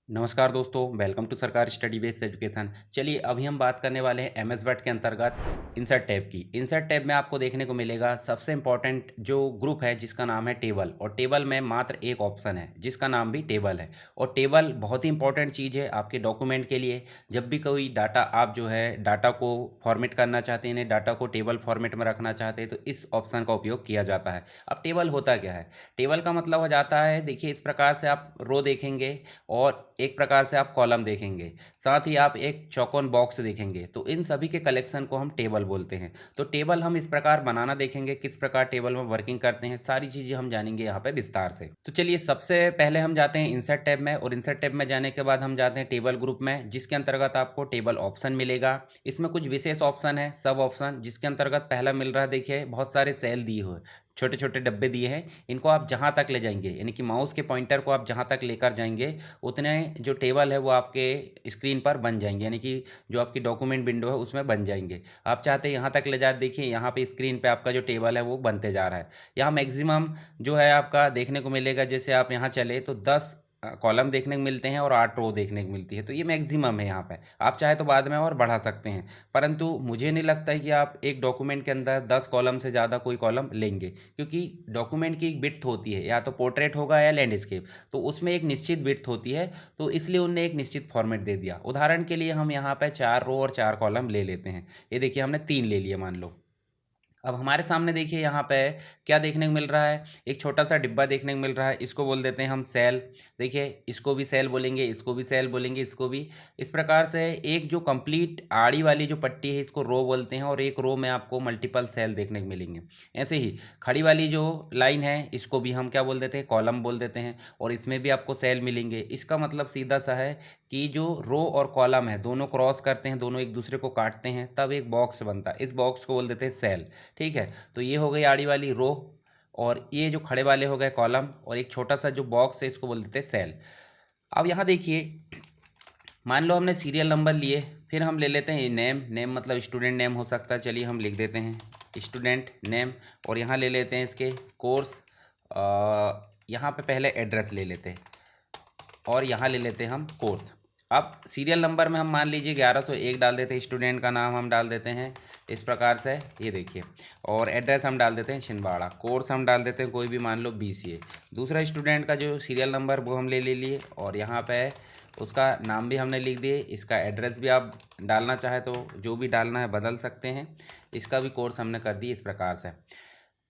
नमस्कार दोस्तों, welcome to सरकारी स्टडी बेस्ड एजुकेशन। चलिए अभी हम बात करने वाले हैं एमएस वर्ड के अंतर्गत इंसर्ट टैब की। इंसर्ट टैब में आपको देखने को मिलेगा सबसे इंपॉर्टेंट जो ग्रुप है जिसका नाम है टेबल, और टेबल में मात्र एक ऑप्शन है जिसका नाम भी टेबल है। और टेबल बहुत ही इंपॉर्टेंट चीज़ है आपके डॉक्यूमेंट के लिए। जब भी कोई डाटा आप जो है डाटा को फॉर्मेट करना चाहते हैं, डाटा को टेबल फॉर्मेट में रखना चाहते हैं, तो इस ऑप्शन का उपयोग किया जाता है। अब टेबल होता क्या है? टेबल का मतलब हो जाता है, देखिए इस प्रकार से आप रो देखेंगे और एक प्रकार से आप कॉलम देखेंगे, साथ ही आप एक चौकोन बॉक्स देखेंगे, तो इन सभी के कलेक्शन को हम टेबल बोलते हैं। तो टेबल हम इस प्रकार बनाना देखेंगे, किस प्रकार टेबल में वर्किंग करते हैं, सारी चीज़ें हम जानेंगे यहाँ पे विस्तार से। तो चलिए सबसे पहले हम जाते हैं इंसर्ट टैब में, और इंसर्ट टैब में जाने के बाद हम जाते हैं टेबल ग्रुप में, जिसके अंतर्गत आपको टेबल ऑप्शन मिलेगा। इसमें कुछ विशेष ऑप्शन है, सब ऑप्शन, जिसके अंतर्गत पहला मिल रहा है, देखिए बहुत सारे सेल दिए हुए, छोटे छोटे डब्बे दिए हैं। इनको आप जहाँ तक ले जाएंगे, यानी कि माउस के पॉइंटर को आप जहाँ तक लेकर जाएंगे, उतने जो टेबल है वो आपके स्क्रीन पर बन जाएंगे, यानी कि जो आपकी डॉक्यूमेंट विंडो है उसमें बन जाएंगे। आप चाहते हैं यहाँ तक ले जा, देखिए यहाँ पे स्क्रीन पे आपका जो टेबल है वो बनते जा रहा है। यहाँ मैक्सिमम जो है आपका देखने को मिलेगा, जैसे आप यहाँ चले तो 10 कॉलम देखने को मिलते हैं और 8 रो देखने को मिलती है, तो ये मैक्सिमम है यहाँ पे। आप चाहे तो बाद में और बढ़ा सकते हैं, परंतु मुझे नहीं लगता है कि आप एक डॉक्यूमेंट के अंदर 10 कॉलम से ज़्यादा कोई कॉलम लेंगे, क्योंकि डॉक्यूमेंट की एक विड्थ होती है, या तो पोर्ट्रेट होगा या लैंडस्केप, तो उसमें एक निश्चित विड्थ होती है, तो इसलिए उनने एक निश्चित फॉर्मेट दे दिया। उदाहरण के लिए हम यहाँ पे 4 रो और 4 कॉलम ले लेते हैं। ये देखिए हमने 3 ले लिए मान लो। अब हमारे सामने देखिए यहाँ पे क्या देखने को मिल रहा है, एक छोटा सा डिब्बा देखने को मिल रहा है, इसको बोल देते हैं हम सेल। देखिए इसको भी सेल बोलेंगे, इसको भी सेल बोलेंगे, इसको भी। इस प्रकार से एक जो कंप्लीट आड़ी वाली जो पट्टी है इसको रो बोलते हैं, और एक रो में आपको मल्टीपल सेल देखने को मिलेंगे। ऐसे ही खड़ी वाली जो लाइन है इसको भी हम क्या बोल देते हैं, कॉलम बोल देते हैं, और इसमें भी आपको सेल मिलेंगे। इसका मतलब सीधा सा है कि जो रो और कॉलम है दोनों क्रॉस करते हैं, दोनों एक दूसरे को काटते हैं, तब एक बॉक्स बनता है, इस बॉक्स को बोल देते हैं सेल। ठीक है, तो ये हो गई आड़ी वाली रो, और ये जो खड़े वाले हो गए कॉलम, और एक छोटा सा जो बॉक्स है इसको बोल देते हैं सेल। अब यहाँ देखिए, मान लो हमने सीरियल नंबर लिए, फिर हम ले लेते हैं नेम। नेम मतलब स्टूडेंट नेम हो सकता है, चलिए हम लिख देते हैं स्टूडेंट नेम। और यहाँ ले लेते हैं इसके कोर्स, यहाँ पे पहले एड्रेस ले लेते हैं, और यहाँ ले लेते हैं हम कोर्स। अब सीरियल नंबर में हम मान लीजिए 1101 डाल देते हैं, स्टूडेंट का नाम हम डाल देते हैं इस प्रकार से, ये देखिए। और एड्रेस हम डाल देते हैं छिंदवाड़ा, कोर्स हम डाल देते हैं कोई भी, मान लो BCA। दूसरा स्टूडेंट का जो सीरियल नंबर वो हम ले लिए, और यहाँ पे उसका नाम भी हमने लिख दिए, इसका एड्रेस भी आप डालना चाहे तो जो भी डालना है बदल सकते हैं। इसका भी कोर्स हमने कर दी इस प्रकार से।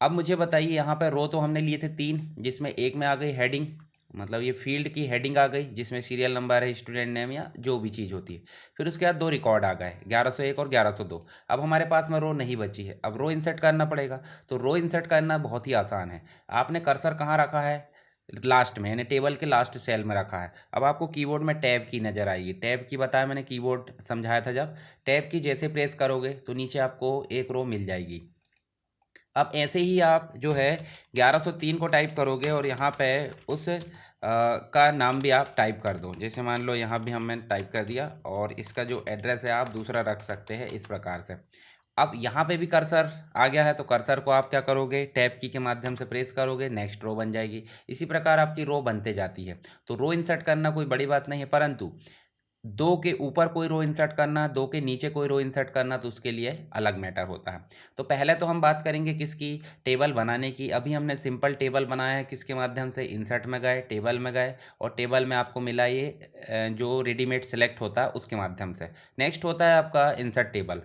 अब मुझे बताइए, यहाँ पर रो तो हमने लिए थे 3, जिसमें एक में आ गई हेडिंग, मतलब ये फील्ड की हेडिंग आ गई जिसमें सीरियल नंबर है, स्टूडेंट नेम या जो भी चीज़ होती है। फिर उसके बाद 2 रिकॉर्ड आ गए, 1101 और 1102। अब हमारे पास में रो नहीं बची है, अब रो इंसर्ट करना पड़ेगा। तो रो इंसर्ट करना बहुत ही आसान है। आपने कर्सर कहाँ रखा है? लास्ट में, यानी टेबल के लास्ट सेल में रखा है। अब आपको कीबोर्ड में टैब की नज़र आएगी, टैब की बताया मैंने, कीबोर्ड समझाया था जब। टैब की जैसे प्रेस करोगे तो नीचे आपको एक रो मिल जाएगी। अब ऐसे ही आप जो है 1103 को टाइप करोगे, और यहाँ पे उस का नाम भी आप टाइप कर दो। जैसे मान लो यहाँ भी हमने टाइप कर दिया, और इसका जो एड्रेस है आप दूसरा रख सकते हैं इस प्रकार से। अब यहाँ पे भी कर्सर आ गया है, तो कर्सर को आप क्या करोगे, टैब की के माध्यम से प्रेस करोगे, नेक्स्ट रो बन जाएगी। इसी प्रकार आपकी रो बनते जाती है। तो रो इंसर्ट करना कोई बड़ी बात नहीं है, परंतु 2 के ऊपर कोई रो इंसर्ट करना, 2 के नीचे कोई रो इंसर्ट करना, तो उसके लिए अलग मैटर होता है। तो पहले तो हम बात करेंगे किसकी, टेबल बनाने की। अभी हमने सिंपल टेबल बनाया है, किसके माध्यम से, इंसर्ट में गए, टेबल में गए, और टेबल में आपको मिला ये जो रेडीमेड सेलेक्ट होता है उसके माध्यम से। नेक्स्ट होता है आपका इंसर्ट टेबल।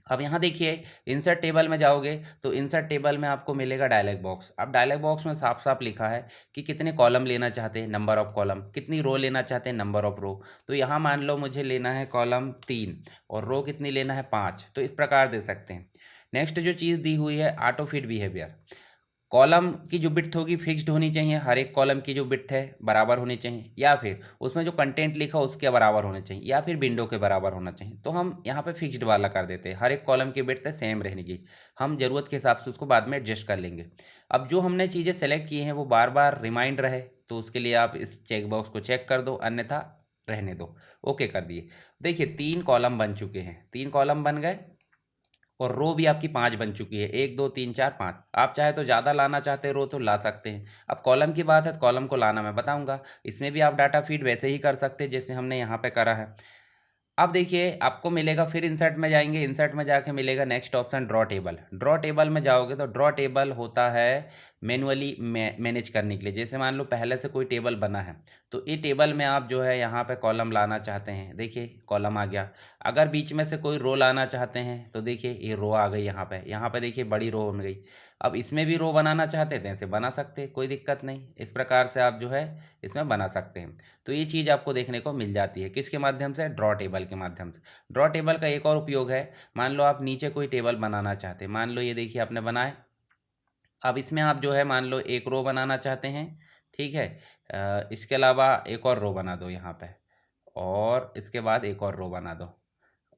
अब यहाँ देखिए, इंसर्ट टेबल में जाओगे तो इंसर्ट टेबल में आपको मिलेगा डायलॉग बॉक्स। अब डायलॉग बॉक्स में साफ साफ लिखा है कि कितने कॉलम लेना चाहते हैं, नंबर ऑफ कॉलम, कितनी रो लेना चाहते हैं, नंबर ऑफ रो। तो यहाँ मान लो मुझे लेना है कॉलम 3, और रो कितनी लेना है, 5, तो इस प्रकार दे सकते हैं। नेक्स्ट जो चीज़ दी हुई है, ऑटो फिट बिहेवियर। कॉलम की जो बिट्थ होगी फिक्स्ड होनी चाहिए, हर एक कॉलम की जो बिट्थ है बराबर होनी चाहिए, या फिर उसमें जो कंटेंट लिखा हो उसके बराबर होने चाहिए, या फिर विंडो के बराबर होना चाहिए। तो हम यहाँ पे फिक्स्ड वाला कर देते हैं, हर एक कॉलम की बिट्थ है सेम रहने की। हम ज़रूरत के हिसाब से उसको बाद में एडजस्ट कर लेंगे। अब जो हमने चीज़ें सेलेक्ट की हैं वो बार बार रिमाइंड रहे, तो उसके लिए आप इस चेक बॉक्स को चेक कर दो, अन्यथा रहने दो। ओके कर दिए। देखिए 3 कॉलम बन चुके हैं, 3 कॉलम बन गए, और रो भी आपकी 5 बन चुकी है, 1 2 3 4 5। आप चाहे तो ज़्यादा लाना चाहते रो तो ला सकते हैं। अब कॉलम की बात है तो कॉलम को लाना मैं बताऊंगा। इसमें भी आप डाटा फीड वैसे ही कर सकते हैं जैसे हमने यहाँ पे करा है। अब देखिए आपको मिलेगा, फिर इंसर्ट में जाएंगे, इंसर्ट में जाके मिलेगा next option draw table. Draw table में जाओगे तो ड्रॉ टेबल होता है मैनुअली मैनेज करने के लिए। जैसे मान लो पहले से कोई टेबल बना है तो ये टेबल में आप जो है यहाँ पे कॉलम लाना चाहते हैं, देखिए कॉलम आ गया। अगर बीच में से कोई रो लाना चाहते हैं तो देखिए ये रो आ गई यहाँ पे देखिए बड़ी रो बन गई। अब इसमें भी रो बनाना चाहते थे ऐसे बना सकते हैं, कोई दिक्कत नहीं। इस प्रकार से आप जो है इसमें बना सकते हैं। तो ये चीज़ आपको देखने को मिल जाती है किसके माध्यम से, ड्रॉ टेबल के माध्यम से। ड्रॉ टेबल का एक और उपयोग है, मान लो आप नीचे कोई टेबल बनाना चाहते हैं, मान लो ये देखिए आपने बनाए। अब इसमें आप जो है मान लो एक रो बनाना चाहते हैं, ठीक है। इसके अलावा एक और रो बना दो यहाँ पे, और इसके बाद एक और रो बना दो,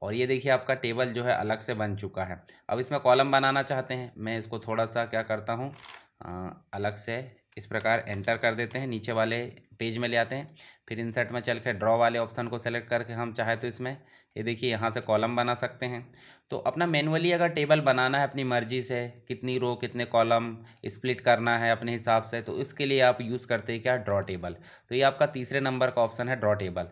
और ये देखिए आपका टेबल जो है अलग से बन चुका है। अब इसमें कॉलम बनाना चाहते हैं, मैं इसको थोड़ा सा क्या करता हूँ अलग से इस प्रकार एंटर कर देते हैं, नीचे वाले पेज में ले आते हैं। फिर इंसर्ट में चल के ड्रॉ वाले ऑप्शन को सेलेक्ट करके हम चाहे तो इसमें ये देखिए यहाँ से कॉलम बना सकते हैं। तो अपना मैनुअली अगर टेबल बनाना है अपनी मर्जी से, कितनी रो कितने कॉलम स्प्लिट करना है अपने हिसाब से, तो इसके लिए आप यूज़ करते हैं क्या, ड्रॉ टेबल। तो ये आपका तीसरे नंबर का ऑप्शन है ड्रॉ टेबल।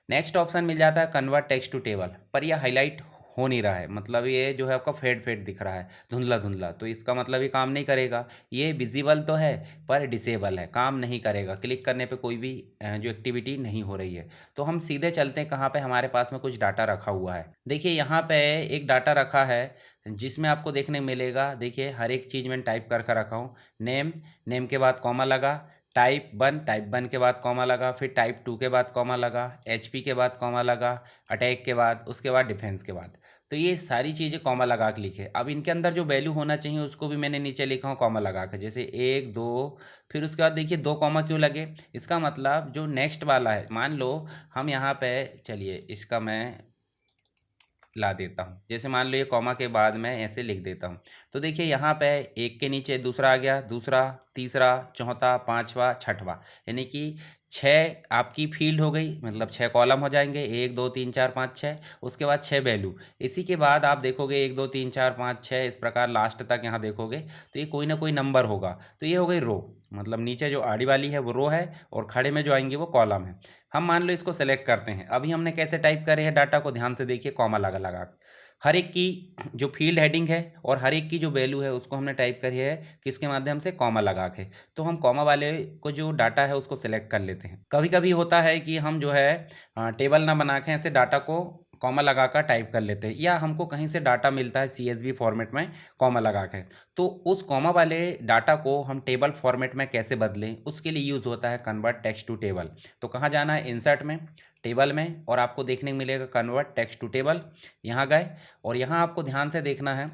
नेक्स्ट ऑप्शन मिल जाता है कन्वर्ट टेक्स्ट टू टेबल, पर यह हाईलाइट हो नहीं रहा है, मतलब ये जो है आपका फेड फेड दिख रहा है, धुंधला धुंधला। तो इसका मतलब ये काम नहीं करेगा। ये विजिबल तो है पर डिसेबल है, काम नहीं करेगा, क्लिक करने पे कोई भी जो एक्टिविटी नहीं हो रही है। तो हम सीधे चलते हैं कहाँ पे, हमारे पास में कुछ डाटा रखा हुआ है। देखिए यहाँ पे एक डाटा रखा है जिसमें आपको देखने मिलेगा, देखिए हर एक चीज़ मैंने टाइप करके रखा हूँ। नेम, नेम के बाद कॉमा लगा, टाइप वन के बाद कॉमा लगा, फिर टाइप 2 के बाद कॉमा लगा, एचपी के बाद कॉमा लगा, अटैक के बाद, उसके बाद डिफेंस के बाद। तो ये सारी चीज़ें कॉमा लगा के लिखे। अब इनके अंदर जो वैल्यू होना चाहिए उसको भी मैंने नीचे लिखा हूँ कॉमा लगा के, जैसे 1 2। फिर उसके बाद देखिए 2 कॉमा क्यों लगे, इसका मतलब जो नेक्स्ट वाला है, मान लो हम यहाँ पे, चलिए इसका मैं ला देता हूँ। जैसे मान लो ये कॉमा के बाद मैं ऐसे लिख देता हूँ, तो देखिए यहाँ पे एक के नीचे दूसरा आ गया, दूसरा, तीसरा, चौथा, पांचवा, छठवा, यानी कि 6 आपकी फील्ड हो गई, मतलब 6 कॉलम हो जाएंगे, 1 2 3 4 5 6। उसके बाद 6 वैल्यू, इसी के बाद आप देखोगे 1 2 3 4 5 6 इस प्रकार लास्ट तक यहाँ देखोगे तो ये कोई ना कोई नंबर होगा। तो ये हो गई रो, मतलब नीचे जो आड़ी वाली है वो रो है और खड़े में जो आएंगे वो कॉलम है। हम मान लो इसको सेलेक्ट करते हैं। अभी हमने कैसे टाइप करे हैं डाटा को, ध्यान से देखिए, कॉमा लगा लगा। हर एक की जो फील्ड हेडिंग है और हर एक की जो वैल्यू है उसको हमने टाइप करी है किसके माध्यम से, कॉमा लगा के। तो हम कॉमा वाले को जो डाटा है उसको सेलेक्ट कर लेते हैं। कभी कभी होता है कि हम जो है टेबल ना बना के ऐसे डाटा को कॉमा लगा कर टाइप कर लेते हैं, या हमको कहीं से डाटा मिलता है CSV फॉर्मेट में कॉमा लगा के। तो उस कॉमा वाले डाटा को हम टेबल फॉर्मेट में कैसे बदलें, उसके लिए यूज़ होता है कन्वर्ट टेक्स्ट टू टेबल। तो कहाँ जाना है, इंसर्ट में, टेबल में, और आपको देखने को मिलेगा कन्वर्ट टेक्स्ट टू टेबल। यहाँ गए और यहाँ आपको ध्यान से देखना है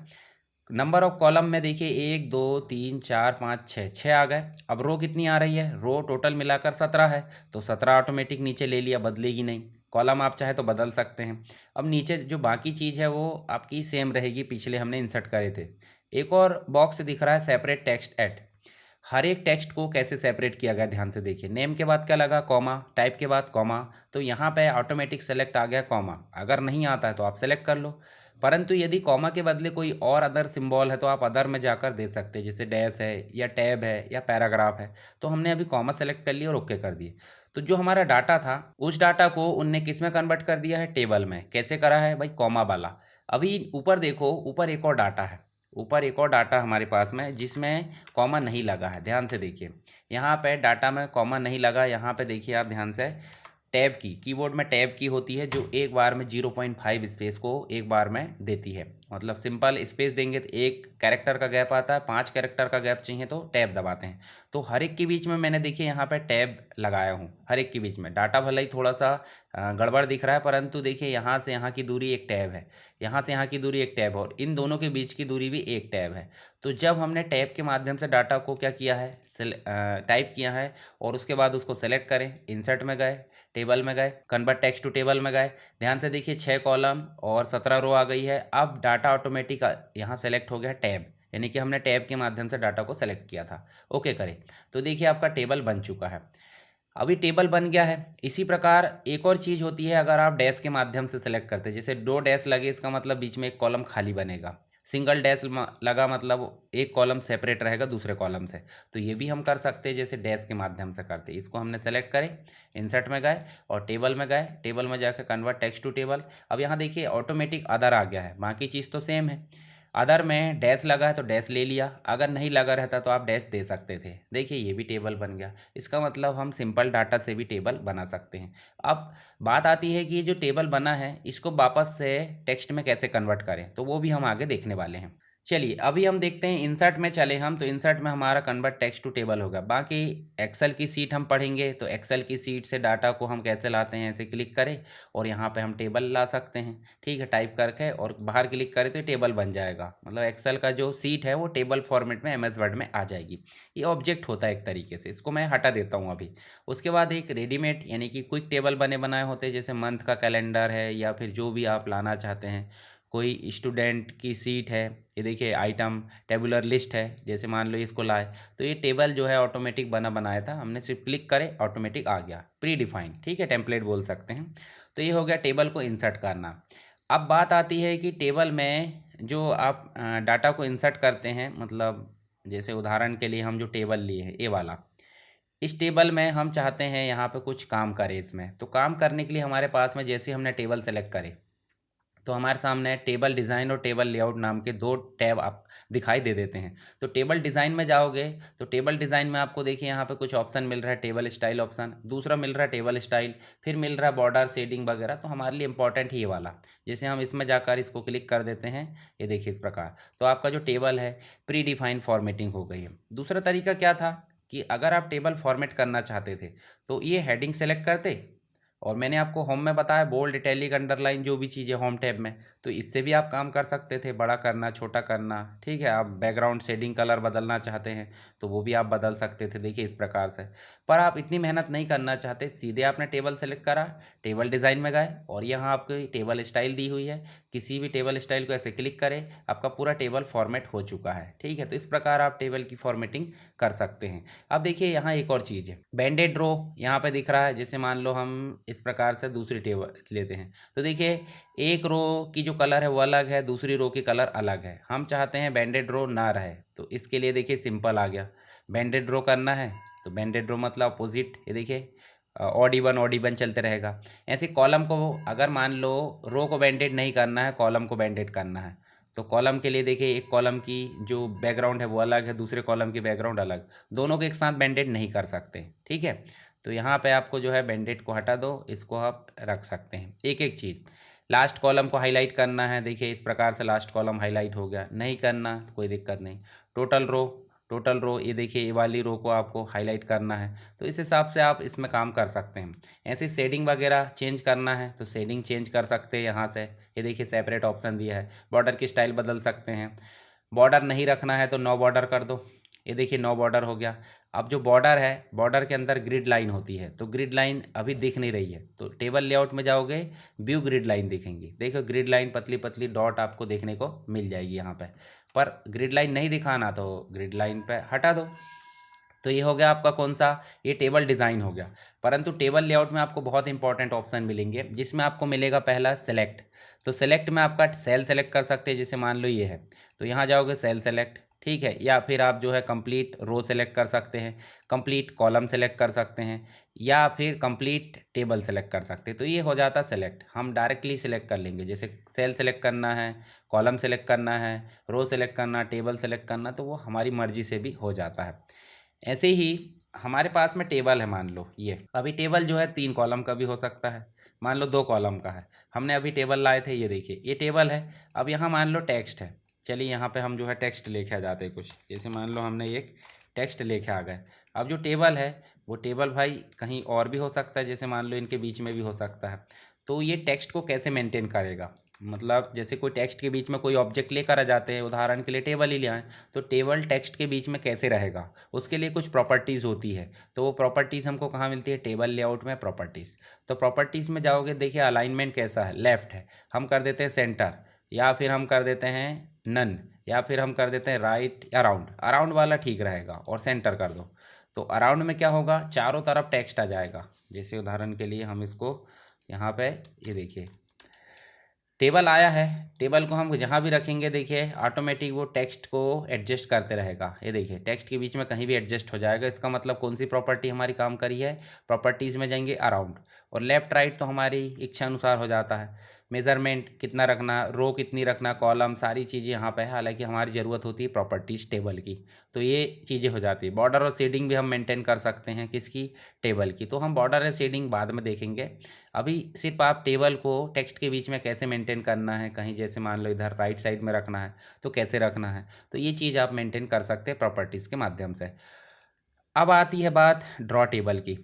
नंबर ऑफ कॉलम में, देखिए 1 2 3 4 5 6, 6 आ गए। अब रो कितनी आ रही है, रो टोटल मिलाकर 17 है, तो 17 ऑटोमेटिक नीचे ले लिया, बदलेगी नहीं। कॉलम आप चाहे तो बदल सकते हैं। अब नीचे जो बाकी चीज़ है वो आपकी सेम रहेगी, पिछले हमने इंसर्ट करे थे। एक और बॉक्स दिख रहा है सेपरेट टेक्स्ट एट। हर एक टेक्स्ट को कैसे सेपरेट किया गया, ध्यान से देखिए। नेम के बाद क्या लगा, कॉमा, टाइप के बाद कॉमा, तो यहाँ पे ऑटोमेटिक सेलेक्ट आ गया कॉमा। अगर नहीं आता है तो आप सेलेक्ट कर लो, परंतु यदि कॉमा के बदले कोई और अदर सिंबल है तो आप अदर में जाकर दे सकते हैं, जैसे डैश है या टैब है या पैराग्राफ है। तो हमने अभी कॉमा सेलेक्ट कर लिया और ओके कर दिए। तो जो हमारा डाटा था उस डाटा को उनने किस में कन्वर्ट कर दिया है, टेबल में। कैसे करा है भाई, कॉमा वाला। अभी ऊपर देखो, ऊपर एक और डाटा है, ऊपर एक और डाटा हमारे पास में जिसमें कॉमा नहीं लगा है। ध्यान से देखिए, यहाँ पे डाटा में कॉमा नहीं लगा। यहाँ पे देखिए आप ध्यान से, टैब की, कीबोर्ड में टैब की होती है जो एक बार में 0.5 स्पेस को एक बार में देती है। मतलब सिंपल स्पेस देंगे तो एक कैरेक्टर का गैप आता है, 5 कैरेक्टर का गैप चाहिए तो टैब दबाते हैं। तो हर एक के बीच में मैंने देखिए यहाँ पे टैब लगाया हूँ, हर एक के बीच में। डाटा भले ही थोड़ा सा गड़बड़ दिख रहा है, परंतु देखिए यहाँ से यहाँ की दूरी एक टैब है, यहाँ से यहाँ की दूरी एक टैब है, और इन दोनों के बीच की दूरी भी एक टैब है। तो जब हमने टैब के माध्यम से डाटा को क्या किया है, टाइप किया है, और उसके बाद उसको सेलेक्ट करें, इंसर्ट में गए, टेबल में गए, कन्वर्ट टेक्स्ट टू टेबल में गए। ध्यान से देखिए 6 कॉलम और 17 रो आ गई है। अब डाटा ऑटोमेटिक यहाँ सेलेक्ट हो गया टैब, यानी कि हमने टैब के माध्यम से डाटा को सेलेक्ट किया था। ओके करें तो देखिए आपका टेबल बन चुका है। अभी टेबल बन गया है। इसी प्रकार एक और चीज़ होती है, अगर आप डैश के माध्यम से सेलेक्ट करते हैं, जैसे 2 डैश लगे इसका मतलब बीच में एक कॉलम खाली बनेगा। सिंगल डैश लगा मतलब एक कॉलम सेपरेट रहेगा दूसरे कॉलम से, तो ये भी हम कर सकते हैं जैसे डैश के माध्यम से करते हैं। इसको हमने सेलेक्ट करे, इंसर्ट में गए और टेबल में गए, टेबल में जाकर कन्वर्ट टेक्स्ट टू टेबल। अब यहाँ देखिए ऑटोमेटिक अदर आ गया है, बाकी चीज़ तो सेम है। अदर में डैश लगा है तो डैश ले लिया, अगर नहीं लगा रहता तो आप डैश दे सकते थे। देखिए ये भी टेबल बन गया। इसका मतलब हम सिंपल डाटा से भी टेबल बना सकते हैं। अब बात आती है कि ये जो टेबल बना है इसको वापस से टेक्स्ट में कैसे कन्वर्ट करें, तो वो भी हम आगे देखने वाले हैं। चलिए अभी हम देखते हैं इंसर्ट में चले हम, तो इंसर्ट में हमारा कन्वर्ट टेक्स्ट टू टेबल होगा। बाकी एक्सेल की सीट हम पढ़ेंगे, तो एक्सेल की सीट से डाटा को हम कैसे लाते हैं, ऐसे क्लिक करें और यहाँ पे हम टेबल ला सकते हैं। ठीक है, टाइप करके और बाहर क्लिक करें तो ये टेबल बन जाएगा। मतलब एक्सेल का जो सीट है वो टेबल फॉर्मेट में एमएस वर्ड में आ जाएगी। ये ऑब्जेक्ट होता है एक तरीके से, इसको मैं हटा देता हूँ अभी। उसके बाद एक रेडीमेड यानी कि क्विक टेबल बने बनाए होते हैं, जैसे मंथ का कैलेंडर है या फिर जो भी आप लाना चाहते हैं। कोई स्टूडेंट की सीट है, ये देखिए आइटम टेबुलर लिस्ट है, जैसे मान लो इसको लाए तो ये टेबल जो है ऑटोमेटिक बनाया था हमने, सिर्फ क्लिक करे ऑटोमेटिक आ गया, प्री डिफाइंड। ठीक है, टेम्पलेट बोल सकते हैं। तो ये हो गया टेबल को इंसर्ट करना। अब बात आती है कि टेबल में जो आप डाटा को इंसर्ट करते हैं, मतलब जैसे उदाहरण के लिए हम जो टेबल लिए हैं ये वाला, इस टेबल में हम चाहते हैं यहाँ पे कुछ काम करें इसमें। तो काम करने के लिए हमारे पास में जैसे हमने टेबल सेलेक्ट करे तो हमारे सामने टेबल डिज़ाइन और टेबल लेआउट नाम के दो टैब आप दिखाई दे देते हैं। तो टेबल डिज़ाइन में जाओगे तो टेबल डिज़ाइन में आपको देखिए यहाँ पे कुछ ऑप्शन मिल रहा है, टेबल स्टाइल ऑप्शन, दूसरा मिल रहा है टेबल स्टाइल, फिर मिल रहा है बॉर्डर शेडिंग वगैरह। तो हमारे लिए इंपॉर्टेंट ही ये वाला, जैसे हम इसमें जाकर इसको क्लिक कर देते हैं, ये देखिए इस प्रकार तो आपका जो टेबल है प्री डिफाइंड फॉर्मेटिंग हो गई है। दूसरा तरीका क्या था कि अगर आप टेबल फॉर्मेट करना चाहते थे तो ये हेडिंग सेलेक्ट करते और मैंने आपको होम में बताया बोल्ड इटैलिक अंडरलाइन जो भी चीज़ें होम टैब में, तो इससे भी आप काम कर सकते थे, बड़ा करना छोटा करना। ठीक है, आप बैकग्राउंड शेडिंग कलर बदलना चाहते हैं तो वो भी आप बदल सकते थे, देखिए इस प्रकार से। पर आप इतनी मेहनत नहीं करना चाहते, सीधे आपने टेबल सेलेक्ट करा, टेबल डिज़ाइन में गए और यहाँ आपकी टेबल स्टाइल दी हुई है, किसी भी टेबल स्टाइल को ऐसे क्लिक करें, आपका पूरा टेबल फॉर्मेट हो चुका है। ठीक है, तो इस प्रकार आप टेबल की फॉर्मेटिंग कर सकते हैं। अब देखिए यहाँ एक और चीज़ है, बैंडेड रो यहाँ पे दिख रहा है। जैसे मान लो हम इस प्रकार से दूसरी टेबल लेते हैं तो देखिए एक रो की जो कलर है वो अलग है, दूसरी रो की कलर अलग है। हम चाहते हैं बैंडेड रो ना रहे, तो इसके लिए देखिए सिंपल आ गया, बैंडेड रो करना है तो बैंडेड रो मतलब अपोजिट, ये देखिए ऑड इवन चलते रहेगा। ऐसे कॉलम को अगर मान लो रो को बैंडेड नहीं करना है, कॉलम को बैंडेड करना है, तो कॉलम के लिए देखिए एक कॉलम की जो बैकग्राउंड है वो अलग है, दूसरे कॉलम की बैकग्राउंड अलग, दोनों को एक साथ बैंडेड नहीं कर सकते। ठीक है, तो यहाँ पे आपको जो है बैंडेड को हटा दो, इसको आप रख सकते हैं एक एक चीज़। लास्ट कॉलम को हाईलाइट करना है, देखिए इस प्रकार से लास्ट कॉलम हाईलाइट हो गया, नहीं करना तो कोई दिक्कत नहीं। टोटल रो ये देखिए ये वाली रो को आपको हाईलाइट करना है, तो इस हिसाब से आप इसमें काम कर सकते हैं। ऐसे शेडिंग वगैरह चेंज करना है तो शेडिंग चेंज कर सकते हैं यहाँ से, ये देखिए सेपरेट ऑप्शन दिया है। बॉर्डर की स्टाइल बदल सकते हैं, बॉर्डर नहीं रखना है तो नो बॉर्डर कर दो, ये देखिए नो बॉर्डर हो गया। अब जो बॉर्डर है, बॉर्डर के अंदर ग्रिड लाइन होती है, तो ग्रिड लाइन अभी दिख नहीं रही है, तो टेबल लेआउट में जाओगे व्यू ग्रिड लाइन दिखेंगी, देखो ग्रिड लाइन पतली पतली डॉट आपको देखने को मिल जाएगी यहाँ पे। पर ग्रिड लाइन नहीं दिखाना तो ग्रिड लाइन पे हटा दो। तो ये हो गया आपका कौन सा, ये टेबल डिज़ाइन हो गया। परंतु टेबल लेआउट में आपको बहुत इंपॉर्टेंट ऑप्शन मिलेंगे, जिसमें आपको मिलेगा पहला सेलेक्ट। तो सेलेक्ट में आपका सेल सेलेक्ट कर सकते हैं, जैसे मान लो ये है तो यहाँ जाओगे सेल सेलेक्ट, ठीक है। या फिर आप जो है कंप्लीट रो सेलेक्ट कर सकते हैं, कंप्लीट कॉलम सेलेक्ट कर सकते हैं, या फिर कंप्लीट टेबल सेलेक्ट कर सकते हैं। तो ये हो जाता सेलेक्ट, हम डायरेक्टली सेलेक्ट कर लेंगे, जैसे सेल सेलेक्ट करना है, कॉलम सेलेक्ट करना है, रो सेलेक्ट करना, टेबल सेलेक्ट करना, तो वो हमारी मर्जी से भी हो जाता है। ऐसे ही हमारे पास में टेबल है, मान लो ये अभी टेबल जो है 3 कॉलम का भी हो सकता है, मान लो 2 कॉलम का है। हमने अभी टेबल लाए थे, ये देखिए ये टेबल है। अब यहाँ मान लो टेक्स्ट है, चलिए यहाँ पे हम जो है टेक्स्ट लेके आ जाते हैं कुछ, जैसे मान लो हमने एक टेक्स्ट लेके आ गए। अब जो टेबल है वो टेबल भाई कहीं और भी हो सकता है, जैसे मान लो इनके बीच में भी हो सकता है। तो ये टेक्स्ट को कैसे मेंटेन करेगा, मतलब जैसे कोई टेक्स्ट के बीच में कोई ऑब्जेक्ट लेकर आ जाते हैं, उदाहरण के लिए टेबल ही ले आए, तो टेबल टेक्स्ट के बीच में कैसे रहेगा, उसके लिए कुछ प्रॉपर्टीज़ होती है। तो वो प्रॉपर्टीज़ हमको कहाँ मिलती है, टेबल लेआउट में प्रॉपर्टीज़। तो प्रॉपर्टीज़ में जाओगे, देखिए अलाइनमेंट कैसा है, लेफ्ट है, हम कर देते हैं सेंटर, या फिर हम कर देते हैं नन, या फिर हम कर देते हैं राइट, अराउंड, अराउंड वाला ठीक रहेगा, और सेंटर कर दो। तो अराउंड में क्या होगा, चारों तरफ टेक्स्ट आ जाएगा। जैसे उदाहरण के लिए हम इसको यहाँ पे ये देखिए टेबल आया है, टेबल को हम जहाँ भी रखेंगे देखिए ऑटोमेटिक वो टेक्स्ट को एडजस्ट करते रहेगा। ये देखिए टेक्स्ट के बीच में कहीं भी एडजस्ट हो जाएगा। इसका मतलब कौन सी प्रॉपर्टी हमारी काम करी है, प्रॉपर्टीज़ में जाएंगे अराउंड, और लेफ़्ट राइट तो हमारी इच्छा अनुसार हो जाता है। मेज़रमेंट कितना रखना, रो कितनी रखना, कॉलम, सारी चीज़ें यहाँ पे है। हालांकि हमारी ज़रूरत होती है प्रॉपर्टीज़ टेबल की, तो ये चीज़ें हो जाती है। बॉर्डर और शेडिंग भी हम मेंटेन कर सकते हैं किसकी, टेबल की। तो हम बॉर्डर और शेडिंग बाद में देखेंगे। अभी सिर्फ आप टेबल को टेक्स्ट के बीच में कैसे मेंटेन करना है, कहीं जैसे मान लो इधर राइट साइड में रखना है तो कैसे रखना है, तो ये चीज़ आप मेंटेन कर सकते हैं प्रॉपर्टीज़ के माध्यम से। अब आती है बात ड्रॉ टेबल की।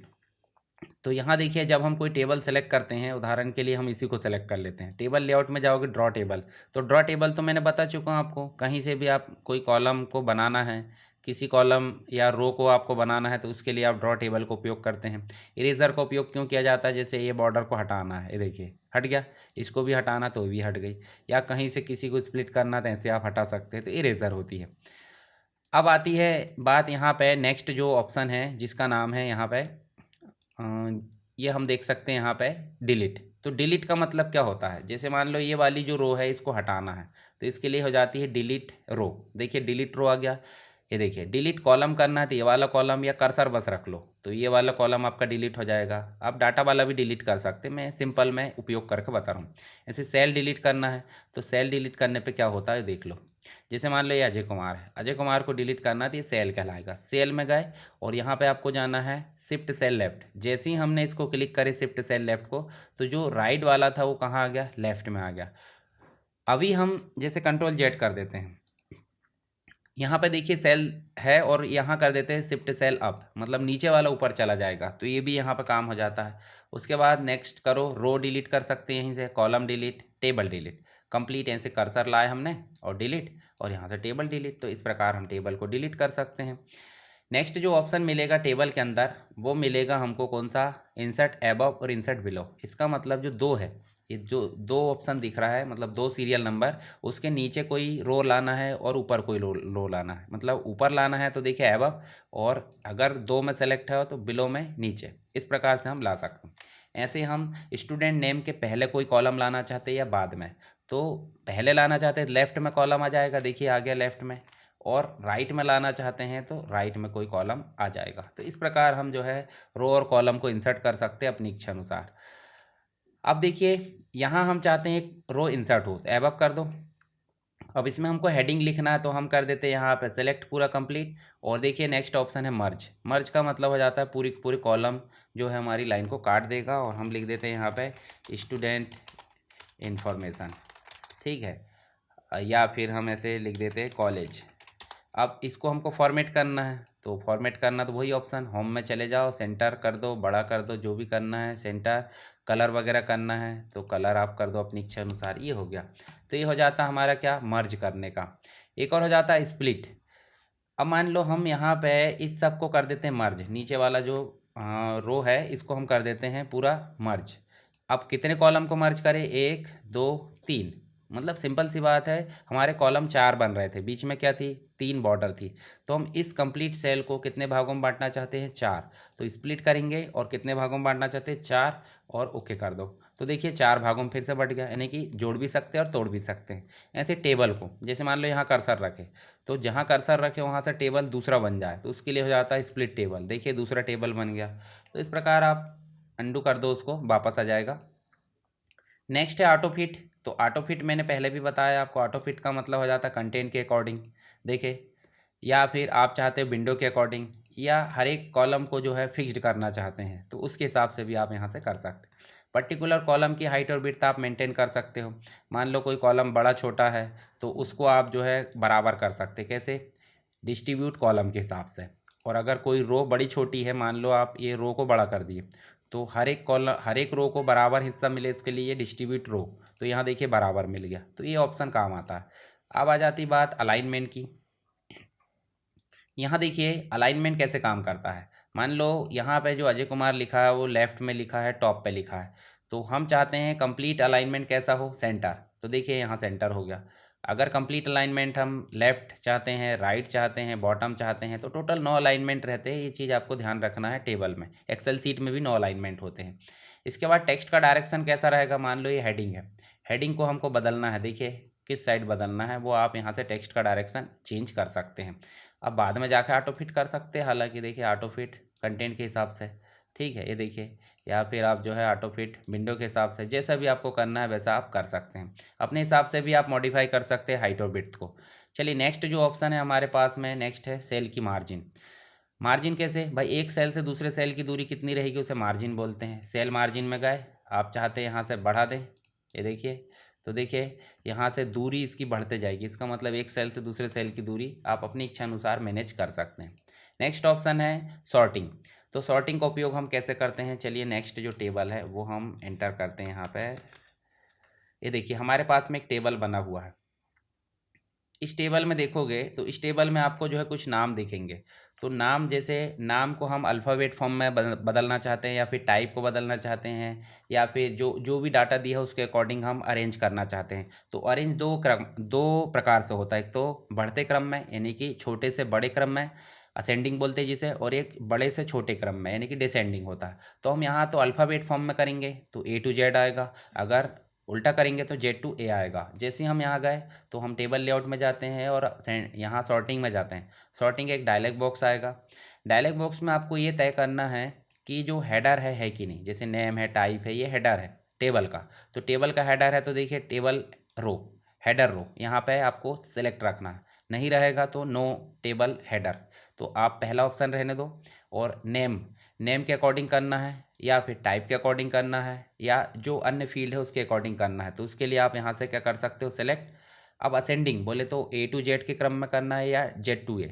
तो यहाँ देखिए जब हम कोई टेबल सेलेक्ट करते हैं, उदाहरण के लिए हम इसी को सेलेक्ट कर लेते हैं। टेबल लेआउट में जाओगे ड्रॉ टेबल, तो ड्रॉ टेबल तो मैंने बता चुका हूँ आपको। कहीं से भी आप कोई कॉलम को बनाना है, किसी कॉलम या रो को आपको बनाना है, तो उसके लिए आप ड्रॉ टेबल का उपयोग करते हैं। इरेजर का उपयोग क्यों किया जाता है, जैसे ये बॉर्डर को हटाना है, ये देखिए हट गया, इसको भी हटाना तो भी हट गई, या कहीं से किसी को स्प्लिट करना तो ऐसे आप हटा सकते हैं, तो इरेजर होती है। अब आती है बात यहाँ पे नेक्स्ट जो ऑप्शन है जिसका नाम है यहाँ पे ये हम देख सकते हैं यहाँ पे डिलीट। तो डिलीट का मतलब क्या होता है, जैसे मान लो ये वाली जो रो है इसको हटाना है, तो इसके लिए हो जाती है डिलीट रो। देखिए डिलीट रो आ गया। ये देखिए डिलीट कॉलम करना है तो ये वाला कॉलम या कर्सर बस रख लो, तो ये वाला कॉलम आपका डिलीट हो जाएगा। आप डाटा वाला भी डिलीट कर सकते हैं, मैं सिंपल में उपयोग करके बता रहा हूँ। ऐसे सेल डिलीट करना है, तो सेल डिलीट करने पे क्या होता है देख लो। जैसे मान लो ये अजय कुमार है, अजय कुमार को डिलीट करना है तो ये सेल कहलाएगा। सेल में गए और यहाँ पे आपको जाना है शिफ्ट सेल लेफ्ट। जैसे ही हमने इसको क्लिक करे शिफ्ट सेल लेफ्ट को, तो जो राइट वाला था वो कहाँ आ गया, लेफ्ट में आ गया। अभी हम जैसे कंट्रोल जेड कर देते हैं, यहाँ पे देखिए सेल है और यहाँ कर देते हैं शिफ्ट सेल अप, मतलब नीचे वाला ऊपर चला जाएगा, तो ये भी यहाँ पे काम हो जाता है। उसके बाद नेक्स्ट करो, रो डिलीट कर सकते हैं यहीं से, column delete, table delete, complete ऐसे कर्सर लाए हमने और डिलीट, और यहाँ से टेबल डिलीट। तो इस प्रकार हम टेबल को डिलीट कर सकते हैं। नेक्स्ट जो ऑप्शन मिलेगा टेबल के अंदर, वो मिलेगा हमको कौन सा, इंसर्ट एबव और इंसर्ट बिलो। इसका मतलब जो दो है, ये जो दो ऑप्शन दिख रहा है, मतलब दो सीरियल नंबर, उसके नीचे कोई रो लाना है और ऊपर कोई रो लाना है। मतलब ऊपर लाना है तो देखिए एबव, और अगर दो में सेलेक्ट है तो बिलो में नीचे। इस प्रकार से हम ला सकते हैं। ऐसे हम स्टूडेंट नेम के पहले कोई कॉलम लाना चाहते हैं या बाद में, तो पहले लाना चाहते हैं लेफ्ट में कॉलम आ जाएगा, देखिए आ गया लेफ्ट में, और राइट में लाना चाहते हैं तो राइट में कोई कॉलम आ जाएगा। तो इस प्रकार हम जो है रो और कॉलम को इंसर्ट कर सकते हैं अपनी इच्छा अनुसार। अब देखिए यहाँ हम चाहते हैं एक रो इंसर्ट हो, तो एबव कर दो। अब इसमें हमको हेडिंग लिखना है तो हम कर देते हैं यहाँ पे सेलेक्ट पूरा कंप्लीट, और देखिए नेक्स्ट ऑप्शन है मर्ज। मर्ज का मतलब हो जाता है पूरी पूरी कॉलम जो है हमारी लाइन को काट देगा, और हम लिख देते हैं यहाँ पे स्टूडेंट इंफॉर्मेशन, ठीक है, या फिर हम ऐसे लिख देते हैं कॉलेज। अब इसको हमको फॉर्मेट करना है, तो फॉर्मेट करना तो वही ऑप्शन, होम में चले जाओ, सेंटर कर दो, बड़ा कर दो, जो भी करना है, सेंटर, कलर वगैरह करना है तो कलर आप कर दो अपनी इच्छा अनुसार। ये हो गया। तो ये हो जाता है हमारा क्या, मर्ज करने का। एक और हो जाता है स्प्लिट। अब मान लो हम यहाँ पे इस सब को कर देते हैं मर्ज, नीचे वाला जो रो है इसको हम कर देते हैं पूरा मर्ज। अब कितने कॉलम को मर्ज करें, एक दो तीन, मतलब सिंपल सी बात है, हमारे कॉलम चार बन रहे थे, बीच में क्या थी, तीन बॉर्डर थी, तो हम इस कंप्लीट सेल को कितने भागों में बांटना चाहते हैं, चार। तो स्प्लिट करेंगे और कितने भागों में बांटना चाहते हैं, चार, और ओके कर दो। तो देखिए चार भागों में फिर से बढ़ गया, यानी कि जोड़ भी सकते हैं और तोड़ भी सकते हैं। ऐसे टेबल को जैसे मान लो यहाँ कर्सर रखे, तो जहाँ कर्सर रखे वहाँ से टेबल दूसरा बन जाए, तो उसके लिए हो जाता है स्प्लिट टेबल। देखिए दूसरा टेबल बन गया। तो इस प्रकार आप अंडू कर दो, उसको वापस आ जाएगा। नेक्स्ट है ऑटो फिट। तो ऑटो फिट मैंने पहले भी बताया आपको, ऑटो फिट का मतलब हो जाता है कंटेंट के अकॉर्डिंग, देखे, या फिर आप चाहते हो विंडो के अकॉर्डिंग, या हर एक कॉलम को जो है फिक्स्ड करना चाहते हैं तो उसके हिसाब से भी आप यहाँ से कर सकते हैं। पर्टिकुलर कॉलम की हाइट और विड्थ आप मेंटेन कर सकते हो। मान लो कोई कॉलम बड़ा छोटा है तो उसको आप जो है बराबर कर सकते हैं, कैसे, डिस्ट्रीब्यूट कॉलम के हिसाब से। और अगर कोई रो बड़ी छोटी है, मान लो आप ये रो को बड़ा कर दिए, तो हर एक कॉलम, हर एक रो को बराबर हिस्सा मिले, इसके लिए डिस्ट्रीब्यूट रो, तो यहाँ देखिए बराबर मिल गया, तो ये ऑप्शन काम आता है। अब आ जाती बात अलाइनमेंट की। यहाँ देखिए अलाइनमेंट कैसे काम करता है। मान लो यहाँ पे जो अजय कुमार लिखा है वो लेफ्ट में लिखा है, टॉप पे लिखा है, तो हम चाहते हैं कंप्लीट अलाइनमेंट कैसा हो, सेंटर, तो देखिए यहाँ सेंटर हो गया। अगर कंप्लीट अलाइनमेंट हम लेफ्ट चाहते हैं, राइट चाहते हैं, बॉटम चाहते हैं, तो टोटल 9 अलाइनमेंट रहते हैं। ये चीज़ आपको ध्यान रखना है, टेबल में, एक्सेल सीट में भी 9 अलाइनमेंट होते हैं। इसके बाद टेक्स्ट का डायरेक्शन कैसा रहेगा, मान लो ये हेडिंग है, हेडिंग को हमको बदलना है, देखिए किस साइड बदलना है वो आप यहाँ से टेक्स्ट का डायरेक्शन चेंज कर सकते हैं। अब बाद में जाकर ऑटो फिट कर सकते हैं, हालांकि देखिए ऑटो फिट कंटेंट के हिसाब से, ठीक है, ये देखिए, या फिर आप जो है ऑटो फिट विंडो के हिसाब से, जैसा भी आपको करना है वैसा आप कर सकते हैं। अपने हिसाब से भी आप मॉडिफाई कर सकते हैं हाइट और विड्थ को। चलिए नेक्स्ट जो ऑप्शन है हमारे पास में, नेक्स्ट है सेल की मार्जिन। मार्जिन कैसे भाई, एक सेल से दूसरे सेल की दूरी कितनी रहेगी उसे मार्जिन बोलते हैं। सेल मार्जिन में गए, आप चाहते हैं यहाँ से बढ़ा दें, ये देखिए, तो देखिए यहाँ से दूरी इसकी बढ़ते जाएगी, इसका मतलब एक सेल से दूसरे सेल की दूरी आप अपनी इच्छा अनुसार मैनेज कर सकते हैं। नेक्स्ट ऑप्शन है सॉर्टिंग। तो सॉर्टिंग का उपयोग हम कैसे करते हैं, चलिए नेक्स्ट जो टेबल है वो हम एंटर करते हैं यहाँ पे। ये देखिए हमारे पास में एक टेबल बना हुआ है। इस टेबल में देखोगे तो इस टेबल में आपको जो है कुछ नाम दिखेंगे। तो नाम, जैसे नाम को हम अल्फ़ाबेट फॉर्म में बदलना चाहते हैं, या फिर टाइप को बदलना चाहते हैं, या फिर जो जो भी डाटा दिया है उसके अकॉर्डिंग हम अरेंज करना चाहते हैं। तो अरेंज दो प्रकार से होता है। एक तो बढ़ते क्रम में, यानी कि छोटे से बड़े क्रम में, असेंडिंग बोलते हैं जिसे, और एक बड़े से छोटे क्रम में यानी कि डिसेंडिंग होता है। तो हम यहाँ तो अल्फ़ाबेट फॉर्म में करेंगे तो ए टू जेड आएगा, अगर उल्टा करेंगे तो जेड टू ए आएगा। जैसे ही हम यहाँ गए तो हम टेबल लेआउट में जाते हैं और यहाँ सॉर्टिंग में जाते हैं। सॉर्टिंग एक डायलॉग बॉक्स आएगा। डायलॉग बॉक्स में आपको ये तय करना है कि जो हेडर है कि नहीं, जैसे नेम है, टाइप है, ये हेडर है टेबल का। तो टेबल का हेडर है तो देखिए टेबल रो, हेडर रो यहाँ पे आपको सेलेक्ट रखना है, नहीं रहेगा तो नो टेबल हेडर। तो आप पहला ऑप्शन रहने दो। और नेम, नेम के अकॉर्डिंग करना है, या फिर टाइप के अकॉर्डिंग करना है, या जो अन्य फील्ड है उसके अकॉर्डिंग करना है, तो उसके लिए आप यहाँ से क्या कर सकते हो, सेलेक्ट। अब असेंडिंग बोले तो ए टू जेड के क्रम में करना है या जेड टू ए,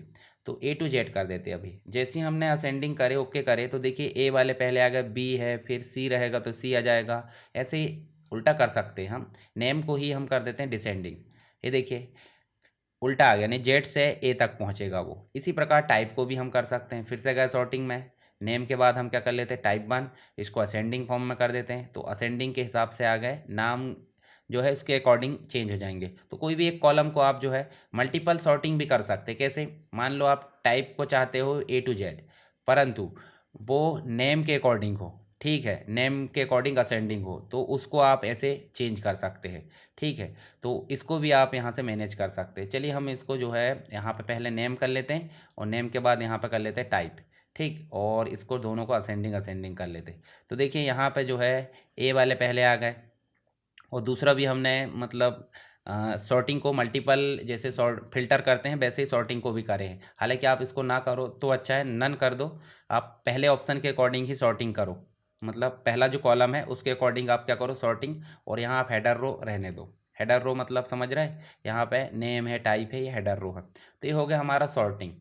तो ए टू जेड कर देते हैं। अभी जैसे ही हमने असेंडिंग करे, ओके करे, तो देखिए ए वाले पहले आ गए, बी है, फिर सी रहेगा तो सी आ जाएगा। ऐसे ही उल्टा कर सकते हैं हम। नेम को ही हम कर देते हैं डिसेंडिंग, ये देखिए उल्टा आ गया, यानी जेड से ए तक पहुंचेगा वो। इसी प्रकार टाइप को भी हम कर सकते हैं। फिर से गए सॉर्टिंग में, नेम के बाद हम क्या कर लेते हैं, टाइप 1, इसको असेंडिंग फॉर्म में कर देते हैं। तो असेंडिंग के हिसाब से आ गए, नाम जो है उसके अकॉर्डिंग चेंज हो जाएंगे। तो कोई भी एक कॉलम को आप जो है मल्टीपल सॉर्टिंग भी कर सकते हैं। कैसे, मान लो आप टाइप को चाहते हो ए टू जेड, परंतु वो नेम के अकॉर्डिंग हो, ठीक है, नेम के अकॉर्डिंग असेंडिंग हो, तो उसको आप ऐसे चेंज कर सकते हैं, ठीक है। तो इसको भी आप यहाँ से मैनेज कर सकते हैं। चलिए हम इसको जो है यहाँ पे पहले नेम कर लेते हैं, और नेम के बाद यहाँ पे कर लेते हैं टाइप, ठीक, और इसको दोनों को असेंडिंग असेंडिंग कर लेते हैं। तो देखिए यहाँ पे जो है ए वाले पहले आ गए, और दूसरा भी हमने मतलब सॉर्टिंग को मल्टीपल जैसे सॉर्ट फिल्टर करते हैं वैसे ही सॉर्टिंग को भी करें हैं। हालांकि आप इसको ना करो तो अच्छा है, नन कर दो। आप पहले ऑप्शन के अकॉर्डिंग ही सॉर्टिंग करो, मतलब पहला जो कॉलम है उसके अकॉर्डिंग आप क्या करो, सॉर्टिंग। और यहाँ आप हेडर रो रहने दो। हेडर रो मतलब समझ रहे हैं, यहाँ पे नेम है, टाइप है, ये हेडर रो है। तो ये हो गया हमारा सॉर्टिंग।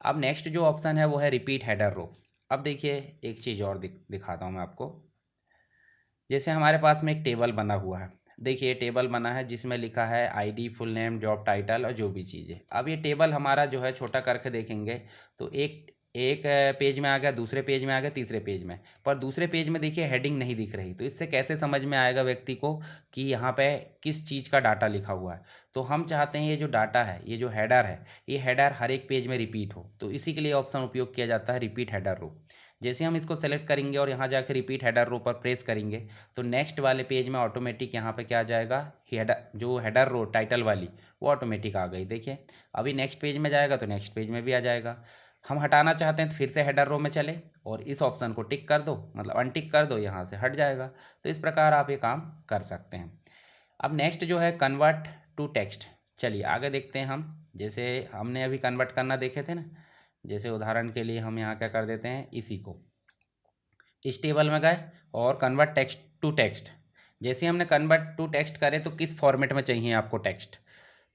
अब नेक्स्ट जो ऑप्शन है वो है रिपीट हेडर रो। अब देखिए एक चीज़ और दिखाता हूँ मैं आपको। जैसे हमारे पास में एक टेबल बना हुआ है, देखिए टेबल बना है जिसमें लिखा है ID, full name, job title और जो भी चीज़ें। अब ये टेबल हमारा जो है छोटा करके देखेंगे तो एक एक पेज में आ गया, दूसरे पेज में आ गया, तीसरे पेज में, पर दूसरे पेज में देखिए हेडिंग नहीं दिख रही। तो इससे कैसे समझ में आएगा व्यक्ति को कि यहाँ पे किस चीज़ का डाटा लिखा हुआ है। तो हम चाहते हैं ये जो डाटा है, ये जो हेडर है, ये हेडर हर एक पेज में रिपीट हो। तो इसी के लिए ऑप्शन उपयोग किया जाता है रिपीट हेडर रो। जैसे हम इसको सेलेक्ट करेंगे और यहाँ जाकर रिपीट हेडर रो पर प्रेस करेंगे तो नेक्स्ट वाले पेज में ऑटोमेटिक यहाँ पे क्या आ जाएगा, हेडर, जो हेडर रो टाइटल वाली वो ऑटोमेटिक आ गई। देखिए अभी नेक्स्ट पेज में जाएगा तो नेक्स्ट पेज में भी आ जाएगा। हम हटाना चाहते हैं तो फिर से हेडर रो में चले और इस ऑप्शन को टिक कर दो, मतलब अनटिक कर दो, यहाँ से हट जाएगा। तो इस प्रकार आप ये काम कर सकते हैं। अब नेक्स्ट जो है कन्वर्ट टू टेक्स्ट। चलिए आगे देखते हैं हम। जैसे हमने अभी कन्वर्ट करना देखे थे ना, जैसे उदाहरण के लिए हम यहाँ क्या कर देते हैं, इसी को इस टेबल में गए और कन्वर्ट टेक्स्ट टू टेक्स्ट। जैसे हमने कन्वर्ट टू टेक्स्ट करे तो किस फॉर्मेट में चाहिए आपको टेक्स्ट,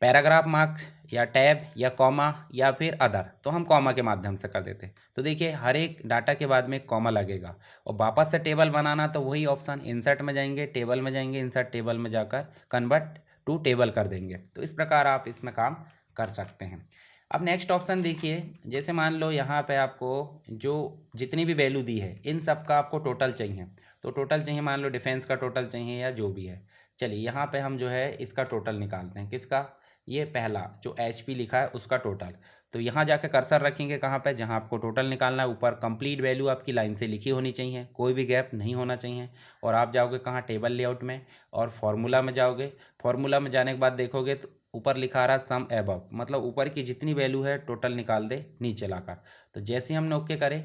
पैराग्राफ मार्क्स या टैब या कॉमा या फिर अदर, तो हम कॉमा के माध्यम से कर देते हैं। तो देखिए हर एक डाटा के बाद में एक कॉमा लगेगा। और वापस से टेबल बनाना तो वही ऑप्शन, इंसर्ट में जाएंगे, टेबल में जाएंगे, इंसर्ट टेबल में जाकर कन्वर्ट टू टेबल कर देंगे। तो इस प्रकार आप इसमें काम कर सकते हैं। अब नेक्स्ट ऑप्शन देखिए, जैसे मान लो यहाँ पे आपको जो जितनी भी वैल्यू दी है इन सब का आपको टोटल चाहिए। तो टोटल चाहिए, मान लो डिफेंस का टोटल चाहिए या जो भी है। चलिए यहाँ पे हम जो है इसका टोटल निकालते हैं, किसका, ये पहला जो HP लिखा है उसका टोटल। तो यहाँ जाकर कर्सर रखेंगे कहाँ पे, जहाँ आपको टोटल निकालना है, ऊपर कंप्लीट वैल्यू आपकी लाइन से लिखी होनी चाहिए, कोई भी गैप नहीं होना चाहिए। और आप जाओगे कहाँ, टेबल लेआउट में और फार्मूला में जाओगे। फार्मूला में जाने के बाद देखोगे तो ऊपर लिखा रहा सम एबव, मतलब ऊपर की जितनी वैल्यू है टोटल निकाल दे नीचे लाकर। तो जैसे ही हमने ओके करे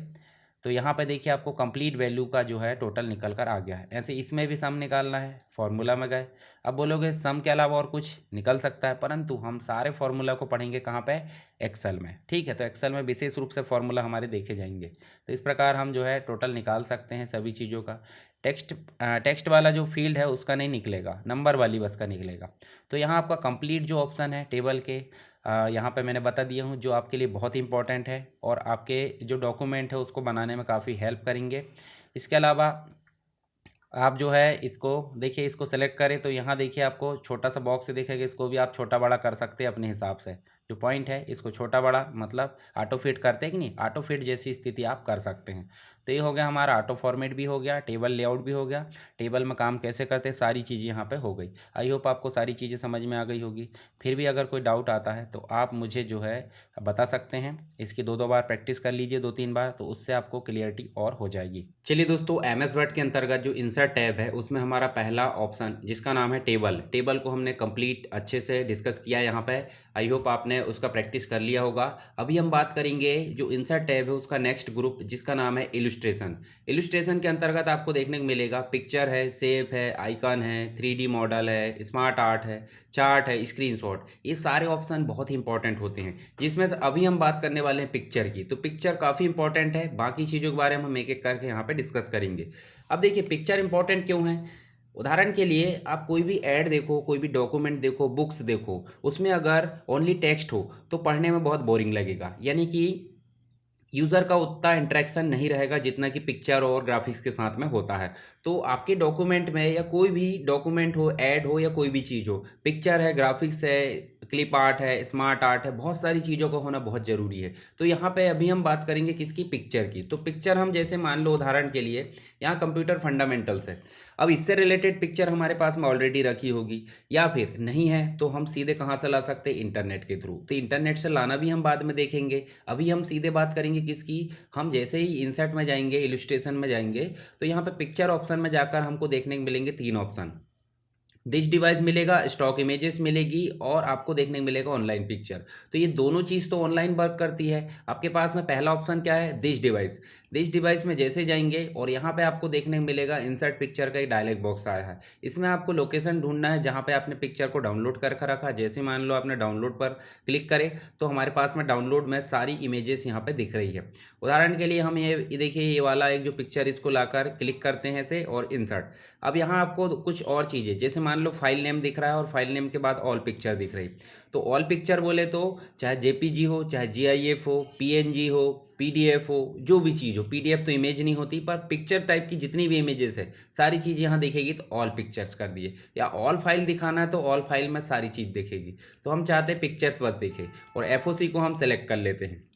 तो यहाँ पे देखिए आपको कंप्लीट वैल्यू का जो है टोटल निकल कर आ गया है। ऐसे इसमें भी सम निकालना है, फार्मूला में गए। अब बोलोगे सम के अलावा और कुछ निकल सकता है, परंतु हम सारे फार्मूला को पढ़ेंगे कहाँ पे, एक्सेल में। ठीक है, तो एक्सेल में विशेष रूप से फार्मूला हमारे देखे जाएंगे। तो इस प्रकार हम जो है टोटल निकाल सकते हैं सभी चीज़ों का। टेक्स्ट वाला जो फील्ड है उसका नहीं निकलेगा, नंबर वाली बस का निकलेगा। तो यहाँ आपका कंप्लीट जो ऑप्शन है टेबल के, यहाँ पे मैंने बता दिया हूँ, जो आपके लिए बहुत ही इंपॉर्टेंट है और आपके जो डॉक्यूमेंट है उसको बनाने में काफ़ी हेल्प करेंगे। इसके अलावा आप जो है इसको देखिए, इसको सेलेक्ट करें तो यहाँ देखिए आपको छोटा सा बॉक्स दिखेगा, इसको भी आप छोटा बड़ा कर सकते हैं अपने हिसाब से। जो पॉइंट है इसको छोटा बड़ा मतलब ऑटो फिट करते हैं कि नहीं, ऑटो फिट जैसी स्थिति आप कर सकते हैं। तो ये हो गया हमारा ऑटो फॉर्मेट भी हो गया, टेबल लेआउट भी हो गया, टेबल में काम कैसे करते हैं सारी चीज़ें यहाँ पे हो गई। आई होप आपको सारी चीज़ें समझ में आ गई होगी। फिर भी अगर कोई डाउट आता है तो आप मुझे जो है बता सकते हैं। इसकी दो बार प्रैक्टिस कर लीजिए, 2-3 बार, तो उससे आपको क्लियरिटी और हो जाएगी। चलिए दोस्तों, एमएस वर्ड के अंतर्गत जो इंसर्ट टैब है उसमें हमारा पहला ऑप्शन जिसका नाम है टेबल को हमने कंप्लीट अच्छे से डिस्कस किया यहाँ पे। आई होप आपने उसका प्रैक्टिस कर लिया होगा। अभी हम बात करेंगे जो इंसर्ट टैब है उसका नेक्स्ट ग्रुप जिसका नाम है इलुस्ट्रेशन के अंतर्गत आपको देखने को मिलेगा पिक्चर है, शेप है, आइकन है, 3D मॉडल है, स्मार्ट आर्ट है, चार्ट है, स्क्रीनशॉट। ये सारे ऑप्शन बहुत ही इंपॉर्टेंट होते हैं, जिसमें से अभी हम बात करने वाले हैं पिक्चर की। तो पिक्चर काफ़ी इंपॉर्टेंट है, बाकी चीज़ों के बारे में हम एक एक करके यहाँ पे डिस्कस करेंगे। अब देखिए पिक्चर इंपॉर्टेंट क्यों है। उदाहरण के लिए आप कोई भी ऐड देखो, कोई भी डॉक्यूमेंट देखो, बुक्स देखो, उसमें अगर ओनली टेक्स्ट हो तो पढ़ने में बहुत बोरिंग लगेगा, यानी कि यूज़र का उतना इंटरेक्शन नहीं रहेगा जितना कि पिक्चर और ग्राफिक्स के साथ में होता है। तो आपके डॉक्यूमेंट में या कोई भी डॉक्यूमेंट हो, ऐड हो या कोई भी चीज़ हो, पिक्चर है, ग्राफिक्स है, क्लिप आर्ट है, स्मार्ट आर्ट है, बहुत सारी चीज़ों का होना बहुत ज़रूरी है। तो यहाँ पे अभी हम बात करेंगे किसकी, पिक्चर की। तो पिक्चर हम जैसे मान लो उदाहरण के लिए यहाँ कंप्यूटर फंडामेंटल्स है। अब इससे रिलेटेड पिक्चर हमारे पास में ऑलरेडी रखी होगी, या फिर नहीं है तो हम सीधे कहाँ से ला सकते हैं, इंटरनेट के थ्रू। तो इंटरनेट से लाना भी हम बाद में देखेंगे। अभी हम सीधे बात करेंगे किसकी, हम जैसे ही इंसर्ट में जाएंगे, इलस्ट्रेशन में जाएंगे, तो यहाँ पे पिक्चर ऑप्शन में जाकर हमको देखने को मिलेंगे 3 ऑप्शन। दिस डिवाइस मिलेगा, स्टॉक इमेजेस मिलेगी, और आपको देखने को मिलेगा ऑनलाइन पिक्चर। तो ये दोनों चीज़ तो ऑनलाइन वर्क करती है। आपके पास में पहला ऑप्शन क्या है, दिस डिवाइस में जैसे जाएंगे और यहाँ पे आपको देखने को मिलेगा इंसर्ट पिक्चर का एक डायलॉग बॉक्स आया है। इसमें आपको लोकेशन ढूंढना है जहाँ पे आपने पिक्चर को डाउनलोड कर रखा। जैसे मान लो आपने डाउनलोड पर क्लिक करे तो हमारे पास में डाउनलोड में सारी इमेजेस यहाँ पे दिख रही है। उदाहरण के लिए हम ये देखिए, ये वाला एक जो पिक्चर, इसको लाकर क्लिक करते हैं से और इंसर्ट। अब यहाँ आपको कुछ और चीज़ें, जैसे मान लो फाइल नेम दिख रहा है और फाइल नेम के बाद ऑल पिक्चर दिख रही। तो ऑल पिक्चर बोले तो चाहे जेपीजी हो, चाहे जीआईएफ हो, पीएनजी हो, पीडीएफ हो, जो भी चीज़ हो। पीडीएफ तो इमेज नहीं होती, पर पिक्चर टाइप की जितनी भी इमेजेस है सारी चीज़ यहाँ देखेगी। तो ऑल पिक्चर्स कर दिए, या ऑल फाइल दिखाना है तो ऑल फाइल में सारी चीज़ दिखेगी। तो हम चाहते हैं पिक्चर्स बस दिखे, और एफओसी को हम सेलेक्ट कर लेते हैं।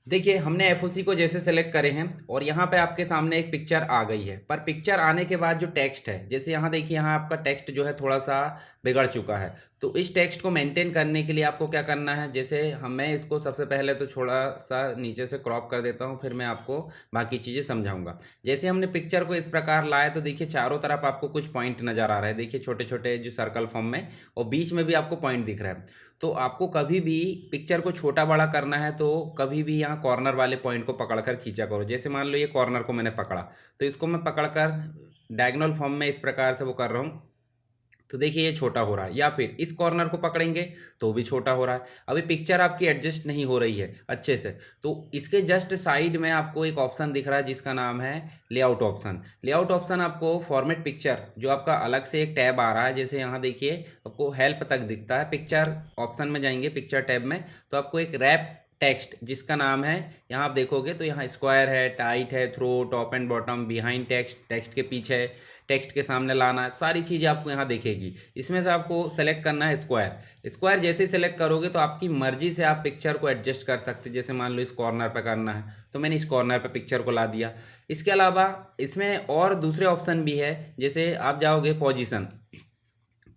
देखिए हमने एफओसी को जैसे सेलेक्ट करे हैं और यहाँ पे आपके सामने एक पिक्चर आ गई है, पर पिक्चर आने के बाद जो टेक्स्ट है, जैसे यहाँ देखिए, यहाँ आपका टेक्स्ट जो है थोड़ा सा बिगड़ चुका है। तो इस टेक्स्ट को मेंटेन करने के लिए आपको क्या करना है, जैसे मैं इसको सबसे पहले तो थोड़ा सा नीचे से क्रॉप कर देता हूँ, फिर मैं आपको बाकी चीज़ें समझाऊंगा। जैसे हमने पिक्चर को इस प्रकार लाया तो देखिए चारों तरफ आपको कुछ पॉइंट नज़र आ रहा है, देखिए छोटे छोटे जो सर्कल फॉर्म में, और बीच में भी आपको पॉइंट दिख रहा है। तो आपको कभी भी पिक्चर को छोटा बड़ा करना है तो कभी भी यहाँ कॉर्नर वाले पॉइंट को पकड़कर खींचा करो। जैसे मान लो ये कॉर्नर को मैंने पकड़ा, तो इसको मैं पकड़कर डायगोनल फॉर्म में इस प्रकार से वो कर रहा हूँ, तो देखिए ये छोटा हो रहा है। या फिर इस कॉर्नर को पकड़ेंगे तो भी छोटा हो रहा है। अभी पिक्चर आपकी एडजस्ट नहीं हो रही है अच्छे से, तो इसके जस्ट साइड में आपको एक ऑप्शन दिख रहा है जिसका नाम है लेआउट ऑप्शन। लेआउट ऑप्शन आपको फॉर्मेट पिक्चर, जो आपका अलग से एक टैब आ रहा है, जैसे यहाँ देखिए आपको हेल्प तक दिखता है। पिक्चर ऑप्शन में जाएंगे, पिक्चर टैब में, तो आपको एक रैप टेक्स्ट जिसका नाम है, यहाँ आप देखोगे तो यहाँ स्क्वायर है, टाइट है, through, top and bottom, behind text, text के पीछे, टेक्स्ट के सामने लाना, सारी चीज़ें आपको यहाँ देखेगी। इसमें से आपको सेलेक्ट करना है स्क्वायर। स्क्वायर जैसे ही सेलेक्ट करोगे तो आपकी मर्जी से आप पिक्चर को एडजस्ट कर सकते हैं। जैसे मान लो इस कॉर्नर पर करना है तो मैंने इस कॉर्नर पर पिक्चर को ला दिया। इसके अलावा इसमें और दूसरे ऑप्शन भी है, जैसे आप जाओगे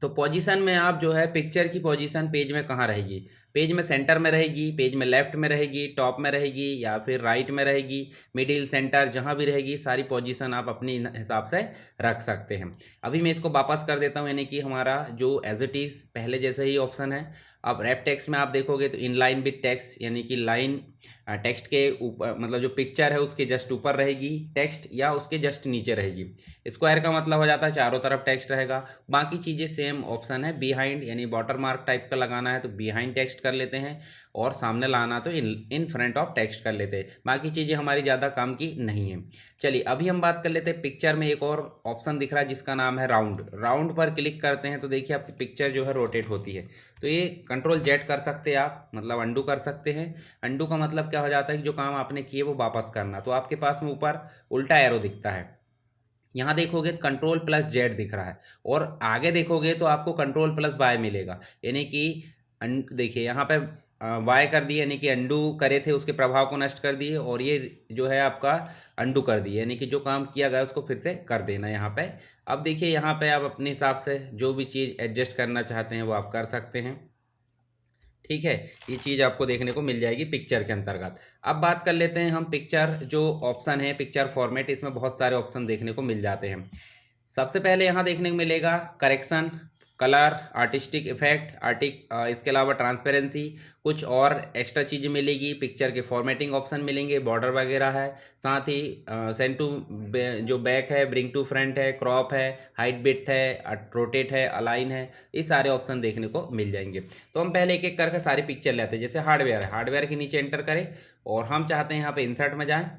तो पोजीशन में आप जो है पिक्चर की पोजीशन पेज में कहाँ रहेगी, पेज में सेंटर में रहेगी, पेज में लेफ्ट में रहेगी, टॉप में रहेगी, या फिर राइट में रहेगी, मिडिल सेंटर, जहाँ भी रहेगी सारी पोजीशन आप अपने हिसाब से रख सकते हैं। अभी मैं इसको वापस कर देता हूँ, यानी कि हमारा जो एज इट इज़ पहले जैसे ही ऑप्शन है। अब रैप टेक्स्ट में आप देखोगे तो इन लाइन विथ टेक्स्ट, यानी कि लाइन टेक्स्ट के ऊपर, मतलब जो पिक्चर है उसके जस्ट ऊपर रहेगी टेक्स्ट, या उसके जस्ट नीचे रहेगी। स्क्वायर का मतलब हो जाता है चारों तरफ टेक्स्ट रहेगा। बाकी चीज़ें सेम ऑप्शन है। बिहाइंड यानी वाटर मार्क टाइप का लगाना है तो बिहाइंड टेक्स्ट कर लेते हैं, और सामने लाना तो इन फ्रंट ऑफ टेक्स्ट कर लेते हैं। बाकी चीज़ें हमारी ज़्यादा काम की नहीं है। चलिए अभी हम बात कर लेते हैं पिक्चर में एक और ऑप्शन दिख रहा है जिसका नाम है राउंड। राउंड पर क्लिक करते हैं तो देखिए आपकी पिक्चर जो है रोटेट होती है। तो ये कंट्रोल जेड कर सकते हैं आप, मतलब अंडू कर सकते हैं। अंडू का मतलब क्या हो जाता है कि जो काम आपने किए वो वापस करना। तो आपके पास में ऊपर उल्टा एरो दिखता है, यहाँ देखोगे कंट्रोल प्लस जेड दिख रहा है, और आगे देखोगे तो आपको कंट्रोल प्लस वाई मिलेगा, यानी कि देखिए यहाँ पे वाई कर दिए, यानी कि अंडू करे थे उसके प्रभाव को नष्ट कर दिए, और ये जो है आपका अंडू कर दिए, यानी कि जो काम किया गया उसको फिर से कर देना यहाँ पे। अब देखिए यहाँ पे आप अपने हिसाब से जो भी चीज़ एडजस्ट करना चाहते हैं वो आप कर सकते हैं। ठीक है, ये चीज़ आपको देखने को मिल जाएगी पिक्चर के अंतर्गत। अब बात कर लेते हैं हम पिक्चर जो ऑप्शन है पिक्चर फॉर्मेट, इसमें बहुत सारे ऑप्शन देखने को मिल जाते हैं। सबसे पहले यहाँ देखने को मिलेगा करेक्शन, कलर, आर्टिस्टिक इफेक्ट, इसके अलावा ट्रांसपेरेंसी, कुछ और एक्स्ट्रा चीज़ें मिलेगी। पिक्चर के फॉर्मेटिंग ऑप्शन मिलेंगे, बॉर्डर वगैरह है, साथ ही सेंड टू जो बैक है, ब्रिंग टू फ्रंट है, क्रॉप है, हाइट बिड्थ है, रोटेट है, अलाइन है, ये सारे ऑप्शन देखने को मिल जाएंगे। तो हम पहले एक एक करके सारी पिक्चर लेते हैं। जैसे हार्डवेयर है, हार्डवेयर के नीचे एंटर करें, और हम चाहते हैं यहाँ पे इंसर्ट में जाएँ,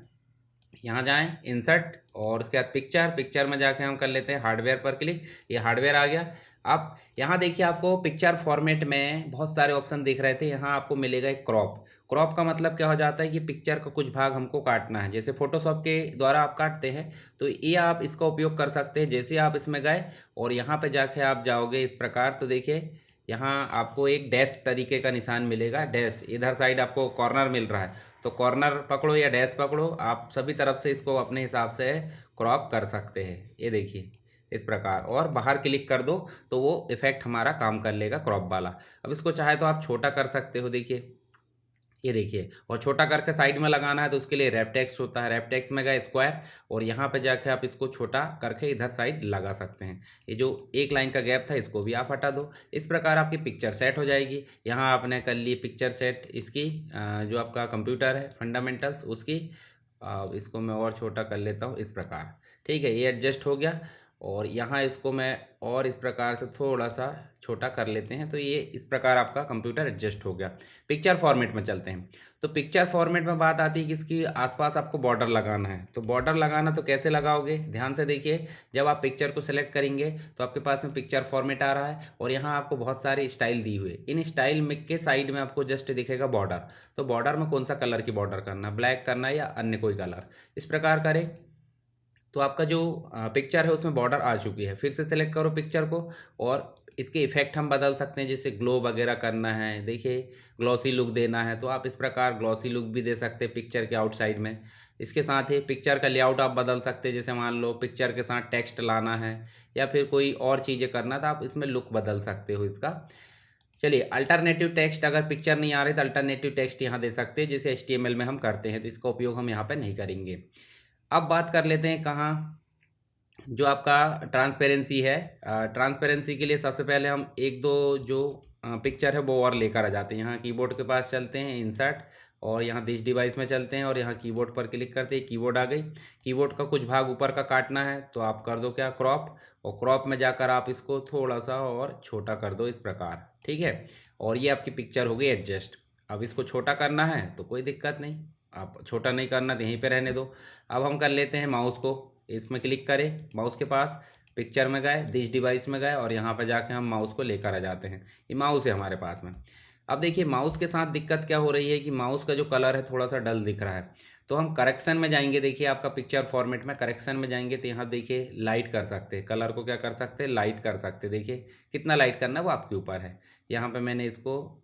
यहाँ जाएं इंसर्ट, और उसके बाद पिक्चर, पिक्चर में जाके हम कर लेते हैं हार्डवेयर पर क्लिक। ये हार्डवेयर आ गया। अब यहाँ देखिए आपको पिक्चर फॉर्मेट में बहुत सारे ऑप्शन दिख रहे थे, यहाँ आपको मिलेगा एक क्रॉप। क्रॉप का मतलब क्या हो जाता है कि पिक्चर का कुछ भाग हमको काटना है, जैसे फोटोशॉप के द्वारा आप काटते हैं, तो ये आप इसका उपयोग कर सकते हैं। जैसे आप इसमें गए और यहाँ पे जाके आप जाओगे इस प्रकार, तो देखिए यहाँ आपको एक डैश तरीके का निशान मिलेगा, डैश इधर साइड आपको कॉर्नर मिल रहा है, तो कॉर्नर पकड़ो या डैश पकड़ो, आप सभी तरफ से इसको अपने हिसाब से क्रॉप कर सकते हैं। ये देखिए इस प्रकार, और बाहर क्लिक कर दो तो वो इफेक्ट हमारा काम कर लेगा क्रॉप वाला। अब इसको चाहे तो आप छोटा कर सकते हो, देखिए ये देखिए, और छोटा करके साइड में लगाना है तो उसके लिए रैप टेक्स्ट होता है, रैप टेक्स्ट में गए स्क्वायर, और यहाँ पे जाके आप इसको छोटा करके इधर साइड लगा सकते हैं। ये जो एक लाइन का गैप था इसको भी आप हटा दो। इस प्रकार आपकी पिक्चर सेट हो जाएगी। यहाँ आपने कर ली पिक्चर सेट, इसकी जो आपका कंप्यूटर है फंडामेंटल्स उसकी। इसको मैं और छोटा कर लेता हूँ इस प्रकार। ठीक है, ये एडजस्ट हो गया, और यहाँ इसको मैं और इस प्रकार से थोड़ा सा छोटा कर लेते हैं, तो ये इस प्रकार आपका कंप्यूटर एडजस्ट हो गया। पिक्चर फॉर्मेट में चलते हैं। तो पिक्चर फॉर्मेट में बात आती है कि इसकी आसपास आपको बॉर्डर लगाना है। तो बॉर्डर लगाना तो कैसे लगाओगे, ध्यान से देखिए। जब आप पिक्चर को सेलेक्ट करेंगे तो आपके पास में पिक्चर फॉर्मेट आ रहा है, और यहाँ आपको बहुत सारे स्टाइल दी हुई है। इन स्टाइल में के साइड में आपको जस्ट दिखेगा बॉर्डर। तो बॉर्डर में कौन सा कलर की बॉर्डर करना, ब्लैक करना या अन्य कोई कलर, इस प्रकार करें तो आपका जो पिक्चर है उसमें बॉर्डर आ चुकी है। फिर से सेलेक्ट करो पिक्चर को, और इसके इफेक्ट हम बदल सकते हैं, जैसे ग्लो वगैरह करना है, देखिए ग्लॉसी लुक देना है तो आप इस प्रकार ग्लॉसी लुक भी दे सकते हैं पिक्चर के आउटसाइड में। इसके साथ ही पिक्चर का लेआउट आप बदल सकते हैं, जैसे मान लो पिक्चर के साथ टेक्स्ट लाना है या फिर कोई और चीज़ें करना तो आप इसमें लुक बदल सकते हो इसका। चलिए अल्टरनेटिव टेक्स्ट, अगर पिक्चर नहीं आ रही तो अल्टरनेटिव टेक्स्ट यहाँ दे सकते हैं, जैसे HTML में हम करते हैं, तो इसका उपयोग हम यहाँ पर नहीं करेंगे। अब बात कर लेते हैं कहाँ, जो आपका ट्रांसपेरेंसी है। ट्रांसपेरेंसी के लिए सबसे पहले हम एक दो जो पिक्चर है वो और लेकर आ जाते हैं। यहाँ कीबोर्ड के पास चलते हैं, इंसर्ट, और यहाँ दिस डिवाइस में चलते हैं, और यहाँ कीबोर्ड पर क्लिक करते हैं, कीबोर्ड आ गई। कीबोर्ड का कुछ भाग ऊपर का काटना है तो आप कर दो क्या, क्रॉप, और क्रॉप में जाकर आप इसको थोड़ा सा और छोटा कर दो इस प्रकार। ठीक है, और ये आपकी पिक्चर हो गई एडजस्ट। अब इसको छोटा करना है तो कोई दिक्कत नहीं, आप छोटा नहीं करना तो यहीं पे रहने दो। अब हम कर लेते हैं माउस को, इसमें क्लिक करें, माउस के पास पिक्चर में गए, दिस डिवाइस में गए, और यहाँ पर जाके हम माउस को लेकर आ जाते हैं। ये माउस है हमारे पास में। अब देखिए माउस के साथ दिक्कत क्या हो रही है कि माउस का जो कलर है थोड़ा सा डल दिख रहा है, तो हम करेक्शन में जाएंगे। देखिए आपका पिक्चर फॉर्मेट में करेक्शन में जाएंगे तो यहाँ देखिए लाइट कर सकते हैं, कलर को क्या कर सकते हैं, लाइट कर सकते हैं। देखिए कितना लाइट करना है वो आपके ऊपर है। यहाँ पे मैंने इसको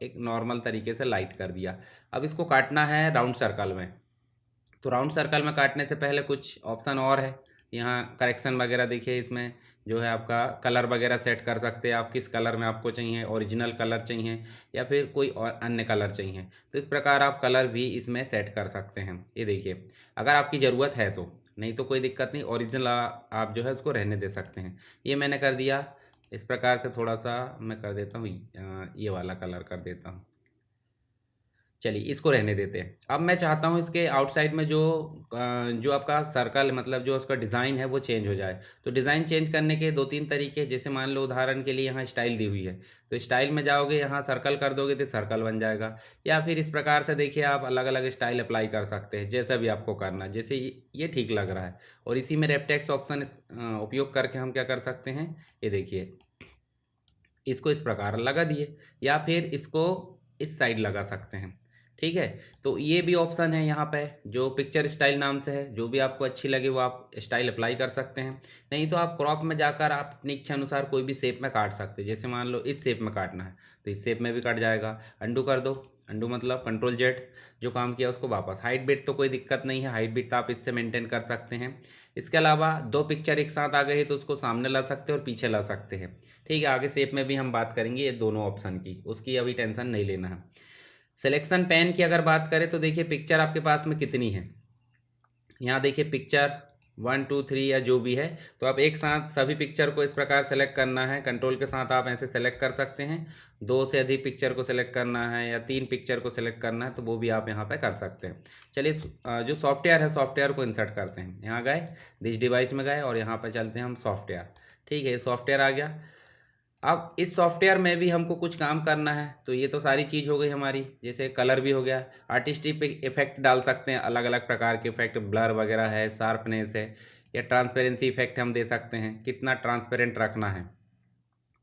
एक नॉर्मल तरीके से लाइट कर दिया। अब इसको काटना है राउंड सर्कल में, तो राउंड सर्कल में काटने से पहले कुछ ऑप्शन और है, यहाँ करेक्शन वगैरह देखिए, इसमें जो है आपका कलर वगैरह सेट कर सकते हैं, आप किस कलर में आपको चाहिए, ओरिजिनल कलर चाहिए या फिर कोई और अन्य कलर चाहिए, तो इस प्रकार आप कलर भी इसमें सेट कर सकते हैं। ये देखिए, अगर आपकी ज़रूरत है तो, नहीं तो कोई दिक्कत नहीं, ओरिजिनल आप जो है उसको रहने दे सकते हैं। ये मैंने कर दिया। इस प्रकार से थोड़ा सा मैं कर देता हूँ, ये वाला कलर कर देता हूँ। चलिए इसको रहने देते हैं। अब मैं चाहता हूँ इसके आउटसाइड में जो आपका सर्कल, मतलब जो उसका डिज़ाइन है वो चेंज हो जाए। तो डिज़ाइन चेंज करने के दो तीन तरीके, जैसे मान लो उदाहरण के लिए यहाँ स्टाइल दी हुई है, तो स्टाइल में जाओगे, यहाँ सर्कल कर दोगे तो सर्कल बन जाएगा। या फिर इस प्रकार से देखिए, आप अलग अलग स्टाइल अप्लाई कर सकते हैं, जैसा भी आपको करना है, जैसे ये ठीक लग रहा है। और इसी में रेपटेक्स ऑप्शन उपयोग करके हम क्या कर सकते हैं, ये देखिए, इसको इस प्रकार लगा दिए, या फिर इसको इस साइड लगा सकते हैं। ठीक है, तो ये भी ऑप्शन है यहाँ पे, जो पिक्चर स्टाइल नाम से है। जो भी आपको अच्छी लगे वो आप स्टाइल अप्लाई कर सकते हैं। नहीं तो आप क्रॉप में जाकर आप अपनी इच्छा अनुसार कोई भी शेप में काट सकते हैं। जैसे मान लो इस शेप में काटना है तो इस शेप में भी कट जाएगा। अंडू कर दो, अंडू मतलब कंट्रोल जेड, जो काम किया उसको वापस। हाइट बिट तो कोई दिक्कत नहीं है, हाइट बिट आप इससे मेंटेन कर सकते हैं। इसके अलावा दो पिक्चर एक साथ आ गई तो उसको सामने ला सकते हैं और पीछे ला सकते हैं। ठीक है, आगे शेप में भी हम बात करेंगे ये दोनों ऑप्शन की, उसकी अभी टेंशन नहीं लेना है। सिलेक्शन पेन की अगर बात करें तो देखिए, पिक्चर आपके पास में कितनी है। यहाँ देखिए पिक्चर 1 2 3 या जो भी है, तो आप एक साथ सभी पिक्चर को इस प्रकार सेलेक्ट करना है। कंट्रोल के साथ आप ऐसे सेलेक्ट कर सकते हैं। दो से अधिक पिक्चर को सेलेक्ट करना है या 3 पिक्चर को सेलेक्ट करना है तो वो भी आप यहाँ पे कर सकते हैं। चलिए जो सॉफ्टवेयर है, सॉफ्टवेयर को इंसर्ट करते हैं। यहाँ गए, दिस डिवाइस में गए और यहाँ पर चलते हैं हम सॉफ्टवेयर। ठीक है, सॉफ्टवेयर आ गया। अब इस सॉफ्टवेयर में भी हमको कुछ काम करना है, तो ये तो सारी चीज़ हो गई हमारी। जैसे कलर भी हो गया, आर्टिस्टिक इफेक्ट डाल सकते हैं, अलग अलग प्रकार के इफेक्ट, ब्लर वगैरह है, शार्पनेस है, या ट्रांसपेरेंसी इफेक्ट हम दे सकते हैं, कितना ट्रांसपेरेंट रखना है,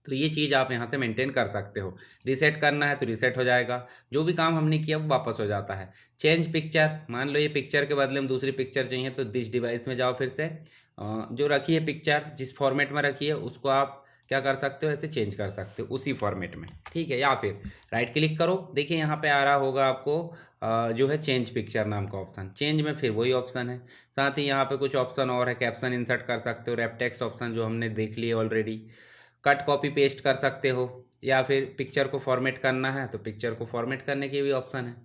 तो ये चीज़ आप यहाँ से मेंटेन कर सकते हो। रीसेट करना है तो रीसेट हो जाएगा, जो भी काम हमने किया वो वापस हो जाता है। चेंज पिक्चर, मान लो ये पिक्चर के बदले में दूसरी पिक्चर चाहिए तो दिस डिवाइस में जाओ, फिर से जो रखी है पिक्चर, जिस फॉर्मेट में रखी है उसको आप क्या कर सकते हो, ऐसे चेंज कर सकते हो उसी फॉर्मेट में। ठीक है, या फिर राइट क्लिक करो, देखिए यहाँ पे आ रहा होगा आपको जो है चेंज पिक्चर नाम का ऑप्शन। चेंज में फिर वही ऑप्शन है, साथ ही यहाँ पे कुछ ऑप्शन और है, कैप्शन इंसर्ट कर सकते हो, रेपटेक्स ऑप्शन जो हमने देख लिए ऑलरेडी, कट कॉपी पेस्ट कर सकते हो, या फिर पिक्चर को फॉर्मेट करना है तो पिक्चर को फॉर्मेट करने के भी ऑप्शन है।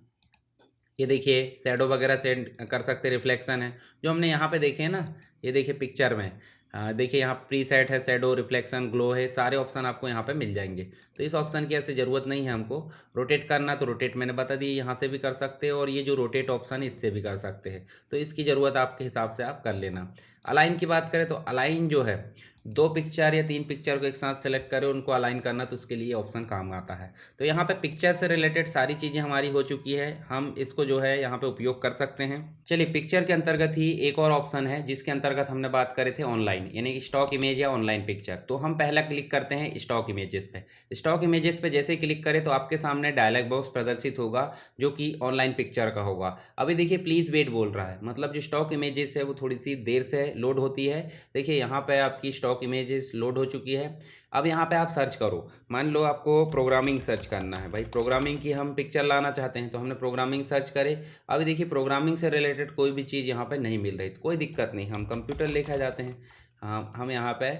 ये देखिए शैडो वगैरह सेंड कर सकते, रिफ्लेक्शन है जो हमने यहाँ पे देखे हैं ना। ये देखिए पिक्चर में देखिए यहाँ प्री सेट है, शैडो, रिफ्लेक्शन, ग्लो है, सारे ऑप्शन आपको यहाँ पे मिल जाएंगे। तो इस ऑप्शन की ऐसे ज़रूरत नहीं है हमको। रोटेट करना तो रोटेट मैंने बता दी, यहाँ से भी कर सकते हैं, और ये जो रोटेट ऑप्शन है इससे भी कर सकते हैं, तो इसकी ज़रूरत आपके हिसाब से आप कर लेना। अलाइन की बात करें तो अलाइन जो है, दो पिक्चर या 3 पिक्चर को एक साथ सेलेक्ट करें, उनको अलाइन करना, तो उसके लिए ऑप्शन काम आता है। तो यहाँ पे पिक्चर से रिलेटेड सारी चीज़ें हमारी हो चुकी है, हम इसको जो है यहाँ पे उपयोग कर सकते हैं। चलिए पिक्चर के अंतर्गत ही एक और ऑप्शन है जिसके अंतर्गत हमने बात करे थे ऑनलाइन, यानी कि स्टॉक इमेज या ऑनलाइन पिक्चर। तो हम पहला क्लिक करते हैं स्टॉक इमेजेस पे। स्टॉक इमेजेस पे जैसे क्लिक करें तो आपके सामने डायलॉग बॉक्स प्रदर्शित होगा जो कि ऑनलाइन पिक्चर का होगा। अभी देखिए प्लीज़ वेट बोल रहा है, मतलब जो स्टॉक इमेजेस है वो थोड़ी सी देर से लोड होती है। देखिए यहाँ पे आपकी स्टॉक इमेजेस लोड हो चुकी है। अब यहाँ पे आप सर्च करो, मान लो आपको प्रोग्रामिंग सर्च करना है, भाई प्रोग्रामिंग की हम पिक्चर लाना चाहते हैं, तो हमने प्रोग्रामिंग सर्च करे। अभी देखिए प्रोग्रामिंग से रिलेटेड कोई भी चीज़ यहाँ पे नहीं मिल रही, तो कोई दिक्कत नहीं, हम कंप्यूटर लेकर जाते हैं। हाँ, हम यहाँ पे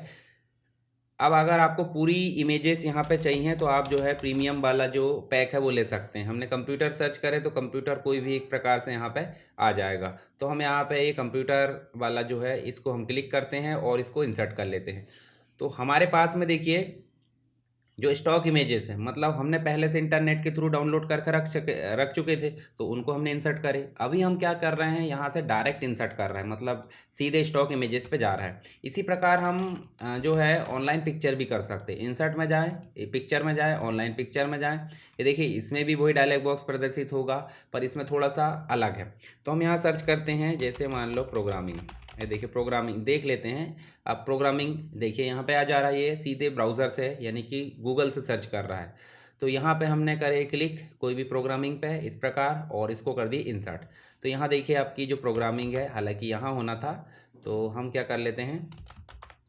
अब अगर आपको पूरी इमेजेस यहाँ पे चाहिए तो आप जो है प्रीमियम वाला जो पैक है वो ले सकते हैं। हमने कंप्यूटर सर्च करे तो कंप्यूटर कोई भी एक प्रकार से यहाँ पे आ जाएगा, तो हम यहाँ पे ये कंप्यूटर वाला जो है इसको हम क्लिक करते हैं और इसको इंसर्ट कर लेते हैं। तो हमारे पास में देखिए जो स्टॉक इमेजेस है, मतलब हमने पहले से इंटरनेट के थ्रू डाउनलोड करके रख चुके थे, तो उनको हमने इंसर्ट करे। अभी हम क्या कर रहे हैं, यहाँ से डायरेक्ट इंसर्ट कर रहे हैं, मतलब सीधे स्टॉक इमेजेस पे जा रहा है। इसी प्रकार हम जो है ऑनलाइन पिक्चर भी कर सकते हैं। इंसर्ट में जाएँ, पिक्चर में जाएँ, ऑनलाइन पिक्चर में जाएँ। ये देखिए इसमें भी वही डायलॉग बॉक्स प्रदर्शित होगा, पर इसमें थोड़ा सा अलग है। तो हम यहाँ सर्च करते हैं, जैसे मान लो प्रोग्रामिंग। ये देखिए प्रोग्रामिंग देख लेते हैं। अब प्रोग्रामिंग देखिए यहाँ पे आ जा रहा है, ये सीधे ब्राउज़र से यानी कि गूगल से सर्च कर रहा है। तो यहाँ पे हमने करे क्लिक कोई भी प्रोग्रामिंग पे इस प्रकार, और इसको कर दिए इंसर्ट। तो यहाँ देखिए आपकी जो प्रोग्रामिंग है, हालांकि यहाँ होना था, तो हम क्या कर लेते हैं,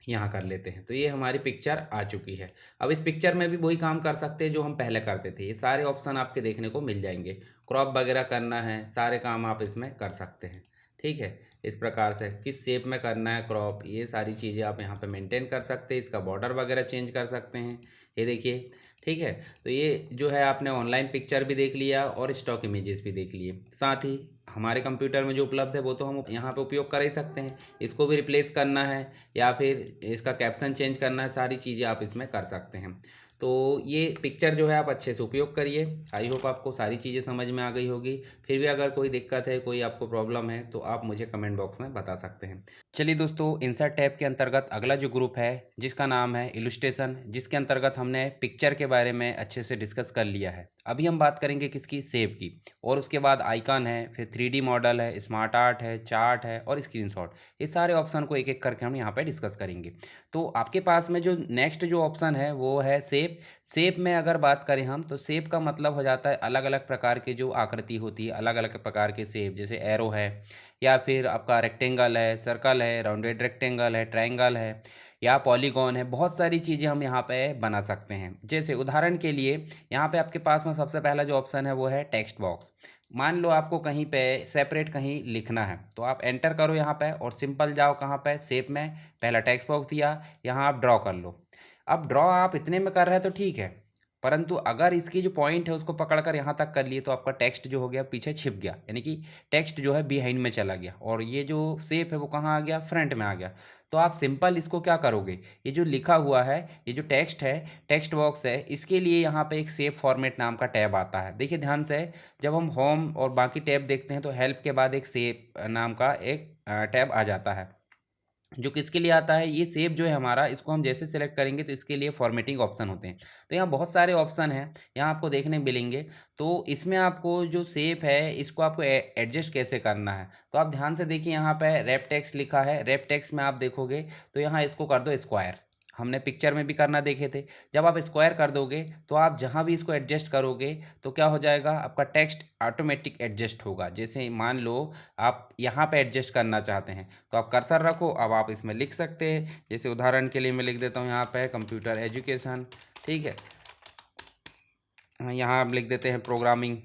यहाँ कर लेते हैं। तो ये हमारी पिक्चर आ चुकी है। अब इस पिक्चर में भी वही काम कर सकते हैं जो हम पहले करते थे। ये सारे ऑप्शन आपके देखने को मिल जाएंगे। क्रॉप वगैरह करना है, सारे काम आप इसमें कर सकते हैं। ठीक है, इस प्रकार से किस शेप में करना है क्रॉप, ये सारी चीज़ें आप यहाँ पे मेंटेन कर सकते हैं। इसका बॉर्डर वगैरह चेंज कर सकते हैं, ये देखिए। ठीक है, तो ये जो है आपने ऑनलाइन पिक्चर भी देख लिया और स्टॉक इमेजेस भी देख लिए। साथ ही हमारे कंप्यूटर में जो उपलब्ध है वो तो हम यहाँ पे उपयोग कर ही सकते हैं। इसको भी रिप्लेस करना है या फिर इसका कैप्शन चेंज करना है, सारी चीज़ें आप इसमें कर सकते हैं। तो ये पिक्चर जो है आप अच्छे से उपयोग करिए। आई होप आपको सारी चीज़ें समझ में आ गई होगी। फिर भी अगर कोई दिक्कत है, कोई आपको प्रॉब्लम है, तो आप मुझे कमेंट बॉक्स में बता सकते हैं। चलिए दोस्तों, इंसर्ट टैब के अंतर्गत अगला जो ग्रुप है जिसका नाम है इलस्ट्रेशन, जिसके अंतर्गत हमने पिक्चर के बारे में अच्छे से डिस्कस कर लिया है। अभी हम बात करेंगे किसकी, सेव की। और उसके बाद आइकन है, फिर 3D मॉडल है, स्मार्ट आर्ट है, चार्ट है और स्क्रीनशॉट। ये सारे ऑप्शन को एक एक करके हम यहाँ पे डिस्कस करेंगे। तो आपके पास में जो नेक्स्ट जो ऑप्शन है वो है शेप। शेप में अगर बात करें हम, तो शेप का मतलब हो जाता है अलग अलग प्रकार के जो आकृति होती है, अलग अलग प्रकार के शेप, जैसे एरो है या फिर आपका रेक्टेंगल है, सर्कल है, राउंडेड रेक्टेंगल है, ट्रायंगल है या पॉलीगॉन है। बहुत सारी चीज़ें हम यहाँ पे बना सकते हैं। जैसे उदाहरण के लिए यहाँ पे आपके पास में सबसे पहला जो ऑप्शन है वो है टेक्स्ट बॉक्स। मान लो आपको कहीं पे सेपरेट कहीं लिखना है, तो आप एंटर करो यहाँ पे और सिंपल जाओ कहाँ पे, शेप में। पहला टेक्स्ट बॉक्स दिया, यहाँ आप ड्रॉ कर लो। अब ड्रॉ आप इतने में कर रहे हैं तो ठीक है, परंतु अगर इसकी जो पॉइंट है उसको पकड़कर यहाँ तक कर लिए तो आपका टेक्स्ट जो हो गया पीछे छिप गया, यानी कि टेक्स्ट जो है बिहाइंड में चला गया और ये जो शेप है वो कहाँ आ गया, फ्रंट में आ गया। तो आप सिंपल इसको क्या करोगे, ये जो लिखा हुआ है, ये जो टेक्स्ट है, टेक्स्ट बॉक्स है, इसके लिए यहाँ पे एक शेप फॉर्मेट नाम का टैब आता है। देखिए ध्यान से, जब हम होम और बाकी टैब देखते हैं तो हेल्प के बाद एक शेप नाम का एक टैब आ जाता है, जो किसके लिए आता है, ये सेव जो है हमारा, इसको हम जैसे सेलेक्ट करेंगे तो इसके लिए फॉर्मेटिंग ऑप्शन होते हैं। तो यहाँ बहुत सारे ऑप्शन हैं, यहाँ आपको देखने मिलेंगे। तो इसमें आपको जो सेव है इसको आपको एडजस्ट कैसे करना है, तो आप ध्यान से देखिए। यहाँ पे रैप टेक्स्ट लिखा है, रैप टेक्स्ट में आप देखोगे तो यहाँ इसको कर दो स्क्वायर। हमने पिक्चर में भी करना देखे थे। जब आप स्क्वायर कर दोगे तो आप जहाँ भी इसको एडजस्ट करोगे तो क्या हो जाएगा, आपका टेक्स्ट ऑटोमेटिक एडजस्ट होगा। जैसे मान लो आप यहाँ पे एडजस्ट करना चाहते हैं तो आप कर्सर रखो, अब आप इसमें लिख सकते हैं। जैसे उदाहरण के लिए मैं लिख देता हूँ यहाँ पे कंप्यूटर एजुकेशन, ठीक है। यहाँ हम लिख देते हैं प्रोग्रामिंग।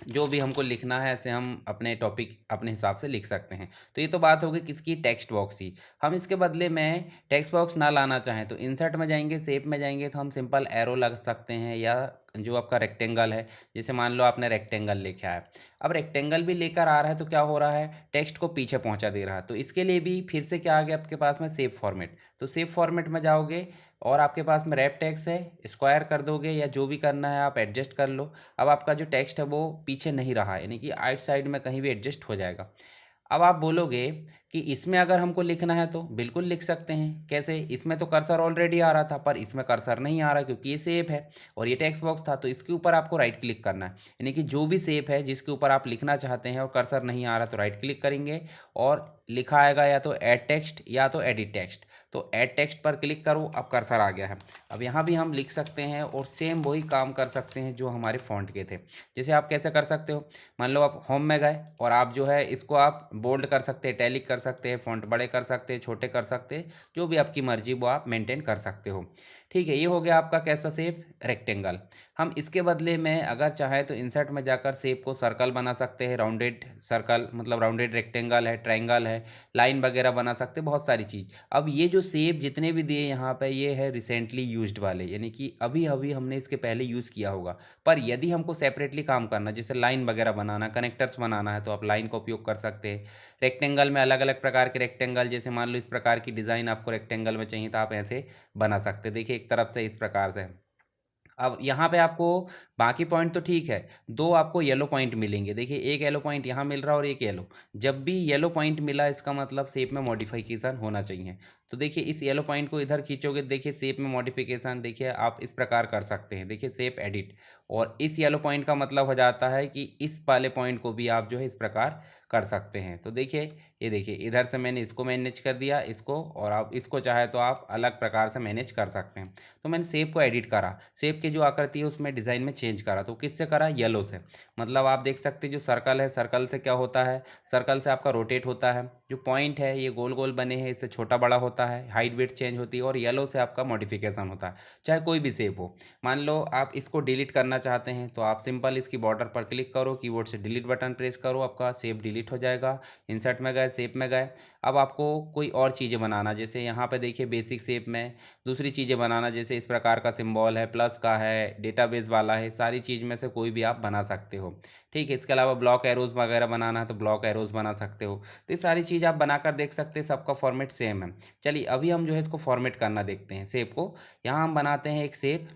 जो भी हमको लिखना है ऐसे हम अपने टॉपिक अपने हिसाब से लिख सकते हैं। तो ये तो बात होगी किसकी, टेक्स्ट बॉक्स की। हम इसके बदले में टेक्स्ट बॉक्स ना लाना चाहें तो इंसर्ट में जाएंगे, शेप में जाएंगे तो हम सिंपल एरो लग सकते हैं, या जो आपका रेक्टेंगल है, जैसे मान लो आपने रेक्टेंगल लिखा है, अब रेक्टेंगल भी लेकर आ रहा है तो क्या हो रहा है, टेक्स्ट को पीछे पहुंचा दे रहा है। तो इसके लिए भी फिर से क्या आ गया आपके पास में, शेप फॉर्मेट। तो शेप फॉर्मेट में जाओगे और आपके पास में रैप टेक्स्ट है, स्क्वायर कर दोगे या जो भी करना है आप एडजस्ट कर लो। अब आपका जो टेक्स्ट है वो पीछे नहीं रहा, यानी कि आइट साइड में कहीं भी एडजस्ट हो जाएगा। अब आप बोलोगे कि इसमें अगर हमको लिखना है तो बिल्कुल लिख सकते हैं। कैसे, इसमें तो कर्सर ऑलरेडी आ रहा था पर इसमें कर्सर नहीं आ रहा क्योंकि ये शेप है और ये टेक्स्ट बॉक्स था। तो इसके ऊपर आपको राइट क्लिक करना है, यानी कि जो भी शेप है जिसके ऊपर आप लिखना चाहते हैं और कर्सर नहीं आ रहा तो राइट क्लिक करेंगे और लिखा आएगा या तो ऐड टेक्स्ट या तो एडिट टेक्स्ट। तो ऐड टेक्स्ट पर क्लिक करो, अब कर्सर आ गया है। अब यहाँ भी हम लिख सकते हैं और सेम वही काम कर सकते हैं जो हमारे फॉन्ट के थे। जैसे आप कैसे कर सकते हो, मान लो आप होम में गए और आप जो है इसको आप बोल्ड कर सकते हैं, टैलिक कर सकते हैं, फॉन्ट बड़े कर सकते हैं, छोटे कर सकते हैं, जो भी आपकी मर्जी वो आप मेंटेन कर सकते हो। ठीक है, ये हो गया आपका कैसा शेप, रेक्टेंगल। हम इसके बदले में अगर चाहें तो इंसर्ट में जाकर शेप को सर्कल बना सकते हैं, राउंडेड सर्कल मतलब राउंडेड रेक्टेंगल है, ट्रायंगल है, लाइन वगैरह बना सकते हैं, बहुत सारी चीज़। अब ये जो शेप जितने भी दिए यहाँ पे ये है रिसेंटली यूज्ड वाले, यानी कि अभी अभी हमने इसके पहले यूज़ किया होगा। पर यदि हमको सेपरेटली काम करना, जैसे लाइन वगैरह बनाना, कनेक्टर्स बनाना है, तो आप लाइन का उपयोग कर सकते हैं। रेक्टेंगल में अलग अलग प्रकार के रेक्टेंगल, जैसे मान लो इस प्रकार की डिज़ाइन आपको रेक्टेंगल में चाहिए तो आप ऐसे बना सकते हैं। देखिए एक तरफ से इस प्रकार से। अब यहाँ पे आपको बाकी पॉइंट तो ठीक है, दो आपको येलो पॉइंट मिलेंगे। देखिए एक येलो पॉइंट यहाँ मिल रहा है और एक येलो। जब भी येलो पॉइंट मिला इसका मतलब शेप में मॉडिफिकेशन होना चाहिए। तो देखिए इस येलो पॉइंट को इधर खींचोगे, देखिए शेप में मॉडिफिकेशन, देखिए आप इस प्रकार कर सकते हैं। देखिए शेप एडिट, और इस येलो पॉइंट का मतलब हो जाता है कि इस वाले पॉइंट को भी आप जो है इस प्रकार कर सकते हैं। तो देखिए ये देखिए इधर से मैंने इसको मैनेज कर दिया इसको, और आप इसको चाहे तो आप अलग प्रकार से मैनेज कर सकते हैं। तो मैंने शेप को एडिट करा, शेप की जो आकृति है उसमें डिज़ाइन में चेंज करा। तो किससे करा, येलो से। मतलब आप देख सकते हैं जो सर्कल है, सर्कल से क्या होता है, सर्कल से आपका रोटेट होता है। जो पॉइंट है ये गोल गोल बने हैं, इससे छोटा बड़ा होता है, हाइट वेट चेंज होती है, और येलो से आपका मॉडिफिकेशन होता है। चाहे कोई भी शेप हो, मान लो आप इसको डिलीट करना चाहते हैं तो आप सिंपल इसकी बॉर्डर पर क्लिक करो, कीबोर्ड से डिलीट बटन प्रेस करो, आपका शेप डिलीट डिलीट हो जाएगा। इंसर्ट में गए, शेप में गए। अब आपको कोई और चीज़ें बनाना, जैसे यहाँ पे देखिए बेसिक शेप में दूसरी चीज़ें बनाना, जैसे इस प्रकार का सिंबल है, प्लस का है, डेटाबेस वाला है, सारी चीज़ में से कोई भी आप बना सकते हो। ठीक है, इसके अलावा ब्लॉक एरोज वगैरह बनाना है तो ब्लॉक एरोज बना सकते हो। तो ये सारी चीज़ आप बनाकर देख सकते हैं, सबका फॉर्मेट सेम है। चलिए अभी हम जो है इसको फॉर्मेट करना देखते हैं शेप को। यहाँ हम बनाते हैं एक शेप,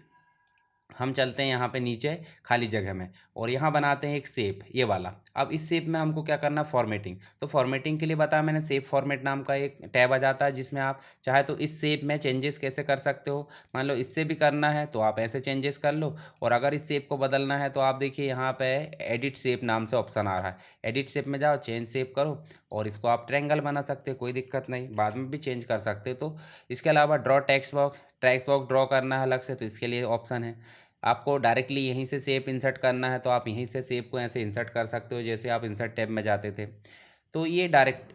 हम चलते हैं यहाँ पे नीचे खाली जगह में और यहाँ बनाते हैं एक शेप ये वाला। अब इस शेप में हमको क्या करना, फॉर्मेटिंग। तो फॉर्मेटिंग के लिए बताया मैंने, शेप फॉर्मेट नाम का एक टैब आ जाता है जिसमें आप चाहे तो इस शेप में चेंजेस कैसे कर सकते हो। मान लो इससे भी करना है तो आप ऐसे चेंजेस कर लो, और अगर इस शेप को बदलना है तो आप देखिए यहाँ पे एडिट शेप नाम से ऑप्शन आ रहा है। एडिट शेप में जाओ, चेंज शेप करो और इसको आप ट्रायंगल बना सकते हो, कोई दिक्कत नहीं, बाद में भी चेंज कर सकते हो। तो इसके अलावा ड्रॉ टेक्स्ट बॉक्स ड्रॉ करना है अलग से, तो इसके लिए ऑप्शन है। आपको डायरेक्टली यहीं से शेप इंसर्ट करना है तो आप यहीं से शेप को ऐसे इंसर्ट कर सकते हो जैसे आप इंसर्ट टैब में जाते थे। तो ये डायरेक्ट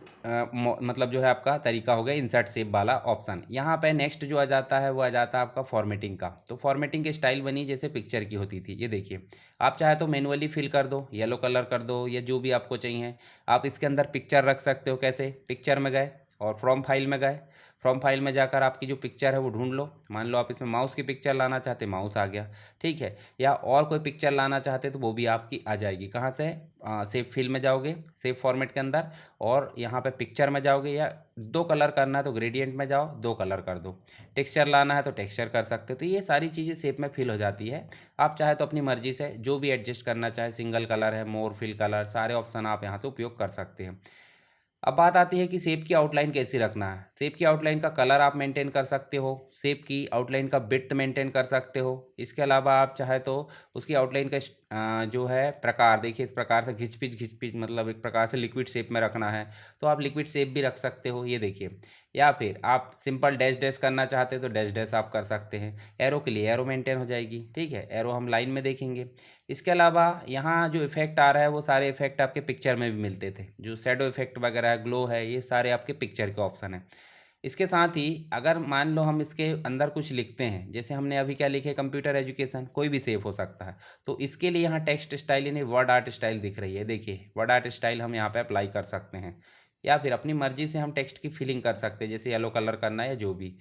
मतलब जो है आपका तरीका हो गया इंसर्ट शेप वाला ऑप्शन। यहाँ पे नेक्स्ट जो आ जाता है वो आ जाता है आपका फॉर्मेटिंग का। तो फॉर्मेटिंग की स्टाइल बनी जैसे पिक्चर की होती थी, ये देखिए। आप चाहे तो मैनुअली फिल कर दो, येलो कलर कर दो या जो भी आपको चाहिए। आप इसके अंदर पिक्चर रख सकते हो, कैसे, पिक्चर में गए और फ्रॉम फाइल में गए। फ्रॉम फाइल में जाकर आपकी जो पिक्चर है वो ढूंढ लो। मान लो आप इसमें माउस की पिक्चर लाना चाहते, माउस आ गया, ठीक है। या और कोई पिक्चर लाना चाहते तो वो भी आपकी आ जाएगी। कहाँ से, सेव फिल में जाओगे, सेव फॉर्मेट के अंदर, और यहाँ पे पिक्चर में जाओगे। या दो कलर करना है तो ग्रेडियंट में जाओ, दो कलर कर दो। टेक्सचर लाना है तो टेक्सचर कर सकते हो। तो ये सारी चीज़ें शेप में फिल हो जाती है। आप चाहे तो अपनी मर्जी से जो भी एडजस्ट करना चाहे, सिंगल कलर है, मोर फिल कलर, सारे ऑप्शन आप यहाँ से उपयोग कर सकते हैं। अब बात आती है कि शेप की आउटलाइन कैसे रखना है। शेप की आउटलाइन का कलर आप मेंटेन कर सकते हो, शेप की आउटलाइन का विड्थ मेंटेन कर सकते हो। इसके अलावा आप चाहे तो उसकी आउटलाइन का जो है प्रकार, देखिए इस प्रकार से घिच पिच मतलब एक प्रकार से लिक्विड शेप में रखना है तो आप लिक्विड शेप भी रख सकते हो, ये देखिए। या फिर आप सिंपल डैश डैश करना चाहते हो तो डैश डैश आप कर सकते हैं। एरो के लिए एरो मेंटेन हो जाएगी, ठीक है, एरो हम लाइन में देखेंगे। इसके अलावा यहाँ जो इफेक्ट आ रहा है वो सारे इफेक्ट आपके पिक्चर में भी मिलते थे, जो शेडो इफेक्ट वगैरह है, ग्लो है, ये सारे आपके पिक्चर के ऑप्शन हैं। इसके साथ ही अगर मान लो हम इसके अंदर कुछ लिखते हैं, जैसे हमने अभी क्या लिखे, कंप्यूटर एजुकेशन, कोई भी सेव हो सकता है। तो इसके लिए यहाँ टेक्स्ट स्टाइल यानी वर्ड आर्ट स्टाइल दिख रही है, देखिए वर्ड आर्ट स्टाइल हम यहाँ पे अप्लाई कर सकते हैं। या फिर अपनी मर्जी से हम टेक्स्ट की फिलिंग कर सकते हैं, जैसे येलो कलर करना है या जो भी।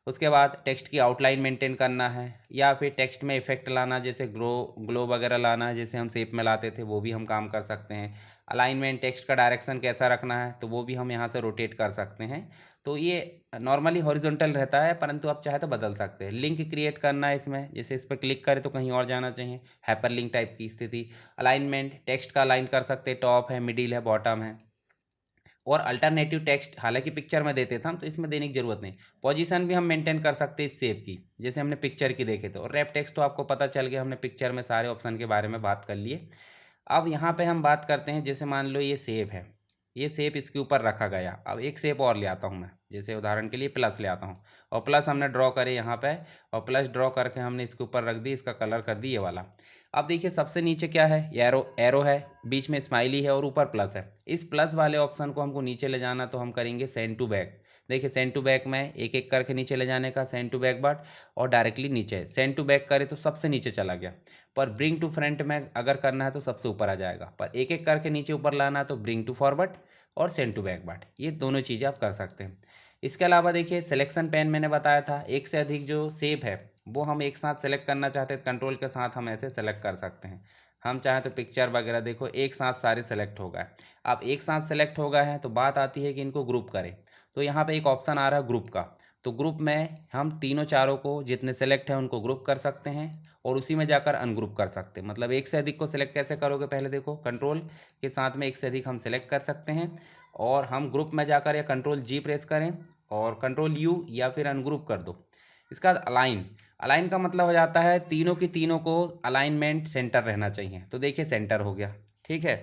उसके बाद टेक्स्ट की आउटलाइन मेंटेन करना है, या फिर टेक्स्ट में इफेक्ट लाना, जैसे ग्लो वगैरह लाना है, जैसे हम शेप में लाते थे, वो भी हम काम कर सकते हैं। अलाइनमेंट, टेक्स्ट का डायरेक्शन कैसा रखना है तो वो भी हम यहाँ से रोटेट कर सकते हैं। तो ये नॉर्मली हॉरिजॉन्टल रहता है, परंतु आप चाहे तो बदल सकते हैं। लिंक क्रिएट करना है इसमें, जैसे इस पर क्लिक करें तो कहीं और जाना चाहिए, हाइपर लिंक टाइप की स्थिति। अलाइनमेंट, टेक्स्ट का अलाइन कर सकते हैं, टॉप है, मिडिल है, बॉटम है। और अल्टरनेटिव टेक्स्ट हालांकि पिक्चर में देते थे हम, तो इसमें देने की जरूरत नहीं। पोजीशन भी हम मेंटेन कर सकते हैं इस शेप की, जैसे हमने पिक्चर की देखे थे। और रैप टेक्स्ट तो आपको पता चल गया, हमने पिक्चर में सारे ऑप्शन के बारे में बात कर लिए। अब यहाँ पे हम बात करते हैं, जैसे मान लो ये शेप है, ये शेप इसके ऊपर रखा गया। अब एक शेप और ले आता हूँ मैं, जैसे उदाहरण के लिए प्लस ले आता हूँ, और प्लस हमने ड्रॉ करे यहाँ पे, और प्लस ड्रॉ करके हमने इसके ऊपर रख दी, इसका कलर कर दी ये वाला। अब देखिए सबसे नीचे क्या है, एरो, एरो है, बीच में स्माइली है और ऊपर प्लस है। इस प्लस वाले ऑप्शन को हमको नीचे ले जाना, तो हम करेंगे सेंड टू बैक। देखिए सेंड टू बैक में एक एक करके नीचे ले जाने का, सेंड टू बैक बट, और डायरेक्टली नीचे सेंड टू बैक करे तो सबसे नीचे चला गया। पर ब्रिंग टू फ्रंट में अगर करना है तो सबसे ऊपर आ जाएगा, पर एक एक करके नीचे ऊपर लाना है तो ब्रिंग टू फॉरवर्ड और सेंड टू बैक बट, ये दोनों चीज़ें आप कर सकते हैं। इसके अलावा देखिए सिलेक्शन पैन मैंने बताया था, एक से अधिक जो शेप है वो हम एक साथ सेलेक्ट करना चाहते हैं, कंट्रोल के साथ हम ऐसे सेलेक्ट कर सकते हैं। हम चाहें तो पिक्चर वगैरह देखो एक साथ सारे सेलेक्ट हो गए। अब एक साथ सेलेक्ट हो गए हैं तो बात आती है कि इनको ग्रुप करें। तो यहाँ पे एक ऑप्शन आ रहा है ग्रुप का, तो ग्रुप में हम तीनों चारों को जितने सेलेक्ट हैं उनको ग्रुप कर सकते हैं, और उसी में जाकर अनग्रुप कर सकते हैं। मतलब एक से अधिक को सिलेक्ट कैसे करोगे, पहले देखो कंट्रोल के साथ में एक से अधिक हम सेलेक्ट कर सकते हैं, और हम ग्रुप में जाकर या कंट्रोल जी प्रेस करें और कंट्रोल यू, या फिर अनग्रुप कर दो। इसका अलाइन, अलाइन का मतलब हो जाता है तीनों की तीनों को अलाइनमेंट सेंटर रहना चाहिए, तो देखिए सेंटर हो गया, ठीक है।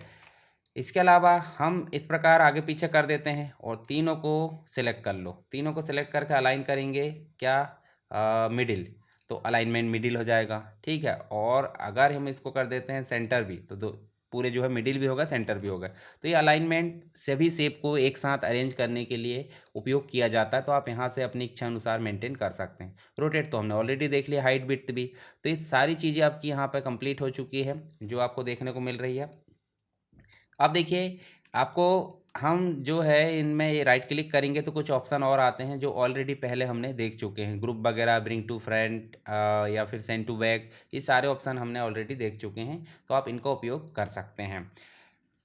इसके अलावा हम इस प्रकार आगे पीछे कर देते हैं और तीनों को सिलेक्ट कर लो, तीनों को सिलेक्ट करके अलाइन करेंगे क्या, मिडिल, तो अलाइनमेंट मिडिल हो जाएगा, ठीक है। और अगर हम इसको कर देते हैं सेंटर भी, तो दो पूरे जो है मिडिल भी होगा, सेंटर भी होगा। तो ये अलाइनमेंट सभी शेप को एक साथ अरेंज करने के लिए उपयोग किया जाता है, तो आप यहाँ से अपनी इच्छा अनुसार मेंटेन कर सकते हैं। रोटेट तो हमने ऑलरेडी देख लिया, हाइट विड्थ भी। तो ये सारी चीज़ें आपकी यहाँ पर कंप्लीट हो चुकी है जो आपको देखने को मिल रही है। अब देखिए आपको हम जो है इनमें ये राइट क्लिक करेंगे तो कुछ ऑप्शन और आते हैं जो ऑलरेडी पहले हमने देख चुके हैं, ग्रुप वगैरह, ब्रिंग टू फ्रेंड या फिर सेंड टू बैक, ये सारे ऑप्शन हमने ऑलरेडी देख चुके हैं, तो आप इनका उपयोग कर सकते हैं।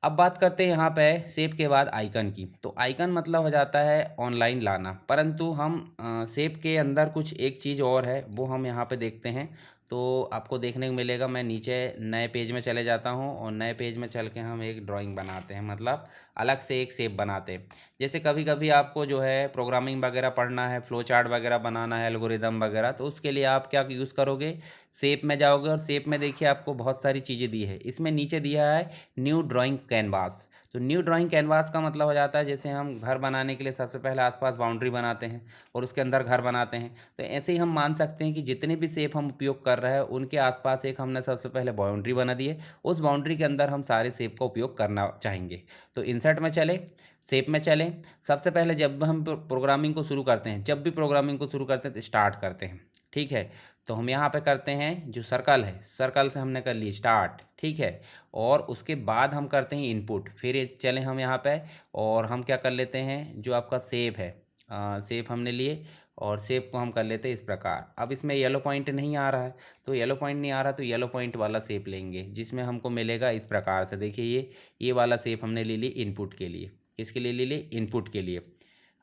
अब बात करते हैं यहाँ पे सेव के बाद आइकन की। तो आइकन मतलब हो जाता है ऑनलाइन लाना, परंतु हम सेव के अंदर कुछ एक चीज़ और है, वो हम यहाँ पे देखते हैं। तो आपको देखने को मिलेगा, मैं नीचे नए पेज में चले जाता हूँ और नए पेज में चल के हम एक ड्राइंग बनाते हैं, मतलब अलग से एक सेव बनाते हैं। जैसे कभी कभी आपको जो है प्रोग्रामिंग वगैरह पढ़ना है, फ्लो चार्ट वगैरह बनाना है, एल्गोरिदम वगैरह, तो उसके लिए आप क्या यूज़ करोगे, सेव में जाओगे और सेव में देखिए आपको बहुत सारी चीज़ें दी है। इसमें नीचे दिया है न्यू ड्राइंग कैनवास। तो न्यू ड्राइंग कैनवास का मतलब हो जाता है जैसे हम घर बनाने के लिए सबसे पहले आसपास बाउंड्री बनाते हैं और उसके अंदर घर बनाते हैं, तो ऐसे ही हम मान सकते हैं कि जितने भी शेप हम उपयोग कर रहे हैं उनके आसपास एक हमने सबसे पहले बाउंड्री बना दी है, उस बाउंड्री के अंदर हम सारे शेप का उपयोग करना चाहेंगे। तो इंसर्ट में चले, शेप में चले, सबसे पहले जब हम प्रोग्रामिंग को शुरू करते हैं, जब भी प्रोग्रामिंग को शुरू करते हैं तो स्टार्ट करते हैं, ठीक है। तो हम यहाँ पे करते हैं जो सर्कल है, सर्कल से हमने कर ली स्टार्ट, ठीक है। और उसके बाद हम करते हैं इनपुट, फिर चले हम यहाँ पे और हम क्या कर लेते हैं, जो आपका सेप है, सेप हमने लिए और सेप को हम कर लेते हैं इस प्रकार। अब इसमें येलो पॉइंट नहीं आ रहा है, तो येलो पॉइंट नहीं आ रहा तो येलो पॉइंट वाला सेप लेंगे, जिसमें हमको मिलेगा इस प्रकार से। देखिए ये वाला सेप हमने ले ली इनपुट के लिए। किसके लिए ले ली, इनपुट के लिए।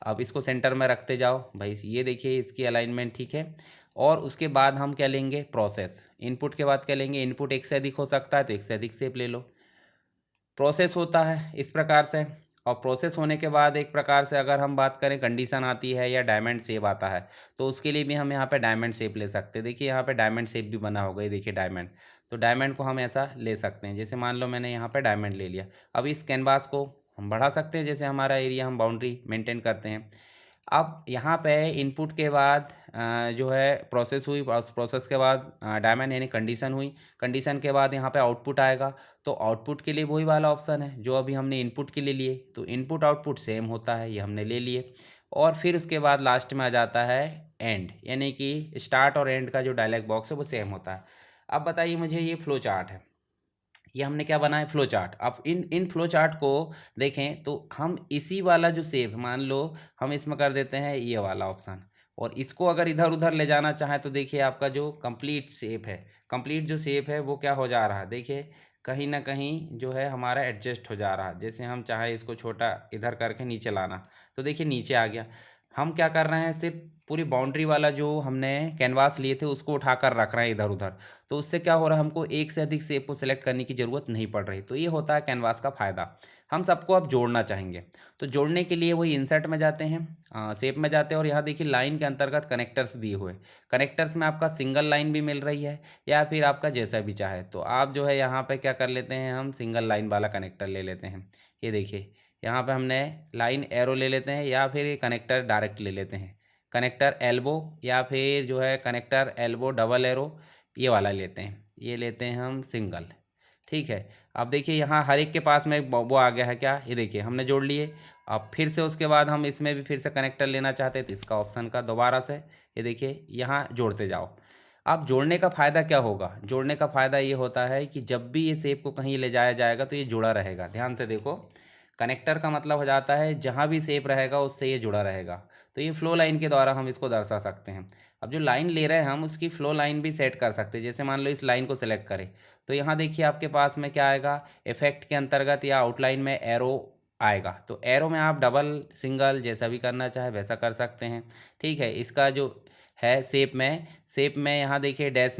अब इसको सेंटर में रखते जाओ भाई, ये देखिए इसकी अलाइनमेंट ठीक है। और उसके बाद हम क्या लेंगे, प्रोसेस। इनपुट के बाद क्या लेंगे, इनपुट एक से अधिक हो सकता है तो एक से अधिक सेप ले लो। प्रोसेस होता है इस प्रकार से, और प्रोसेस होने के बाद एक प्रकार से अगर हम बात करें कंडीशन आती है या डायमंड शेप आता है, तो उसके लिए भी हम यहाँ पे डायमंड शेप ले सकते हैं। देखिए यहाँ पे डायमंड शेप भी बना होगा, ये देखिए डायमंड। तो डायमंड को हम ऐसा ले सकते हैं, जैसे मान लो मैंने यहाँ पे डायमंड ले लिया। अब इस कैनवास को हम बढ़ा सकते हैं, जैसे हमारा एरिया हम बाउंड्री मेंटेन करते हैं। अब यहाँ पे इनपुट के बाद जो है प्रोसेस हुई, प्रोसेस के बाद डायमंड यानी कंडीशन हुई, कंडीशन के बाद यहाँ पे आउटपुट आएगा। तो आउटपुट के लिए वही वाला ऑप्शन है जो अभी हमने इनपुट के लिए लिए, तो इनपुट आउटपुट सेम होता है, ये हमने ले लिए। और फिर उसके बाद लास्ट में आ जाता है एंड, यानी कि स्टार्ट और एंड का जो डायलॉग बॉक्स है वो सेम होता है। अब बताइए मुझे, ये फ्लो चार्ट है, ये हमने क्या बनाया, फ्लो चार्ट। अब इन फ्लो चार्ट को देखें तो हम इसी वाला जो सेप, मान लो हम इसमें कर देते हैं ये वाला ऑप्शन, और इसको अगर इधर उधर ले जाना चाहें तो देखिए आपका जो कंप्लीट शेप है, कंप्लीट जो शेप है वो क्या हो जा रहा है, देखिए कहीं ना कहीं जो है हमारा एडजस्ट हो जा रहा है। जैसे हम चाहे इसको छोटा इधर करके नीचे लाना, तो देखिए नीचे आ गया। हम क्या कर रहे हैं, सिर्फ पूरी बाउंड्री वाला जो हमने कैनवास लिए थे उसको उठाकर रख रहे हैं इधर उधर, तो उससे क्या हो रहा है, हमको एक से अधिक शेप को सिलेक्ट करने की ज़रूरत नहीं पड़ रही। तो ये होता है कैनवास का फ़ायदा। हम सबको अब जोड़ना चाहेंगे, तो जोड़ने के लिए वही इंसर्ट में जाते हैं, शेप में जाते हैं, और यहाँ देखिए लाइन के अंतर्गत कनेक्टर्स दिए हुए। कनेक्टर्स में आपका सिंगल लाइन भी मिल रही है या फिर आपका जैसा भी चाहे, तो आप जो है यहाँ पर क्या कर लेते हैं, हम सिंगल लाइन वाला कनेक्टर ले लेते हैं। ये देखिए यहाँ पर हमने लाइन एरो ले लेते हैं या फिर ये कनेक्टर डायरेक्ट ले लेते हैं, कनेक्टर एल्बो या फिर जो है कनेक्टर एल्बो डबल एरो, ये वाला लेते हैं, ये लेते हैं हम सिंगल, ठीक है। अब देखिए यहाँ हर एक के पास में वो आ गया है क्या, ये देखिए हमने जोड़ लिए। अब फिर से उसके बाद हम इसमें भी फिर से कनेक्टर लेना चाहते हैं तो इसका ऑप्शन का दोबारा से ये देखिए यहाँ जोड़ते जाओ। अब जोड़ने का फ़ायदा क्या होगा, जोड़ने का फ़ायदा ये होता है कि जब भी ये सेप को कहीं ले जाया जाएगा तो ये जुड़ा रहेगा। ध्यान से देखो, कनेक्टर का मतलब हो जाता है जहाँ भी सेप रहेगा उससे ये जुड़ा रहेगा। तो ये फ्लो लाइन के द्वारा हम इसको दर्शा सकते हैं। अब जो लाइन ले रहे हैं हम उसकी फ्लो लाइन भी सेट कर सकते हैं, जैसे मान लो इस लाइन को सेलेक्ट करें तो यहाँ देखिए आपके पास में क्या आएगा, इफेक्ट के अंतर्गत या आउटलाइन में एरो आएगा। तो एरो में आप डबल सिंगल जैसा भी करना चाहे वैसा कर सकते हैं, ठीक है। इसका जो है शेप में यहाँ देखिए डैश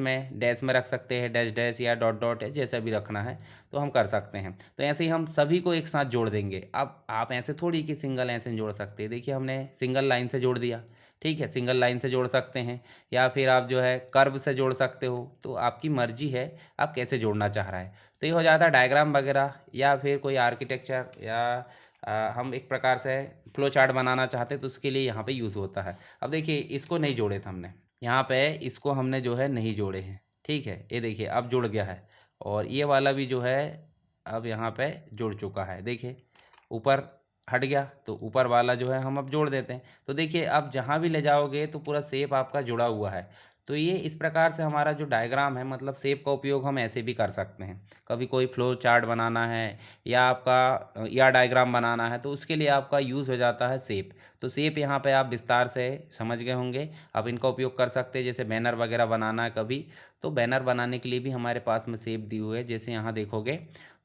में रख सकते हैं, डैश डैश या डॉट डॉट है, जैसा भी रखना है तो हम कर सकते हैं। तो ऐसे ही हम सभी को एक साथ जोड़ देंगे। अब आप ऐसे थोड़ी कि सिंगल ऐसे जोड़ सकते हैं, देखिए हमने सिंगल लाइन से जोड़ दिया, ठीक है। सिंगल लाइन से जोड़ सकते हैं या फिर आप जो है कर्व से जोड़ सकते हो, तो आपकी मर्जी है आप कैसे जोड़ना चाह रहा है। तो ये हो जाता है डायग्राम वगैरह या फिर कोई आर्किटेक्चर या हम एक प्रकार से फ्लो चार्ट बनाना चाहते हैं तो उसके लिए यहाँ पे यूज़ होता है। अब देखिए इसको नहीं जोड़े थे हमने, यहाँ पे इसको हमने जो है नहीं जोड़े हैं, ठीक है। ये देखिए अब जुड़ गया है, और ये वाला भी जो है अब यहाँ पे जुड़ चुका है। देखिए ऊपर हट गया तो ऊपर वाला जो है हम अब जोड़ देते हैं। तो देखिए अब जहाँ भी ले जाओगे तो पूरा शेप आपका जुड़ा हुआ है। तो ये इस प्रकार से हमारा जो डायग्राम है, मतलब शेप का उपयोग हम ऐसे भी कर सकते हैं। कभी कोई फ्लो चार्ट बनाना है या आपका या डायग्राम बनाना है, तो उसके लिए आपका यूज़ हो जाता है शेप। तो शेप यहाँ पे आप विस्तार से समझ गए होंगे। आप इनका उपयोग कर सकते हैं, जैसे बैनर वगैरह बनाना है कभी, तो बैनर बनाने के लिए भी हमारे पास में शेप दी हुई है। जैसे यहाँ देखोगे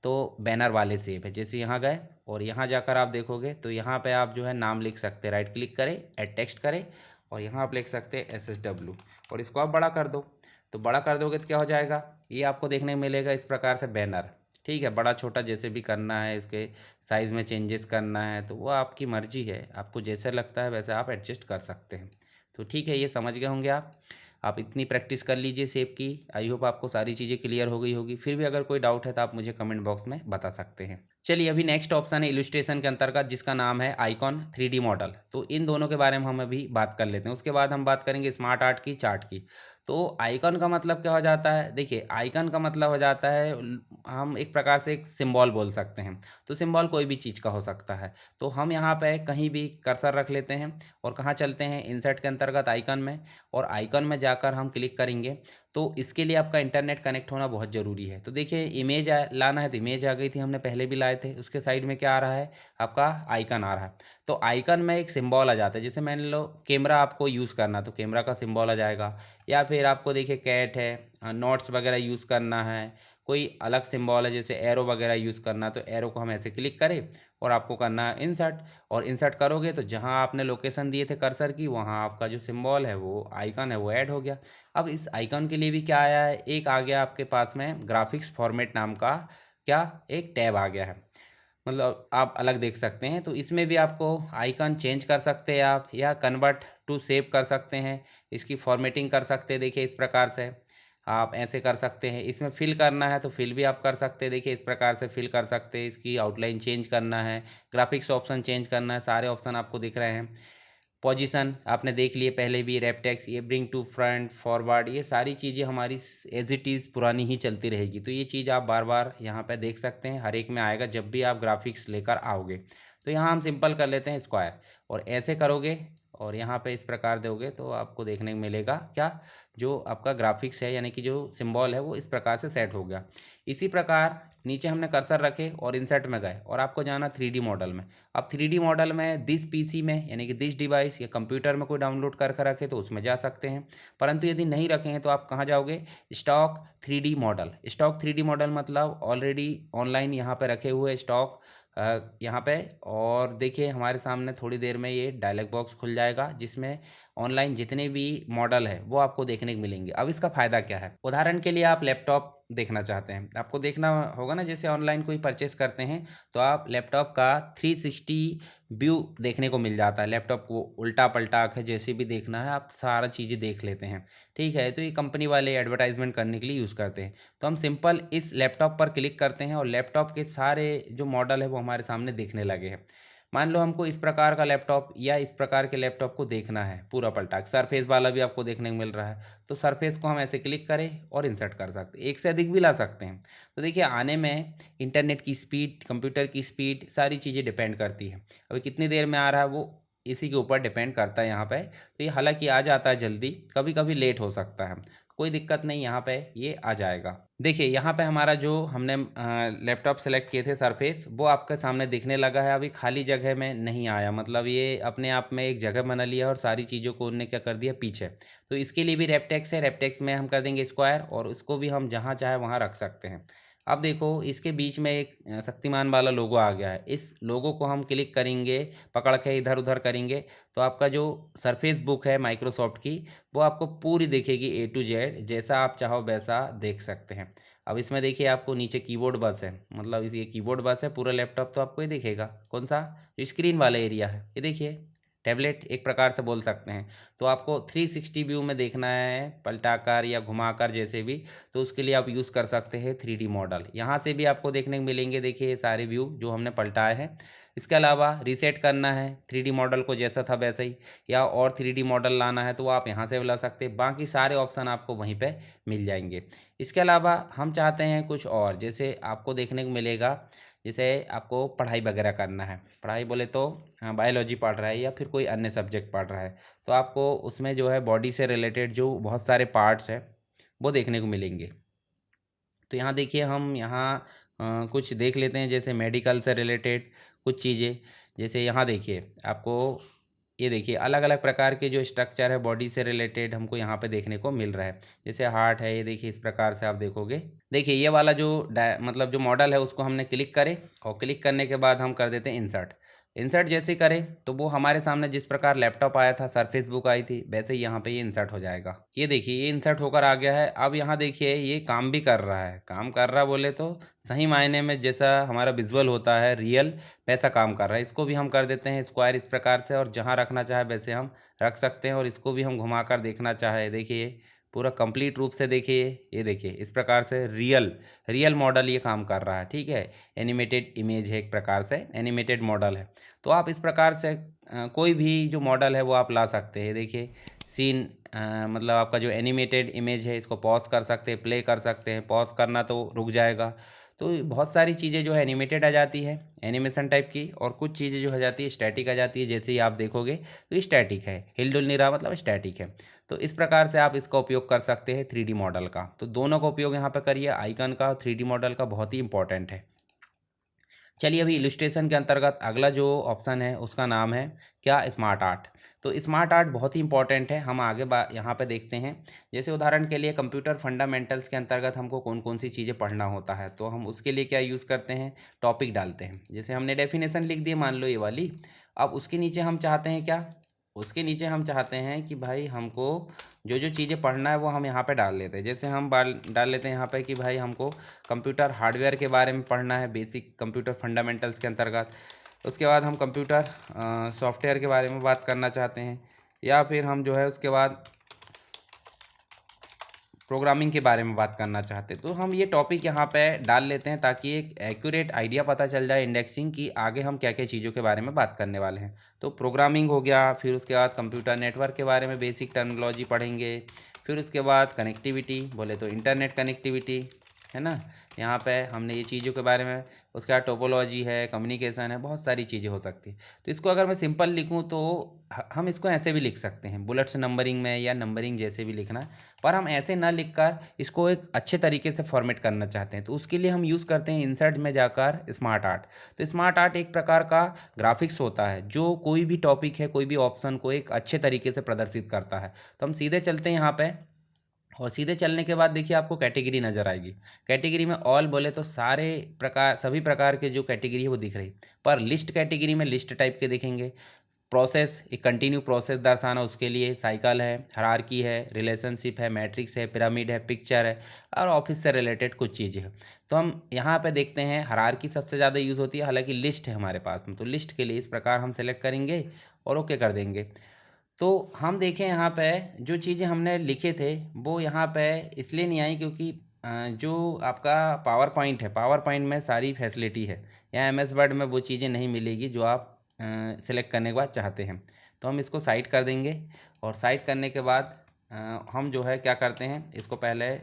तो बैनर वाले शेप है। जैसे यहाँ गए और यहाँ जाकर आप देखोगे तो यहाँ पे आप जो है नाम लिख सकते हैं, राइट क्लिक करें, ऐड टेक्स्ट करें, और यहाँ आप लिख सकते हैं SSW, और इसको आप बड़ा कर दो। तो बड़ा कर दोगे तो क्या हो जाएगा, ये आपको देखने को मिलेगा इस प्रकार से बैनर। ठीक है, बड़ा छोटा जैसे भी करना है, इसके साइज़ में चेंजेस करना है तो वो आपकी मर्जी है, आपको जैसे लगता है वैसे आप एडजस्ट कर सकते हैं। तो ठीक है, ये समझ गए होंगे आप इतनी प्रैक्टिस कर लीजिए शेप की। आई होप आपको सारी चीज़ें क्लियर हो गई होगी। फिर भी अगर कोई डाउट है तो आप मुझे कमेंट बॉक्स में बता सकते हैं। चलिए, अभी नेक्स्ट ऑप्शन है इलस्ट्रेशन के अंतर्गत, जिसका नाम है आइकॉन 3D मॉडल। तो इन दोनों के बारे में हम अभी बात कर लेते हैं, उसके बाद हम बात करेंगे स्मार्ट आर्ट की, चार्ट की। तो आइकॉन का मतलब क्या हो जाता है, देखिए आइकॉन का मतलब हो जाता है, हम एक प्रकार से एक सिंबल बोल सकते हैं। तो सिंबल कोई भी चीज़ का हो सकता है। तो हम यहाँ पे कहीं भी कर्सर रख लेते हैं और कहाँ चलते हैं, इंसर्ट के अंतर्गत आइकन में, और आइकन में जाकर हम क्लिक करेंगे। तो इसके लिए आपका इंटरनेट कनेक्ट होना बहुत ज़रूरी है। तो देखिए इमेज लाना है तो इमेज आ गई थी, हमने पहले भी लाए थे। उसके साइड में क्या आ रहा है, आपका आइकन आ रहा है। तो आइकन में एक सिंबल आ जाता है, जैसे मान लो कैमरा आपको यूज़ करना, तो कैमरा का सिंबल आ जाएगा। या फिर आपको देखिए कैट है, नोट्स वगैरह यूज़ करना है, कोई अलग सिंबल है जैसे एरो वगैरह यूज़ करना, तो एरो को हम ऐसे क्लिक करें और आपको करना है इंसर्ट। और इंसर्ट करोगे तो जहां आपने लोकेशन दिए थे कर्सर की, वहां आपका जो सिंबल है, वो आइकन है, वो ऐड हो गया। अब इस आइकन के लिए भी क्या आया है, एक आ गया आपके पास में ग्राफिक्स फॉर्मेट नाम का क्या एक टैब आ गया है, मतलब आप अलग देख सकते हैं। तो इसमें भी आपको आइकन चेंज कर सकते हैं आप, या कन्वर्ट टू सेव कर सकते हैं, इसकी फॉर्मेटिंग कर सकते हैं। देखिए इस प्रकार से आप ऐसे कर सकते हैं। इसमें फिल करना है तो फिल भी आप कर सकते हैं, देखिए इस प्रकार से फिल कर सकते हैं। इसकी आउटलाइन चेंज करना है, ग्राफिक्स ऑप्शन चेंज करना है, सारे ऑप्शन आपको दिख रहे हैं। पोजीशन आपने देख लिए पहले भी, रेपटेक्स, ये ब्रिंग टू फ्रंट, फॉरवर्ड, ये सारी चीज़ें हमारी एज इट इज़ पुरानी ही चलती रहेगी। तो ये चीज़ आप बार बार यहाँ पे देख सकते हैं, हर एक में आएगा जब भी आप ग्राफिक्स लेकर आओगे। तो यहाँ हम सिंपल कर लेते हैं स्क्वायर, और ऐसे करोगे और यहाँ पे इस प्रकार दोगे तो आपको देखने को मिलेगा क्या, जो आपका ग्राफिक्स है यानी कि जो सिंबल है वो इस प्रकार से सेट हो गया। इसी प्रकार नीचे हमने कर्सर रखे और इंसर्ट में गए और आपको जाना 3D मॉडल में। अब 3D मॉडल में दिस पीसी में यानी कि दिस डिवाइस या कंप्यूटर में कोई डाउनलोड कर रखे तो उसमें जा सकते हैं। परंतु यदि नहीं रखे हैं तो आप कहाँ जाओगे, stock 3D model. Stock 3D model मतलब ऑलरेडी ऑनलाइन यहाँ पे रखे हुए स्टॉक यहाँ पे। और देखिए हमारे सामने थोड़ी देर में ये डायलॉग बॉक्स खुल जाएगा, जिसमें ऑनलाइन जितने भी मॉडल है वो आपको देखने को मिलेंगे। अब इसका फ़ायदा क्या है, उदाहरण के लिए आप लैपटॉप देखना चाहते हैं, आपको देखना होगा ना, जैसे ऑनलाइन कोई परचेस करते हैं तो आप लैपटॉप का 360 व्यू देखने को मिल जाता है। लैपटॉप को उल्टा पलटा के जैसे भी देखना है आप सारा चीज़ें देख लेते हैं। ठीक है, तो ये कंपनी वाले एडवर्टाइजमेंट करने के लिए यूज़ करते हैं। तो हम सिंपल इस लैपटॉप पर क्लिक करते हैं और लैपटॉप के सारे जो मॉडल है वो हमारे सामने दिखने लगे हैं। मान लो हमको इस प्रकार का लैपटॉप या इस प्रकार के लैपटॉप को देखना है पूरा पलटा, सरफेस वाला भी आपको देखने को मिल रहा है। तो सरफेस को हम ऐसे क्लिक करें और इंसर्ट कर सकते हैं, एक से अधिक भी ला सकते हैं। तो देखिए आने में इंटरनेट की स्पीड, कंप्यूटर की स्पीड, सारी चीज़ें डिपेंड करती है। अभी कितनी देर में आ रहा है वो इसी के ऊपर डिपेंड करता है यहाँ पे। तो ये हालांकि आ जाता है जल्दी, कभी कभी लेट हो सकता है, कोई दिक्कत नहीं, यहाँ पे ये आ जाएगा। देखिए यहाँ पे हमारा जो हमने लैपटॉप सेलेक्ट किए थे सरफेस, वो आपके सामने दिखने लगा है। अभी खाली जगह में नहीं आया, मतलब ये अपने आप में एक जगह बना लिया और सारी चीज़ों को उन्होंने क्या कर दिया पीछे। तो इसके लिए भी रेपटेक्स है, रेपटेक्स में हम कर देंगे स्क्वायर, और उसको भी हम जहाँ चाहे वहाँ रख सकते हैं। अब देखो इसके बीच में एक शक्तिमान वाला लोगो आ गया है, इस लोगो को हम क्लिक करेंगे, पकड़ के इधर उधर करेंगे तो आपका जो सरफेस बुक है माइक्रोसॉफ्ट की, वो आपको पूरी दिखेगी A to Z, जैसा आप चाहो वैसा देख सकते हैं। अब इसमें देखिए आपको नीचे कीबोर्ड बस है, मतलब ये कीबोर्ड बस है, पूरा लैपटॉप तो आपको ये दिखेगा। कौन सा, जो स्क्रीन वाला एरिया है, ये देखिए टैबलेट एक प्रकार से बोल सकते हैं। तो आपको 360 व्यू में देखना है, पलटाकर या घुमाकर जैसे भी, तो उसके लिए आप यूज़ कर सकते हैं 3D मॉडल। यहाँ से भी आपको देखने को मिलेंगे, देखिए ये सारे व्यू जो हमने पलटाए हैं। इसके अलावा रीसेट करना है 3D मॉडल को जैसा था वैसे ही, या और 3D मॉडल लाना है तो आप यहाँ से ला सकते हैं। बाकी सारे ऑप्शन आपको वहीं पे मिल जाएंगे। इसके अलावा हम चाहते हैं कुछ और, जैसे आपको देखने को मिलेगा जैसे आपको पढ़ाई वगैरह करना है, पढ़ाई बोले तो बायोलॉजी पढ़ रहा है या फिर कोई अन्य सब्जेक्ट पढ़ रहा है, तो आपको उसमें जो है बॉडी से रिलेटेड जो बहुत सारे पार्ट्स हैं वो देखने को मिलेंगे। तो यहाँ देखिए हम यहाँ कुछ देख लेते हैं, जैसे मेडिकल से रिलेटेड कुछ चीज़ें। जैसे यहाँ देखिए आपको, ये देखिए अलग अलग प्रकार के जो स्ट्रक्चर है बॉडी से रिलेटेड हमको यहाँ पे देखने को मिल रहा है। जैसे हार्ट है, ये देखिए इस प्रकार से आप देखोगे। देखिए ये वाला जो मतलब जो मॉडल है उसको हमने क्लिक करे, और क्लिक करने के बाद हम कर देते हैं इंसर्ट। इंसर्ट जैसे करें तो वो हमारे सामने जिस प्रकार लैपटॉप आया था, सरफेस बुक आई थी, वैसे ही यहाँ पे ये इंसर्ट हो जाएगा। ये देखिए ये इंसर्ट होकर आ गया है। अब यहाँ देखिए ये काम भी कर रहा है। काम कर रहा बोले तो सही मायने में जैसा हमारा विजुअल होता है रियल, वैसा काम कर रहा है। इसको भी हम कर देते हैं स्क्वायर इस प्रकार से, और जहाँ रखना चाहे वैसे हम रख सकते हैं। और इसको भी हम घुमा कर देखना चाहे, देखिए पूरा कंप्लीट रूप से देखिए, ये देखिए इस प्रकार से रियल रियल मॉडल ये काम कर रहा है। ठीक है, एनिमेटेड इमेज है, एक प्रकार से एनिमेटेड मॉडल है। तो आप इस प्रकार से कोई भी जो मॉडल है वो आप ला सकते हैं। देखिए सीन मतलब आपका जो एनिमेटेड इमेज है, इसको पॉज कर सकते हैं, प्ले कर सकते हैं। पॉज करना तो रुक जाएगा। तो बहुत सारी चीज़ें जो है एनिमेटेड आ जाती है, एनिमेशन टाइप की, और कुछ चीज़ें जो हो जाती है स्टैटिक आ जाती है। जैसे ही आप देखोगे तो ये स्टैटिक है, हिल डुल नहीं रहा, मतलब स्टैटिक है। तो इस प्रकार से आप इसका उपयोग कर सकते हैं 3D मॉडल का। तो दोनों का उपयोग यहाँ पे करिए, आइकन का और 3D मॉडल का, बहुत ही इंपॉर्टेंट है। चलिए अभी इलस्ट्रेशन के अंतर्गत अगला जो ऑप्शन है उसका नाम है क्या, स्मार्ट आर्ट। तो स्मार्ट आर्ट बहुत ही इंपॉर्टेंट है। हम आगे यहाँ पे देखते हैं। जैसे उदाहरण के लिए कंप्यूटर फंडामेंटल्स के अंतर्गत हमको कौन कौन सी चीज़ें पढ़ना होता है, तो हम उसके लिए क्या यूज़ करते हैं, टॉपिक डालते हैं। जैसे हमने डेफिनेशन लिख दी मान लो ये वाली। अब उसके नीचे हम चाहते हैं क्या, उसके नीचे हम चाहते हैं कि भाई हमको जो जो चीज़ें पढ़ना है वो हम यहाँ पे डाल लेते हैं। जैसे हम डाल लेते हैं यहाँ पे कि भाई हमको कंप्यूटर हार्डवेयर के बारे में पढ़ना है, बेसिक कंप्यूटर फंडामेंटल्स के अंतर्गत। उसके बाद हम कंप्यूटर सॉफ्टवेयर के बारे में बात करना चाहते हैं, या फिर हम जो है उसके बाद प्रोग्रामिंग के बारे में बात करना चाहते हैं। तो हम ये टॉपिक यहाँ पे डाल लेते हैं ताकि एक एक्यूरेट आइडिया पता चल जाए इंडेक्सिंग की, आगे हम क्या क्या चीज़ों के बारे में बात करने वाले हैं। तो प्रोग्रामिंग हो गया, फिर उसके बाद कंप्यूटर नेटवर्क के बारे में बेसिक टर्मिनोलॉजी पढ़ेंगे, फिर उसके बाद कनेक्टिविटी बोले तो इंटरनेट कनेक्टिविटी है ना, यहाँ पे हमने ये चीज़ों के बारे में। उसके बाद टोपोलॉजी है, कम्युनिकेशन है, बहुत सारी चीज़ें हो सकती है। तो इसको अगर मैं सिंपल लिखूँ तो हम इसको ऐसे भी लिख सकते हैं, बुलेट्स नंबरिंग में या नंबरिंग जैसे भी लिखना। पर हम ऐसे ना लिखकर इसको एक अच्छे तरीके से फॉर्मेट करना चाहते हैं, तो उसके लिए हम यूज़ करते हैं इंसर्ट में जाकर स्मार्ट आर्ट। तो स्मार्ट आर्ट एक प्रकार का ग्राफिक्स होता है जो कोई भी टॉपिक है, कोई भी ऑप्शन को एक अच्छे तरीके से प्रदर्शित करता है। तो हम सीधे चलते हैं यहाँ पे, और सीधे चलने के बाद देखिए आपको कैटेगरी नज़र आएगी। कैटेगरी में ऑल बोले तो सारे प्रकार, सभी प्रकार के जो कैटेगरी है वो दिख रही। पर लिस्ट कैटेगरी में लिस्ट टाइप के दिखेंगे। प्रोसेस, एक कंटिन्यू प्रोसेस दर्शाना, उसके लिए साइकिल है, हायरार्की है, रिलेशनशिप है, मैट्रिक्स है, पिरामिड है, पिक्चर है, और ऑफिस से रिलेटेड कुछ चीज़ें हैं। तो हम यहाँ पे देखते हैं हायरार्की सबसे ज़्यादा यूज़ होती है, हालांकि लिस्ट है हमारे पास में। तो लिस्ट के लिए इस प्रकार हम सेलेक्ट करेंगे और ओके कर देंगे। तो हम देखें यहाँ पे जो चीज़ें हमने लिखे थे वो यहाँ पे इसलिए नहीं आई क्योंकि जो आपका पावर पॉइंट है, पावर पॉइंट में सारी फैसिलिटी है। या MS वर्ड में वो चीज़ें नहीं मिलेगी जो आप सेलेक्ट करने के बाद चाहते हैं। तो हम इसको साइड कर देंगे, और साइड करने के बाद हम जो है क्या करते हैं, इसको पहले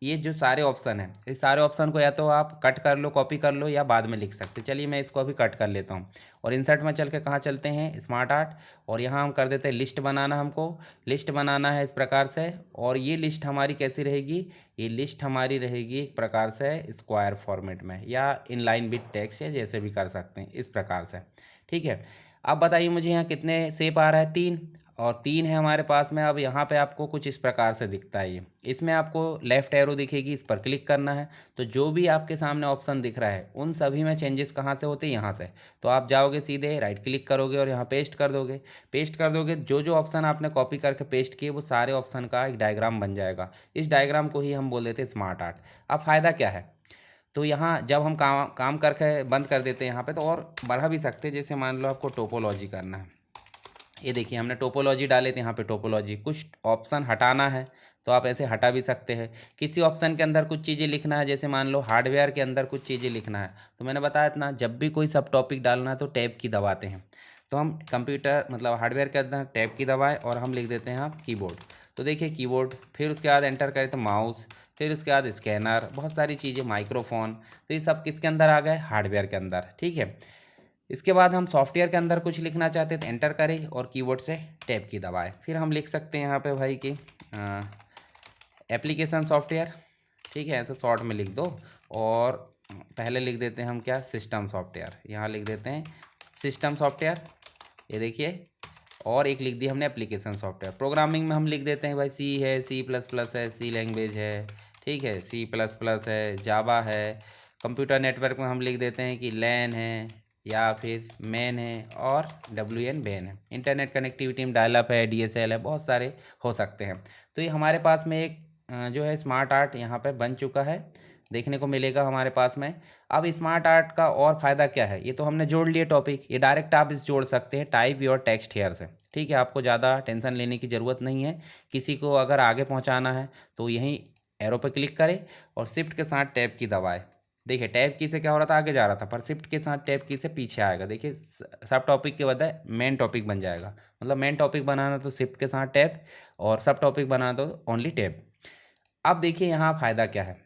ये जो सारे ऑप्शन हैं, इस सारे ऑप्शन को या तो आप कट कर लो, कॉपी कर लो, या बाद में लिख सकते। चलिए मैं इसको अभी कट कर लेता हूँ, और इंसर्ट में चल के कहाँ चलते हैं, स्मार्ट आर्ट। और यहाँ हम कर देते हैं लिस्ट बनाना, हमको लिस्ट बनाना है इस प्रकार से। और ये लिस्ट हमारी कैसी रहेगी, ये लिस्ट हमारी रहेगी एक प्रकार से स्क्वायर फॉर्मेट में, या इनलाइन विद टेक्स्ट, या जैसे भी कर सकते हैं इस प्रकार से। ठीक है, अब बताइए मुझे यहाँ कितने शेप आ रहा है, 3, और 3 है हमारे पास में। अब यहाँ पे आपको कुछ इस प्रकार से दिखता है ये, इसमें आपको लेफ़्ट एरो दिखेगी, इस पर क्लिक करना है। तो जो भी आपके सामने ऑप्शन दिख रहा है उन सभी में चेंजेस कहाँ से होते हैं, यहाँ से। तो आप जाओगे सीधे राइट क्लिक करोगे और यहाँ पेस्ट कर दोगे। पेस्ट कर दोगे, जो जो ऑप्शन आपने कॉपी करके पेस्ट किए वो सारे ऑप्शन का एक डायग्राम बन जाएगा। इस डायग्राम को ही हम बोल देते हैं स्मार्ट आर्ट। अब फ़ायदा क्या है, तो यहाँ जब हम काम करके बंद कर देते हैं यहाँ पे, तो और बढ़ा भी सकते हैं। जैसे मान लो आपको टोपोलॉजी करना है, ये देखिए हमने टोपोलॉजी डाले थे, यहाँ पे टोपोलॉजी, कुछ ऑप्शन हटाना है तो आप ऐसे हटा भी सकते हैं। किसी ऑप्शन के अंदर कुछ चीज़ें लिखना है, जैसे मान लो हार्डवेयर के अंदर कुछ चीज़ें लिखना है, तो मैंने बताया इतना, जब भी कोई सब टॉपिक डालना है तो टैब की दबाते हैं। तो हम कंप्यूटर मतलब हार्डवेयर के अंदर टैब की दबाएँ और हम लिख देते हैं आप कीबोर्ड। तो देखिए कीबोर्ड, फिर उसके बाद एंटर करें तो माउस, फिर उसके बाद स्कैनर, बहुत सारी चीज़ें, माइक्रोफोन। तो ये सब किसके अंदर आ गए? हार्डवेयर के अंदर, ठीक है। इसके बाद हम सॉफ्टवेयर के अंदर कुछ लिखना चाहते हैं तो एंटर करें और कीबोर्ड से टैब की दबाएं। फिर हम लिख सकते हैं यहाँ पे भाई कि एप्लीकेशन सॉफ्टवेयर, ठीक है, ऐसे शॉर्ट में लिख दो। और पहले लिख देते हैं हम क्या? System software. यहाँ लिख देते हैं सिस्टम सॉफ्टवेयर, ये देखिए। और एक लिख दिया हमने एप्लीकेशन सॉफ्टवेयर। प्रोग्रामिंग में हम लिख देते हैं भाई सी है, सी प्लस प्लस है, सी लैंग्वेज है, ठीक है, सी प्लस प्लस है, जावा है। कंप्यूटर नेटवर्क में हम लिख देते हैं कि लैन है या फिर मैन है, और डब्ल्यू एन बैन है। इंटरनेट कनेक्टिविटी में डायलअप है, डी एस एल है, बहुत सारे हो सकते हैं। तो ये हमारे पास में एक जो है स्मार्ट आर्ट यहाँ पे बन चुका है, देखने को मिलेगा हमारे पास में। अब स्मार्ट आर्ट का और फ़ायदा क्या है? ये तो हमने जोड़ लिए टॉपिक, ये डायरेक्ट आप इस जोड़ सकते हैं टाइप योर टेक्स्ट हेयर से, ठीक है। आपको ज़्यादा टेंशन लेने की ज़रूरत नहीं है। किसी को अगर आगे पहुंचाना है तो यहीं एरो पर क्लिक करें और शिफ्ट के साथ टैब की दबाएं। देखिए टैब की से क्या हो रहा था? आगे जा रहा था, पर शिफ्ट के साथ टैब की से पीछे आएगा। देखिए सब टॉपिक के बजाय मेन टॉपिक बन जाएगा। मतलब मेन टॉपिक बनाना तो शिफ्ट के साथ टैब, और सब टॉपिक बनाना तो ओनली टैब। अब देखिए यहाँ फ़ायदा क्या है।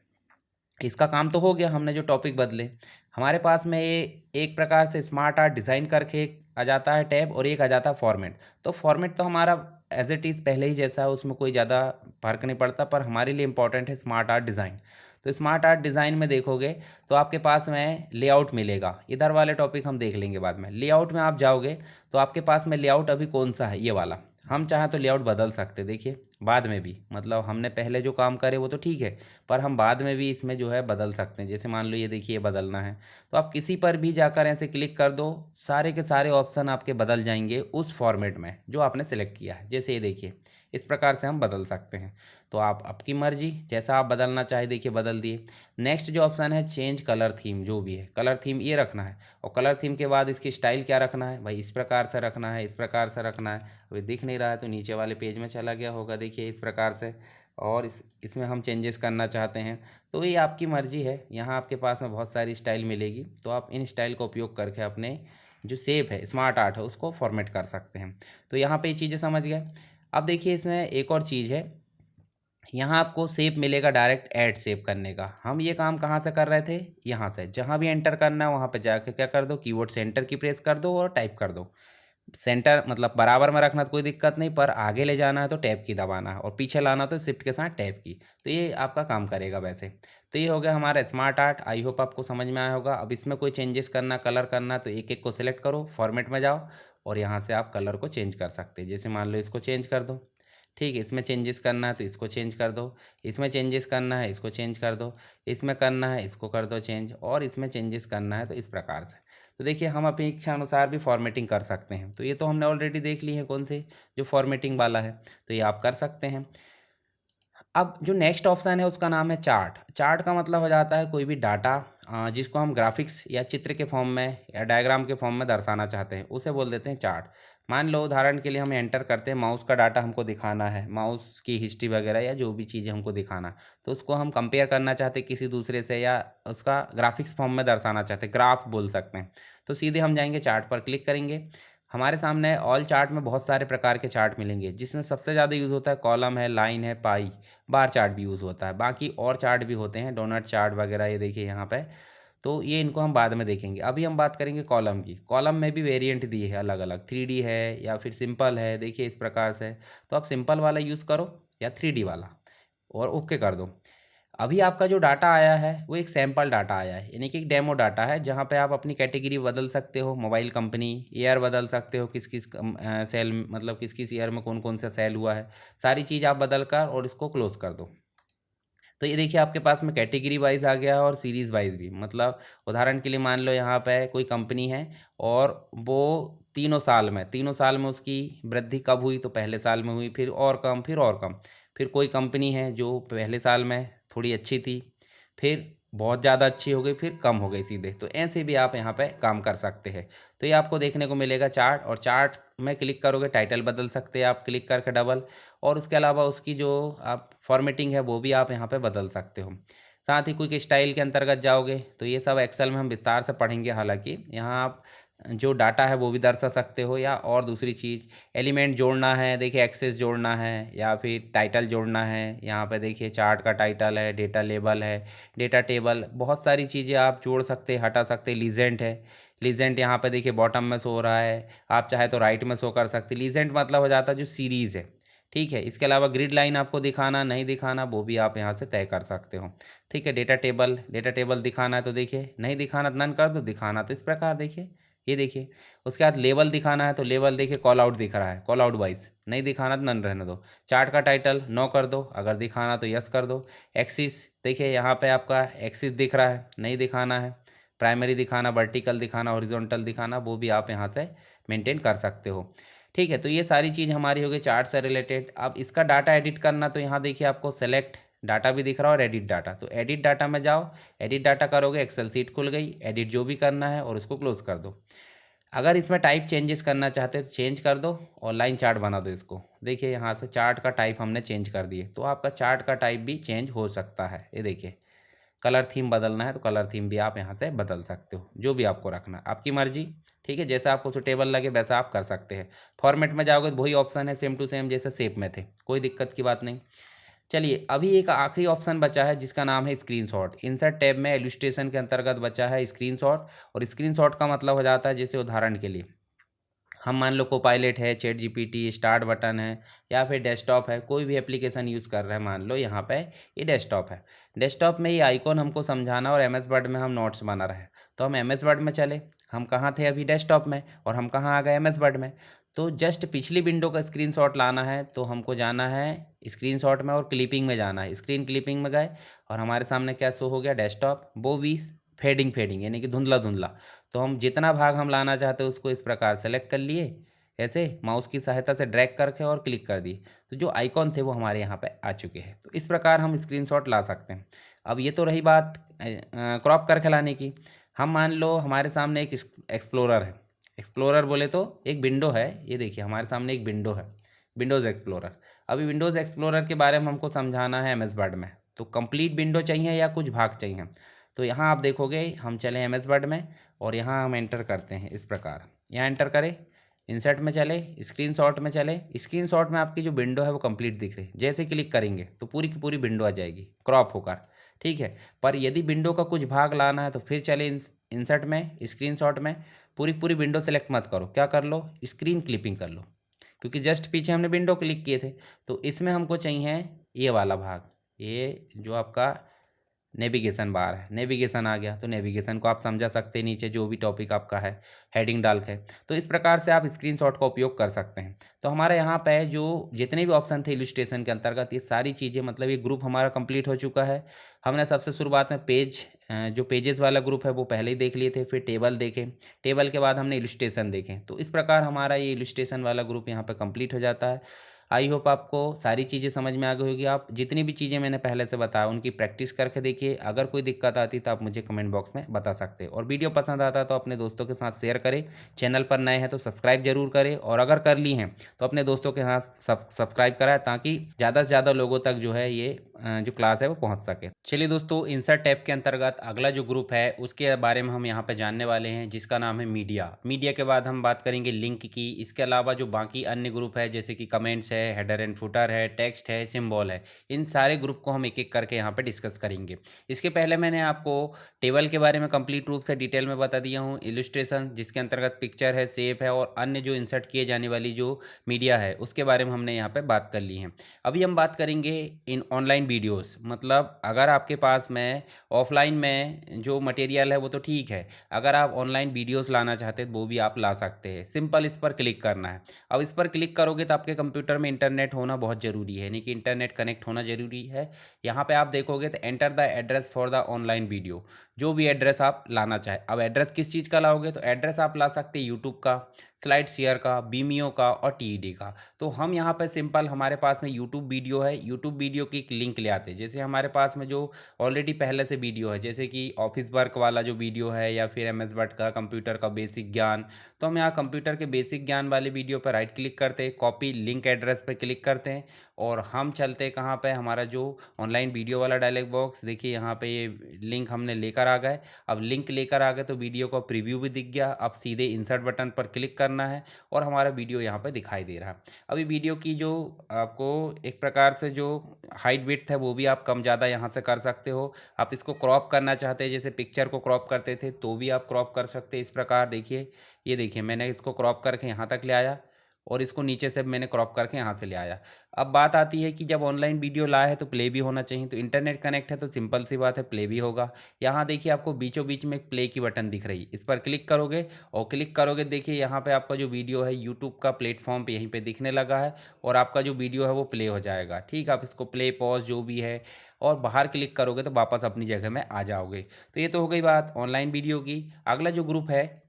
इसका काम तो हो गया, हमने जो टॉपिक बदले। हमारे पास में ये एक प्रकार से स्मार्ट आर्ट डिज़ाइन करके एक आ जाता है टैब, और एक आ जाता है फॉर्मेट। तो फॉर्मेट तो हमारा एज इट इज़ पहले ही जैसा है, उसमें कोई ज़्यादा फर्क नहीं पड़ता, पर हमारे लिए इंपॉर्टेंट है स्मार्ट आर्ट डिज़ाइन। तो स्मार्ट आर्ट डिज़ाइन में देखोगे तो आपके पास में लेआउट मिलेगा। इधर वाले टॉपिक हम देख लेंगे बाद में। लेआउट में आप जाओगे तो आपके पास में लेआउट अभी कौन सा है? ये वाला। हम चाहें तो लेआउट बदल सकते, देखिए बाद में भी, मतलब हमने पहले जो काम करे वो तो ठीक है, पर हम बाद में भी इसमें जो है बदल सकते हैं। जैसे मान लो ये देखिए बदलना है, तो आप किसी पर भी जाकर ऐसे क्लिक कर दो, सारे के सारे ऑप्शन आपके बदल जाएंगे उस फॉर्मेट में जो आपने सेलेक्ट किया है। जैसे ये देखिए इस प्रकार से हम बदल सकते हैं। तो आप आपकी मर्जी, जैसा आप बदलना चाहे देखिए बदल दिए। नेक्स्ट जो ऑप्शन है चेंज कलर थीम, जो भी है कलर थीम ये रखना है। और कलर थीम के बाद इसकी स्टाइल क्या रखना है भाई? इस प्रकार से रखना है, इस प्रकार से रखना है। अभी दिख नहीं रहा है तो नीचे वाले पेज में चला गया होगा, देखिए इस प्रकार से। और इसमें हम चेंजेस करना चाहते हैं तो ये आपकी मर्ज़ी है। यहाँ आपके पास में बहुत सारी स्टाइल मिलेगी, तो आप इन स्टाइल का उपयोग करके अपने जो शेप है, स्मार्ट आर्ट है, उसको फॉर्मेट कर सकते हैं। तो यहाँ पे ये चीज़ें समझ गए। अब देखिए इसमें एक और चीज़ है, यहाँ आपको शेप मिलेगा डायरेक्ट ऐड शेप करने का। हम ये काम कहाँ से कर रहे थे? यहाँ से। जहाँ भी एंटर करना है वहाँ पे जाके क्या कर दो? कीबोर्ड से एंटर की प्रेस कर दो और टाइप कर दो। सेंटर मतलब बराबर में रखना तो कोई दिक्कत नहीं, पर आगे ले जाना है तो टैब की दबाना है, और पीछे लाना तो शिफ्ट के साथ टैब की। तो ये आपका काम करेगा वैसे। तो ये हो गया हमारा स्मार्ट आर्ट। आई होप आपको समझ में आया होगा। अब इसमें कोई चेंजेस करना, कलर करना, तो एक एक को सिलेक्ट करो, फॉर्मेट में जाओ, और यहाँ से आप कलर को चेंज कर सकते हैं। जैसे मान लो इसको चेंज कर दो, ठीक है। इसमें चेंजेस करना है तो इसको चेंज कर दो, इसमें चेंजेस करना है इसको चेंज कर दो, इसमें करना है इसको कर दो चेंज, और इसमें चेंजेस करना है तो इस प्रकार से। तो देखिए हम अपनी इच्छा अनुसार भी फॉर्मेटिंग कर सकते हैं। तो ये तो हमने ऑलरेडी देख ली है कौन से, जो फॉर्मेटिंग वाला है, तो ये आप कर सकते हैं। अब जो नेक्स्ट ऑप्शन है उसका नाम है चार्ट। चार्ट का मतलब हो जाता है कोई भी डाटा जिसको हम ग्राफिक्स या चित्र के फॉर्म में या डायग्राम के फॉर्म में दर्शाना चाहते हैं, उसे बोल देते हैं चार्ट। मान लो उदाहरण के लिए हम एंटर करते हैं, माउस का डाटा हमको दिखाना है, माउस की हिस्ट्री वगैरह या जो भी चीज़ें हमको दिखाना है, तो उसको हम कंपेयर करना चाहते हैं किसी दूसरे से, या उसका ग्राफिक्स फॉर्म में दर्शाना चाहते हैं, ग्राफ बोल सकते हैं। तो सीधे हम जाएंगे चार्ट पर क्लिक करेंगे। हमारे सामने ऑल चार्ट में बहुत सारे प्रकार के चार्ट मिलेंगे, जिसमें सबसे ज़्यादा यूज़ होता है कॉलम है, लाइन है, पाई, बार चार्ट भी यूज़ होता है। बाकी और चार्ट भी होते हैं, डोनट चार्ट वगैरह, ये देखिए यहाँ पे। तो ये इनको हम बाद में देखेंगे। अभी हम बात करेंगे कॉलम की। कॉलम में भी वेरिएंट दिए है अलग अलग, 3D है या फिर सिंपल है, देखिए इस प्रकार से। तो आप सिंपल वाला यूज़ करो या 3D वाला, और ओके कर दो। अभी आपका जो डाटा आया है वो एक सैंपल डाटा आया है, यानी कि एक डेमो डाटा है, जहाँ पे आप अपनी कैटेगरी बदल सकते हो, मोबाइल कंपनी, ईयर बदल सकते हो, किस किस सेल, मतलब किस किस ईयर में कौन कौन सा सेल हुआ है, सारी चीज़ आप बदल कर और इसको क्लोज कर दो। तो ये देखिए आपके पास में कैटेगरी वाइज आ गया है और सीरीज़ वाइज भी। मतलब उदाहरण के लिए मान लो यहाँ पे कोई कंपनी है, और वो तीनों साल में उसकी वृद्धि कब हुई? तो पहले साल में हुई, फिर और कम, फिर और कम। फिर कोई कंपनी है जो पहले साल में थोड़ी अच्छी थी, फिर बहुत ज़्यादा अच्छी हो गई, फिर कम हो गई सीधे। तो ऐसे भी आप यहाँ पे काम कर सकते हैं। तो ये आपको देखने को मिलेगा चार्ट, और चार्ट में क्लिक करोगे टाइटल बदल सकते हैं आप क्लिक करके डबल, और उसके अलावा उसकी जो आप फॉर्मेटिंग है वो भी आप यहाँ पे बदल सकते हो। साथ ही क्विक स्टाइल के अंतर्गत जाओगे तो ये सब एक्सेल में हम विस्तार से पढ़ेंगे। हालांकि यहाँ आप जो डाटा है वो भी दर्शा सकते हो, या और दूसरी चीज़ एलिमेंट जोड़ना है, देखिए एक्सेस जोड़ना है या फिर टाइटल जोड़ना है। यहाँ पे देखिए चार्ट का टाइटल है, डेटा लेबल है, डेटा टेबल, बहुत सारी चीज़ें आप जोड़ सकते हटा सकते। लीजेंट है, लीजेंट यहाँ पे देखिए बॉटम में शो हो रहा है, आप चाहे तो राइट में शो कर सकते। लीजेंट मतलब हो जाता है जो सीरीज़ है, ठीक है। इसके अलावा ग्रिड लाइन आपको दिखाना नहीं दिखाना वो भी आप यहाँ से तय कर सकते हो, ठीक है। डेटा टेबल, डेटा टेबल दिखाना है तो देखिए, नहीं दिखाना तो नन कर दो, दिखाना तो इस प्रकार देखिए, ये देखिए। उसके बाद लेवल दिखाना है तो लेवल देखिए कॉल आउट दिख रहा है, कॉल आउट वाइज, नहीं दिखाना तो नन रहने दो। चार्ट का टाइटल नो कर दो, अगर दिखाना तो यस कर दो। एक्सिस देखिए यहाँ पे आपका एक्सिस दिख रहा है, नहीं दिखाना है। प्राइमरी दिखाना, वर्टिकल दिखाना, हॉरिजॉन्टल दिखाना, वो भी आप यहाँ से मेंटेन कर सकते हो, ठीक है। तो ये सारी चीज़ हमारी हो गई चार्ट से रिलेटेड। अब इसका डाटा एडिट करना, तो यहाँ देखिए आपको सेलेक्ट डाटा भी दिख रहा है और एडिट डाटा, तो एडिट डाटा में जाओ, एडिट डाटा करोगे, एक्सेल सीट खुल गई, एडिट जो भी करना है और उसको क्लोज कर दो। अगर इसमें टाइप चेंजेस करना चाहते हो तो चेंज कर दो और लाइन चार्ट बना दो इसको। देखिए यहाँ से चार्ट का टाइप हमने चेंज कर दिए, तो आपका चार्ट का टाइप भी चेंज हो सकता है। ये देखिए कलर थीम बदलना है तो कलर थीम भी आप यहाँ से बदल सकते हो, जो भी आपको रखना है आपकी मर्जी, ठीक है। जैसा आपको सुटेबल लगे वैसा आप कर सकते हैं। फॉर्मेट में जाओगे तो वही ऑप्शन है सेम टू सेम जैसे शेप में थे, कोई दिक्कत की बात नहीं। चलिए अभी एक आखिरी ऑप्शन बचा है जिसका नाम है स्क्रीनशॉट। इंसर्ट टैब में इलस्ट्रेशन के अंतर्गत बचा है स्क्रीनशॉट। और स्क्रीनशॉट का मतलब हो जाता है, जैसे उदाहरण के लिए हम मान लो कोपायलट है, चैट जीपीटी, स्टार्ट बटन है, या फिर डेस्कटॉप है, कोई भी एप्लीकेशन यूज़ कर रहे हैं, मान लो यहाँ पे ये डेस्कटॉप है। डेस्कटॉप में ये आइकॉन हमको समझाना और एम एस वर्ड में हम नोट्स बना रहे हैं, तो हम एम एस वर्ड में चले। हम कहाँ थे अभी? डेस्कटॉप में। और हम कहाँ आ गए? एम एस वर्ड में। तो जस्ट पिछली विंडो का स्क्रीनशॉट लाना है तो हमको जाना है स्क्रीनशॉट में और क्लिपिंग में जाना है। स्क्रीन क्लिपिंग में गए और हमारे सामने क्या शो हो गया? डेस्कटॉप। वो भी फेडिंग फेडिंग यानी कि धुंधला धुंधला। तो हम जितना भाग हम लाना चाहते हैं उसको इस प्रकार सेलेक्ट कर लिए, ऐसे माउस की सहायता से ड्रैग करके और क्लिक कर दिए, तो जो आइकॉन थे वो हमारे यहाँ पे आ चुके हैं। तो इस प्रकार हम स्क्रीनशॉट ला सकते हैं। अब ये तो रही बात क्रॉप करके लाने की। हम मान लो हमारे सामने एक एक्सप्लोरर है। एक्सप्लोरर बोले तो एक विंडो है, ये देखिए हमारे सामने एक विंडो है, विंडोज़ एक्सप्लोरर। अभी विंडोज़ एक्सप्लोरर के बारे में हमको समझाना है एम एस वर्ड में, तो कंप्लीट विंडो चाहिए या कुछ भाग चाहिए? तो यहाँ आप देखोगे हम चले एम एस वर्ड में और यहाँ हम एंटर करते हैं इस प्रकार। यहाँ एंटर करें, इंसर्ट में चले, स्क्रीनशॉट में चले। स्क्रीनशॉट में आपकी जो विंडो है वो कंप्लीट दिख रही है, जैसे क्लिक करेंगे तो पूरी की पूरी विंडो आ जाएगी क्रॉप होकर, ठीक है। पर यदि विंडो का कुछ भाग लाना है तो फिर चले इंसर्ट में, स्क्रीनशॉट में, पूरी पूरी विंडो सेलेक्ट मत करो, क्या कर लो? स्क्रीन क्लिपिंग कर लो, क्योंकि जस्ट पीछे हमने विंडो क्लिक किए थे। तो इसमें हमको चाहिए ये वाला भाग, ये जो आपका नेविगेशन बार है, नेविगेशन आ गया तो नेविगेशन को आप समझा सकते हैं, नीचे जो भी टॉपिक आपका है हेडिंग डाल के। तो इस प्रकार से आप स्क्रीनशॉट का उपयोग कर सकते हैं। तो हमारे यहाँ पे जो जितने भी ऑप्शन थे इलस्ट्रेशन के अंतर्गत, ये सारी चीज़ें मतलब ये ग्रुप हमारा कंप्लीट हो चुका है। हमने सबसे शुरुआत में जो पेजेस वाला ग्रुप है वो पहले ही देख लिए थे, फिर टेबल देखे, टेबल के बाद हमने इलस्ट्रेशन देखे। तो इस प्रकार हमारा ये इलस्ट्रेशन वाला ग्रुप यहाँ पर कंप्लीट हो जाता है। आई होप आपको सारी चीज़ें समझ में आ गई होगी। आप जितनी भी चीज़ें मैंने पहले से बताया उनकी प्रैक्टिस करके देखिए। अगर कोई दिक्कत आती तो आप मुझे कमेंट बॉक्स में बता सकते हैं। और वीडियो पसंद आता तो अपने दोस्तों के साथ शेयर करें। चैनल पर नए हैं तो सब्सक्राइब जरूर करें, और अगर कर ली हैं तो अपने दोस्तों के साथ सब्सक्राइब कराएं, ताकि ज़्यादा से ज़्यादा लोगों तक जो है ये जो क्लास है वो पहुंच सके। चलिए दोस्तों, इंसर्ट टैब के अंतर्गत अगला जो ग्रुप है उसके बारे में हम यहाँ पे जानने वाले हैं, जिसका नाम है मीडिया। मीडिया के बाद हम बात करेंगे लिंक की। इसके अलावा जो बाकी अन्य ग्रुप है जैसे कि कमेंट्स है, हेडर एंड फुटर है, टेक्स्ट है, सिंबल है, इन सारे ग्रुप को हम एक एक करके यहाँ पे डिस्कस करेंगे। इसके पहले मैंने आपको टेबल के बारे में कंप्लीट रूप से डिटेल में बता दिया हूँ। इलस्ट्रेशन जिसके अंतर्गत पिक्चर है, शेप है और अन्य जो इंसर्ट किए जाने वाली जो मीडिया है उसके बारे में हमने यहाँ पे बात कर ली है। अभी हम बात करेंगे इन ऑनलाइन वीडियोस। मतलब अगर आपके पास में ऑफलाइन में जो मटेरियल है वो तो ठीक है, अगर आप ऑनलाइन वीडियोस लाना चाहते हैं तो वो भी आप ला सकते हैं। सिंपल इस पर क्लिक करना है। अब इस पर क्लिक करोगे तो आपके कंप्यूटर में इंटरनेट होना बहुत ज़रूरी है, यानी कि इंटरनेट कनेक्ट होना ज़रूरी है। यहाँ पे आप देखोगे तो enter the address for the online video, जो भी एड्रेस आप लाना चाहे। अब एड्रेस किस चीज़ का लाओगे? तो एड्रेस आप ला सकते हैं यूट्यूब का, स्लाइड शेयर का, बीमियो का और टीईडी का। तो हम यहाँ पे सिंपल, हमारे पास में यूट्यूब वीडियो है, यूट्यूब वीडियो की एक लिंक ले आते हैं। जैसे हमारे पास में जो ऑलरेडी पहले से वीडियो है, जैसे कि ऑफिस वर्क वाला जो वीडियो है या फिर एम एस वर्ड का कंप्यूटर का बेसिक ज्ञान, तो हम यहाँ कंप्यूटर के बेसिक ज्ञान वाले वीडियो पर राइट क्लिक करते हैं, कॉपी लिंक एड्रेस पर क्लिक करते हैं और हम चलते कहाँ पे, हमारा जो ऑनलाइन वीडियो वाला डायलॉग बॉक्स, देखिए यहाँ पे ये लिंक हमने लेकर आ गए। अब लिंक लेकर आ गए तो वीडियो का प्रीव्यू भी दिख गया। अब सीधे इंसर्ट बटन पर क्लिक करना है और हमारा वीडियो यहाँ पे दिखाई दे रहा है। अभी वीडियो की जो आपको एक प्रकार से जो हाइट विड्थ है वो भी आप कम ज़्यादा यहाँ से कर सकते हो। आप इसको क्रॉप करना चाहते हैं, जैसे पिक्चर को क्रॉप करते थे तो भी आप क्रॉप कर सकते हैं इस प्रकार। देखिए, ये देखिए मैंने इसको क्रॉप करके यहाँ तक ले आया और इसको नीचे से मैंने क्रॉप करके यहाँ से ले आया। अब बात आती है कि जब ऑनलाइन वीडियो लाया है तो प्ले भी होना चाहिए, तो इंटरनेट कनेक्ट है तो सिंपल सी बात है, प्ले भी होगा। यहाँ देखिए आपको बीचों बीच में एक प्ले की बटन दिख रही है, इस पर क्लिक करोगे और क्लिक करोगे देखिए यहाँ पे आपका जो वीडियो है यूट्यूब का प्लेटफॉर्म पे यहीं पे दिखने लगा है और आपका जो वीडियो है वो प्ले हो जाएगा। ठीक है, आप इसको प्ले पॉज जो भी है और बाहर क्लिक करोगे तो वापस अपनी जगह में आ जाओगे। तो ये तो हो गई बात ऑनलाइन वीडियो की। अगला जो ग्रुप है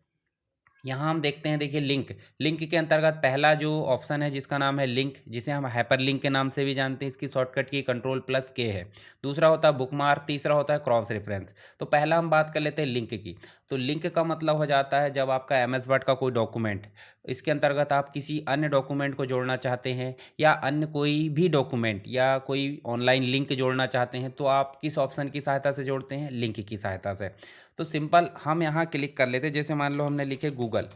यहाँ हम देखते हैं, देखिए लिंक। लिंक के अंतर्गत पहला जो ऑप्शन है जिसका नाम है लिंक, जिसे हम हाइपर लिंक के नाम से भी जानते हैं, इसकी शॉर्टकट की Ctrl+K है। दूसरा होता है बुकमार्क, तीसरा होता है क्रॉस रेफरेंस। तो पहला हम बात कर लेते हैं लिंक की। तो लिंक का मतलब हो जाता है जब आपका MS वर्ड का कोई डॉक्यूमेंट, इसके अंतर्गत आप किसी अन्य डॉक्यूमेंट को जोड़ना चाहते हैं या अन्य कोई भी डॉक्यूमेंट या कोई ऑनलाइन लिंक जोड़ना चाहते हैं तो आप किस ऑप्शन की सहायता से जोड़ते हैं, लिंक की सहायता से। तो सिंपल हम यहाँ क्लिक कर लेते हैं, जैसे मान लो हमने लिखे गूगल।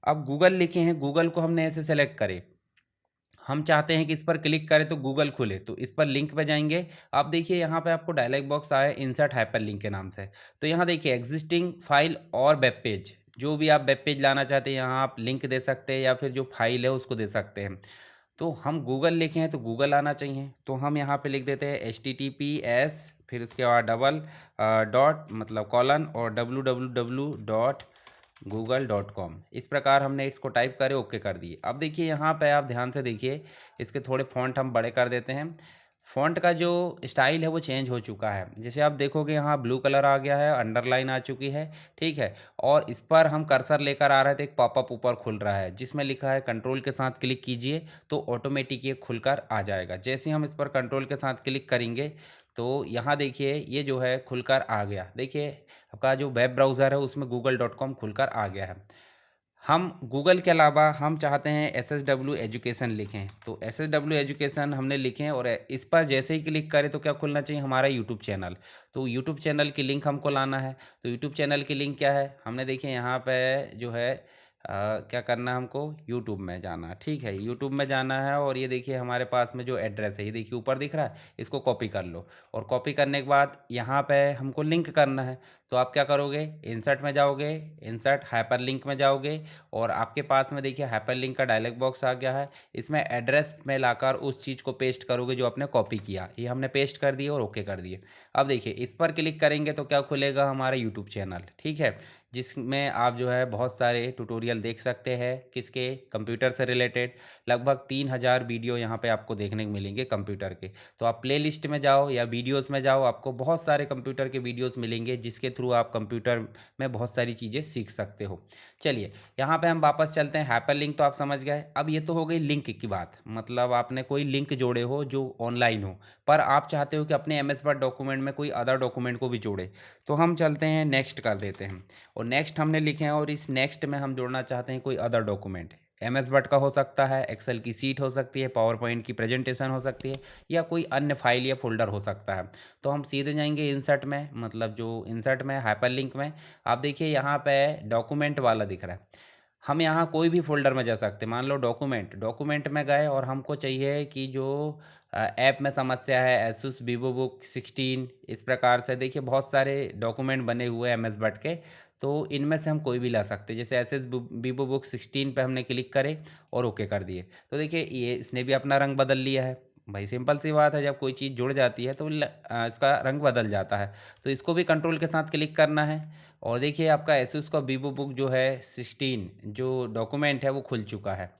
अब गूगल लिखे हैं, गूगल को हमने ऐसे सेलेक्ट करे, हम चाहते हैं कि इस पर क्लिक करें तो गूगल खुले, तो इस पर लिंक पे जाएंगे। आप देखिए यहाँ पे आपको डायलॉग बॉक्स आया इंसर्ट हाइपर लिंक के नाम से। तो यहाँ देखिए एग्जिस्टिंग फाइल और वेब पेज, जो भी आप वेब पेज लाना चाहते हैं यहाँ आप लिंक दे सकते हैं या फिर जो फाइल है उसको दे सकते हैं। तो हम गूगल लिखे हैं तो गूगल आना चाहिए, तो हम यहाँ पे लिख देते हैं HTTPS, फिर उसके बाद डबल डॉट मतलब कॉलन और www.google.com। इस प्रकार हमने इसको टाइप करे, ओके कर दिए। अब देखिए यहाँ पे आप ध्यान से देखिए, इसके थोड़े फ़ॉन्ट हम बड़े कर देते हैं। फ़ॉन्ट का जो स्टाइल है वो चेंज हो चुका है, जैसे आप देखोगे यहाँ ब्लू कलर आ गया है, अंडरलाइन आ चुकी है। ठीक है, और इस पर हम कर्सर लेकर आ रहे थे, एक पॉपअप ऊपर खुल रहा है जिसमें लिखा है कंट्रोल के साथ क्लिक कीजिए तो ऑटोमेटिक ये खुलकर आ जाएगा। जैसे ही हम इस पर कंट्रोल के साथ क्लिक करेंगे तो यहाँ देखिए ये जो है खुलकर आ गया। देखिए आपका जो वेब ब्राउज़र है उसमें google.com खुलकर आ गया है। हम गूगल के अलावा हम चाहते हैं SSW एजुकेशन लिखें, तो SSW एजुकेशन हमने लिखे और इस पर जैसे ही क्लिक करें तो क्या खुलना चाहिए, हमारा यूट्यूब चैनल। तो यूट्यूब चैनल की लिंक हमको लाना है। तो यूट्यूब चैनल की लिंक क्या है, हमने देखिए यहाँ पे जो है क्या करना है, हमको यूट्यूब में जाना है। ठीक है, यूट्यूब में जाना है और ये देखिए हमारे पास में जो एड्रेस है ये देखिए ऊपर दिख रहा है, इसको कॉपी कर लो और कॉपी करने के बाद यहाँ पे हमको लिंक करना है। तो आप क्या करोगे, इंसर्ट में जाओगे, इंसर्ट हाइपर लिंक में जाओगे और आपके पास में देखिए हाइपर लिंक का डायलॉग बॉक्स आ गया है। इसमें एड्रेस में लाकर उस चीज़ को पेस्ट करोगे जो आपने कॉपी किया, ये हमने पेस्ट कर दिए और ओके कर दिए। अब देखिए इस पर क्लिक करेंगे तो क्या खुलेगा, हमारा यूट्यूब चैनल। ठीक है, जिसमें आप जो है बहुत सारे ट्यूटोरियल देख सकते हैं, किसके, कंप्यूटर से रिलेटेड। लगभग 3000 वीडियो यहाँ पे आपको देखने को मिलेंगे कंप्यूटर के। तो आप प्ले लिस्ट में जाओ या वीडियोस में जाओ, आपको बहुत सारे कंप्यूटर के वीडियोस मिलेंगे जिसके थ्रू आप कंप्यूटर में बहुत सारी चीज़ें सीख सकते हो। चलिए यहाँ पे हम वापस चलते हैं, हाइपर लिंक तो आप समझ गए। अब ये तो हो गई लिंक की बात, मतलब आपने कोई लिंक जोड़े हो जो ऑनलाइन हो, पर आप चाहते हो कि अपने MS वर्ड डॉक्यूमेंट में कोई अदर डॉक्यूमेंट को भी जोड़े। तो हम चलते हैं नेक्स्ट कर देते हैं और नेक्स्ट हमने लिखे हैं और इस नेक्स्ट में हम जोड़ना चाहते हैं कोई अदर डॉक्यूमेंट। MS वर्ड का हो सकता है, एक्सेल की सीट हो सकती है, पावर पॉइंट की प्रेजेंटेशन हो सकती है या कोई अन्य फाइल या फोल्डर हो सकता है। तो हम सीधे जाएंगे इंसर्ट में, मतलब जो इंसर्ट में हाइपर लिंक में। आप देखिए यहाँ पे डॉक्यूमेंट वाला दिख रहा है, हम यहाँ कोई भी फोल्डर में जा सकते हैं। मान लो डॉक्यूमेंट, डॉक्यूमेंट में गए और हमको चाहिए कि जो ऐप में समस्या है एसुस वीवोबुक 16, इस प्रकार से देखिए बहुत सारे डॉक्यूमेंट बने हुए हैं MS वर्ड के। तो इनमें से हम कोई भी ला सकते हैं, जैसे एसएस वीवोबुक 16 पे हमने क्लिक करे और ओके कर दिए। तो देखिए ये इसने भी अपना रंग बदल लिया है। भाई सिंपल सी बात है, जब कोई चीज़ जुड़ जाती है तो इसका रंग बदल जाता है। तो इसको भी कंट्रोल के साथ क्लिक करना है और देखिए आपका एसुस का वीवोबुक जो है 16 जो डॉक्यूमेंट है वो खुल चुका है।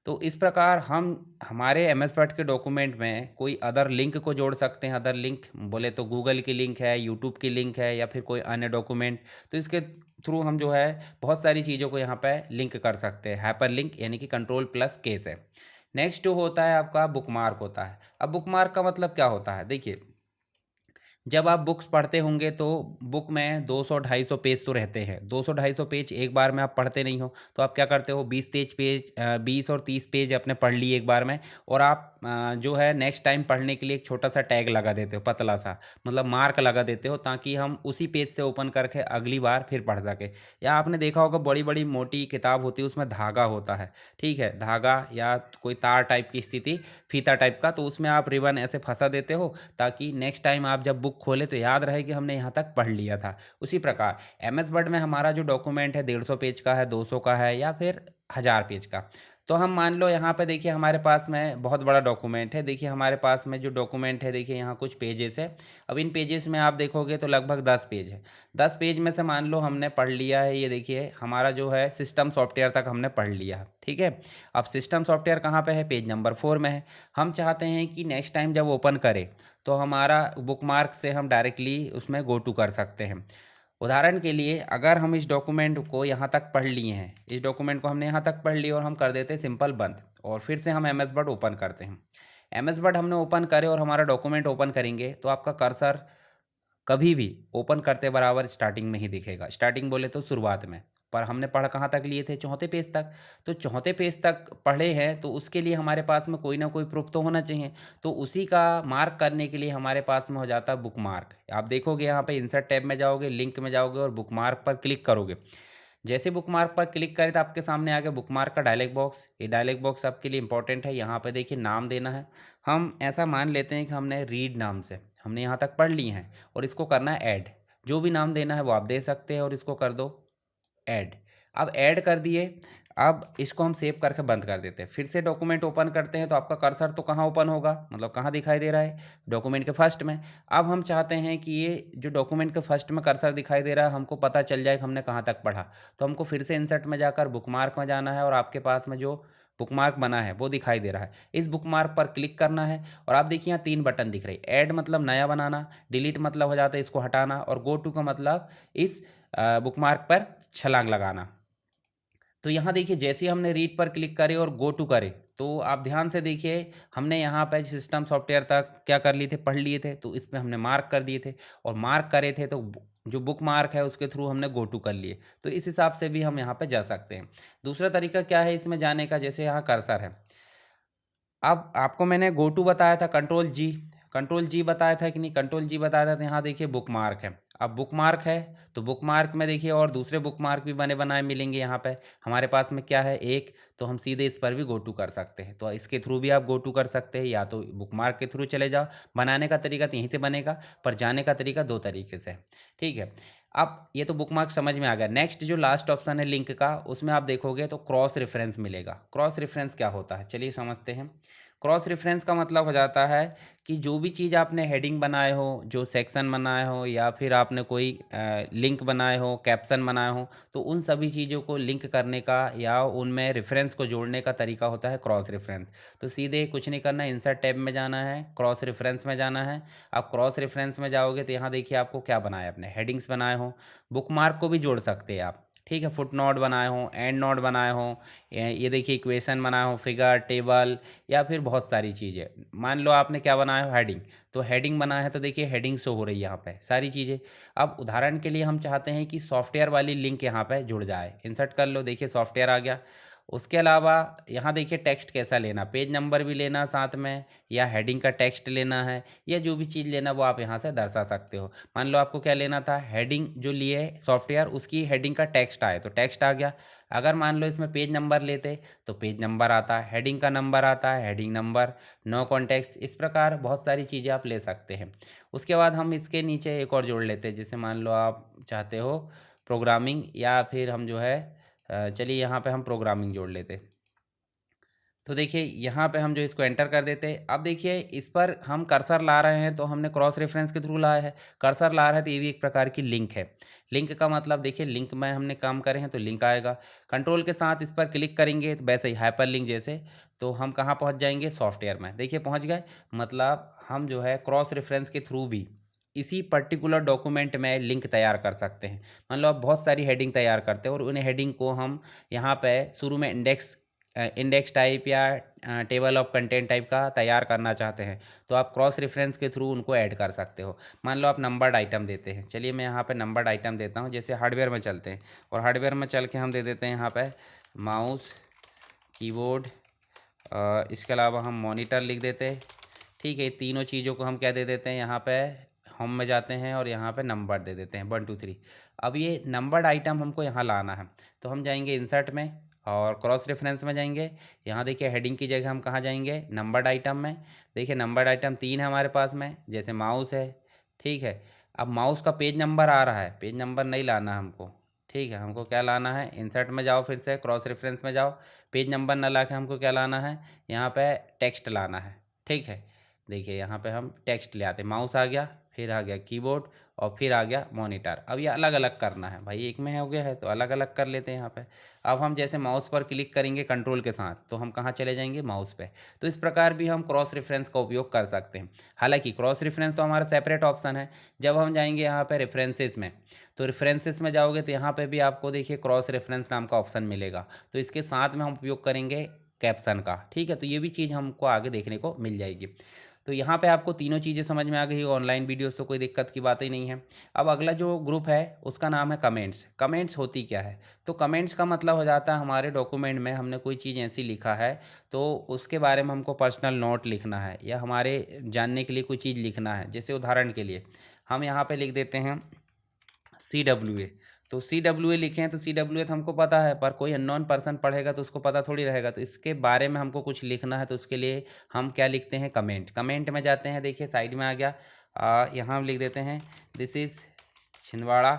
तो इस प्रकार हम हमारे MS वर्ड के डॉक्यूमेंट में कोई अदर लिंक को जोड़ सकते हैं। अदर लिंक बोले तो गूगल की लिंक है, यूट्यूब की लिंक है या फिर कोई अन्य डॉक्यूमेंट। तो इसके थ्रू हम जो है बहुत सारी चीज़ों को यहाँ पे लिंक कर सकते हैं, हाइपर लिंक यानी कि Ctrl+K से। नेक्स्ट जो होता है आपका बुकमार्क होता है। अब बुकमार्क का मतलब क्या होता है, देखिए जब आप बुक्स पढ़ते होंगे तो बुक में 200-250 पेज तो रहते हैं। 200-250 पेज एक बार में आप पढ़ते नहीं हो, तो आप क्या करते हो 20 और 30 पेज अपने पढ़ लिए एक बार में, और आप जो है नेक्स्ट टाइम पढ़ने के लिए एक छोटा-सा टैग लगा देते हो, पतला-सा, मतलब मार्क लगा देते हो, ताकि हम उसी पेज से ओपन करके अगली बार फिर पढ़ सकें। या आपने देखा होगा बड़ी-बड़ी मोटी किताब होती है, उसमें धागा होता है, ठीक है? धागा या कोई तार टाइप की स्थिति, फीता टाइप का, तो उसमें आप रिबन ऐसे फँसा देते हो, ताकि नेक्स्ट टाइम आप जब बुक खोले तो याद रहे कि हमने यहाँ तक पढ़ लिया था। उसी प्रकार एमएस वर्ड में हमारा जो डॉक्यूमेंट है 150 पेज का है, 200 का है, या फिर 1000 पेज का। तो हम मान लो यहाँ पे देखिए हमारे पास में बहुत बड़ा डॉक्यूमेंट है। देखिए हमारे पास में जो डॉक्यूमेंट है, देखिए यहाँ कुछ पेजेस है। अब इन पेजेस में आप देखोगे तो लगभग 10 पेज है। 10 पेज में से मान लो हमने पढ़ लिया है, ये देखिए हमारा जो है सिस्टम सॉफ्टवेयर तक हमने पढ़ लिया है, ठीक है। अब सिस्टम सॉफ्टवेयर कहाँ पे है? पेज नंबर 4 में है। हम चाहते हैं कि नेक्स्ट टाइम जब ओपन करें तो हमारा बुकमार्क से हम डायरेक्टली उसमें गो टू कर सकते हैं। उदाहरण के लिए अगर हम इस डॉक्यूमेंट को यहाँ तक पढ़ लिए हैं, इस डॉक्यूमेंट को हमने यहाँ तक पढ़ लिया और हम कर देते हैं सिंपल बंद, और फिर से हम एम एस वर्ड ओपन करते हैं। एम एस वर्ड हमने ओपन करे और हमारा डॉक्यूमेंट ओपन करेंगे तो आपका कर्सर कभी भी ओपन करते बराबर स्टार्टिंग में ही दिखेगा। स्टार्टिंग बोले तो शुरुआत में। पर हमने पढ़ कहाँ तक लिए थे? चौथे पेज तक। तो चौथे पेज तक पढ़े हैं तो उसके लिए हमारे पास में कोई ना कोई प्रूफ तो होना चाहिए। तो उसी का मार्क करने के लिए हमारे पास में हो जाता है बुक मार्क। आप देखोगे यहाँ पे इंसर्ट टैब में जाओगे, लिंक में जाओगे और बुक मार्क पर क्लिक करोगे। जैसे बुक मार्क पर क्लिक करें तो आपके सामने आ गया बुक मार्क का डायलॉग बॉक्स। ये डायलॉग बॉक्स आपके लिए इंपॉर्टेंट है। यहाँ पे देखिए नाम देना है। हम ऐसा मान लेते हैं कि हमने रीड नाम से हमने यहाँ तक पढ़ लिए हैं और इसको करना है ऐड। जो भी नाम देना है वो आप दे सकते हैं और इसको कर दो ऐड। अब ऐड कर दिए। अब इसको हम सेव करके बंद कर देते हैं। फिर से डॉक्यूमेंट ओपन करते हैं तो आपका कर्सर तो कहाँ ओपन होगा, मतलब कहाँ दिखाई दे रहा है? डॉक्यूमेंट के फर्स्ट में। अब हम चाहते हैं कि ये जो डॉक्यूमेंट के फर्स्ट में कर्सर दिखाई दे रहा है हमको पता चल जाए कि हमने कहाँ तक पढ़ा। तो हमको फिर से इंसर्ट में जाकर बुकमार्क में जाना है और आपके पास में जो बुकमार्क बना है वो दिखाई दे रहा है। इस बुकमार्क पर क्लिक करना है और आप देखिए यहाँ 3 बटन दिख रही है। ऐड मतलब नया बनाना, डिलीट मतलब हो जाता है इसको हटाना, और गो टू का मतलब इस बुकमार्क पर छलांग लगाना। तो यहाँ देखिए जैसे ही हमने रीड पर क्लिक करे और गो टू करे तो आप ध्यान से देखिए हमने यहाँ पे सिस्टम सॉफ्टवेयर तक क्या कर लिए थे? पढ़ लिए थे। तो इसमें हमने मार्क कर दिए थे और मार्क करे थे तो जो बुक मार्क है उसके थ्रू हमने गो टू कर लिए। तो इस हिसाब से भी हम यहाँ पे जा सकते हैं। दूसरा तरीका क्या है इसमें जाने का? जैसे यहाँ कर्सर है। अब आपको मैंने गो टू बताया था, कंट्रोल जी बताया था कि नहीं? कंट्रोल जी बताया था। तो यहाँ देखिए बुक मार्क है। अब बुक मार्क है तो बुक मार्क में देखिए और दूसरे बुक मार्क भी बने बनाए मिलेंगे। यहाँ पे हमारे पास में क्या है? एक। तो हम सीधे इस पर भी गो टू कर सकते हैं। तो इसके थ्रू भी आप गो टू कर सकते हैं, या तो बुक मार्क के थ्रू चले जाओ। बनाने का तरीका तो यहीं से बनेगा, पर जाने का तरीका 2 तरीके से है, ठीक है। अब ये तो बुक मार्क समझ में आ गया। नेक्स्ट जो लास्ट ऑप्शन है लिंक का, उसमें आप देखोगे तो क्रॉस रेफरेंस मिलेगा। क्रॉस रेफरेंस क्या होता है चलिए समझते हैं। क्रॉस रेफरेंस का मतलब हो जाता है कि जो भी चीज़ आपने हेडिंग बनाए हो, जो सेक्शन बनाए हो, या फिर आपने कोई लिंक बनाए हो, कैप्शन बनाए हो, तो उन सभी चीज़ों को लिंक करने का या उनमें रेफरेंस को जोड़ने का तरीका होता है क्रॉस रेफरेंस। तो सीधे कुछ नहीं करना है, इंसर्ट टैब में जाना है, क्रॉस रेफरेंस में जाना है। आप क्रॉस रेफरेंस में जाओगे तो यहाँ देखिए आपको क्या बनाया, आपने हेडिंग्स बनाए हो। बुक मार्क को भी जोड़ सकते हैं आप, ठीक है। फुट नोट बनाए हो, एंड नोट बनाए हो, ये देखिए इक्वेशन बनाए हो, फिगर, टेबल, या फिर बहुत सारी चीज़ें। मान लो आपने क्या बनाया हो? हेडिंग। तो हेडिंग बनाया है तो देखिए हेडिंग शो हो रही है यहाँ पे सारी चीज़ें। अब उदाहरण के लिए हम चाहते हैं कि सॉफ्टवेयर वाली लिंक यहाँ पे जुड़ जाए। इंसर्ट कर लो, देखिए सॉफ्टवेयर आ गया। उसके अलावा यहाँ देखिए टेक्स्ट कैसा लेना, पेज नंबर भी लेना साथ में, या हेडिंग का टेक्स्ट लेना है, या जो भी चीज़ लेना वो आप यहाँ से दर्शा सकते हो। मान लो आपको क्या लेना था? हेडिंग जो लिए सॉफ्टवेयर उसकी हेडिंग का टेक्स्ट आए तो टेक्स्ट आ गया। अगर मान लो इसमें पेज नंबर लेते तो पेज नंबर आता है, हेडिंग का नंबर आता है, हेडिंग नंबर, नो कॉन्टेक्स्ट। इस प्रकार बहुत सारी चीज़ें आप ले सकते हैं। उसके बाद हम इसके नीचे एक और जोड़ लेते हैं। जैसे मान लो आप चाहते हो प्रोग्रामिंग, या फिर हम जो है चलिए यहाँ पे हम प्रोग्रामिंग जोड़ लेते। तो देखिए यहाँ पे हम जो इसको एंटर कर देते हैं। अब देखिए इस पर हम कर्सर ला रहे हैं तो हमने क्रॉस रेफरेंस के थ्रू लाया है। कर्सर ला रहा है तो ये भी एक प्रकार की लिंक है। लिंक का मतलब देखिए लिंक में हमने काम करे हैं तो लिंक आएगा। कंट्रोल के साथ इस पर क्लिक करेंगे तो वैसे ही हाइपर लिंक जैसे, तो हम कहाँ पहुँच जाएंगे? सॉफ्टवेयर में। देखिए पहुँच गए। मतलब हम जो है क्रॉस रेफरेंस के थ्रू भी इसी पर्टिकुलर डॉक्यूमेंट में लिंक तैयार कर सकते हैं। मान लो आप बहुत सारी हेडिंग तैयार करते हो और उन हेडिंग को हम यहाँ पे शुरू में इंडेक्स इंडेक्स टाइप या टेबल ऑफ कंटेंट टाइप का तैयार करना चाहते हैं तो आप क्रॉस रेफरेंस के थ्रू उनको ऐड कर सकते हो। मान लो आप नंबर्ड आइटम देते हैं, चलिए मैं यहाँ पे नंबर्ड आइटम देता हूँ। जैसे हार्डवेयर में चलते हैं और हार्डवेयर में चल के हम दे देते हैं यहाँ पे माउस, कीबोर्ड, इसके अलावा हम मॉनिटर लिख देते हैं। ठीक है, तीनों चीज़ों को हम क्या दे देते हैं, यहाँ पे होम में जाते हैं और यहाँ पे नंबर दे देते हैं 1 2 3। अब ये नंबर्ड आइटम हमको यहाँ लाना है तो हम जाएंगे इंसर्ट में और क्रॉस रेफरेंस में जाएंगे। यहाँ देखिए हेडिंग की जगह हम कहाँ जाएंगे, नंबर्ड आइटम में। देखिए नंबर्ड आइटम 3 है हमारे पास में, जैसे माउस है। ठीक है, अब माउस का पेज नंबर आ रहा है, पेज नंबर नहीं लाना हमको। ठीक है, हमको क्या लाना है, इंसर्ट में जाओ, फिर से क्रॉस रेफरेंस में जाओ, पेज नंबर ना ला के हमको क्या लाना है, यहाँ पे टेक्स्ट लाना है। ठीक है, देखिए यहाँ पे हम टेक्स्ट ले आते, माउस आ गया, फिर आ गया कीबोर्ड और फिर आ गया मॉनिटर। अब ये अलग अलग करना है भाई, एक में हो गया है तो अलग अलग कर लेते हैं यहाँ पे। अब हम जैसे माउस पर क्लिक करेंगे कंट्रोल के साथ तो हम कहाँ चले जाएंगे, माउस पे। तो इस प्रकार भी हम क्रॉस रेफरेंस का उपयोग कर सकते हैं। हालांकि क्रॉस रेफरेंस तो हमारा सेपरेट ऑप्शन है। जब हम जाएंगे यहाँ पे रेफरेंसेस में, तो रेफरेंसेस में जाओगे तो यहाँ पे भी आपको देखिए क्रॉस रेफरेंस नाम का ऑप्शन मिलेगा। तो इसके साथ में हम उपयोग करेंगे कैप्शन का। ठीक है, तो ये भी चीज़ हमको आगे देखने को मिल जाएगी। तो यहाँ पे आपको तीनों चीज़ें समझ में आ गई, ऑनलाइन वीडियोस तो कोई दिक्कत की बात ही नहीं है। अब अगला जो ग्रुप है उसका नाम है कमेंट्स। कमेंट्स होती क्या है, तो कमेंट्स का मतलब हो जाता है हमारे डॉक्यूमेंट में हमने कोई चीज़ ऐसी लिखा है तो उसके बारे में हमको पर्सनल नोट लिखना है या हमारे जानने के लिए कोई चीज़ लिखना है। जैसे उदाहरण के लिए हम यहाँ पे लिख देते हैं CWA। तो CWA लिखे हैं तो CWA तो हमको पता है, पर कोई अननोन पर्सन पढ़ेगा तो उसको पता थोड़ी रहेगा। तो इसके बारे में हमको कुछ लिखना है तो उसके लिए हम क्या लिखते हैं, कमेंट। कमेंट में जाते हैं, देखिए साइड में आ गया, यहाँ हम लिख देते हैं दिस इज़ छिंदवाड़ा।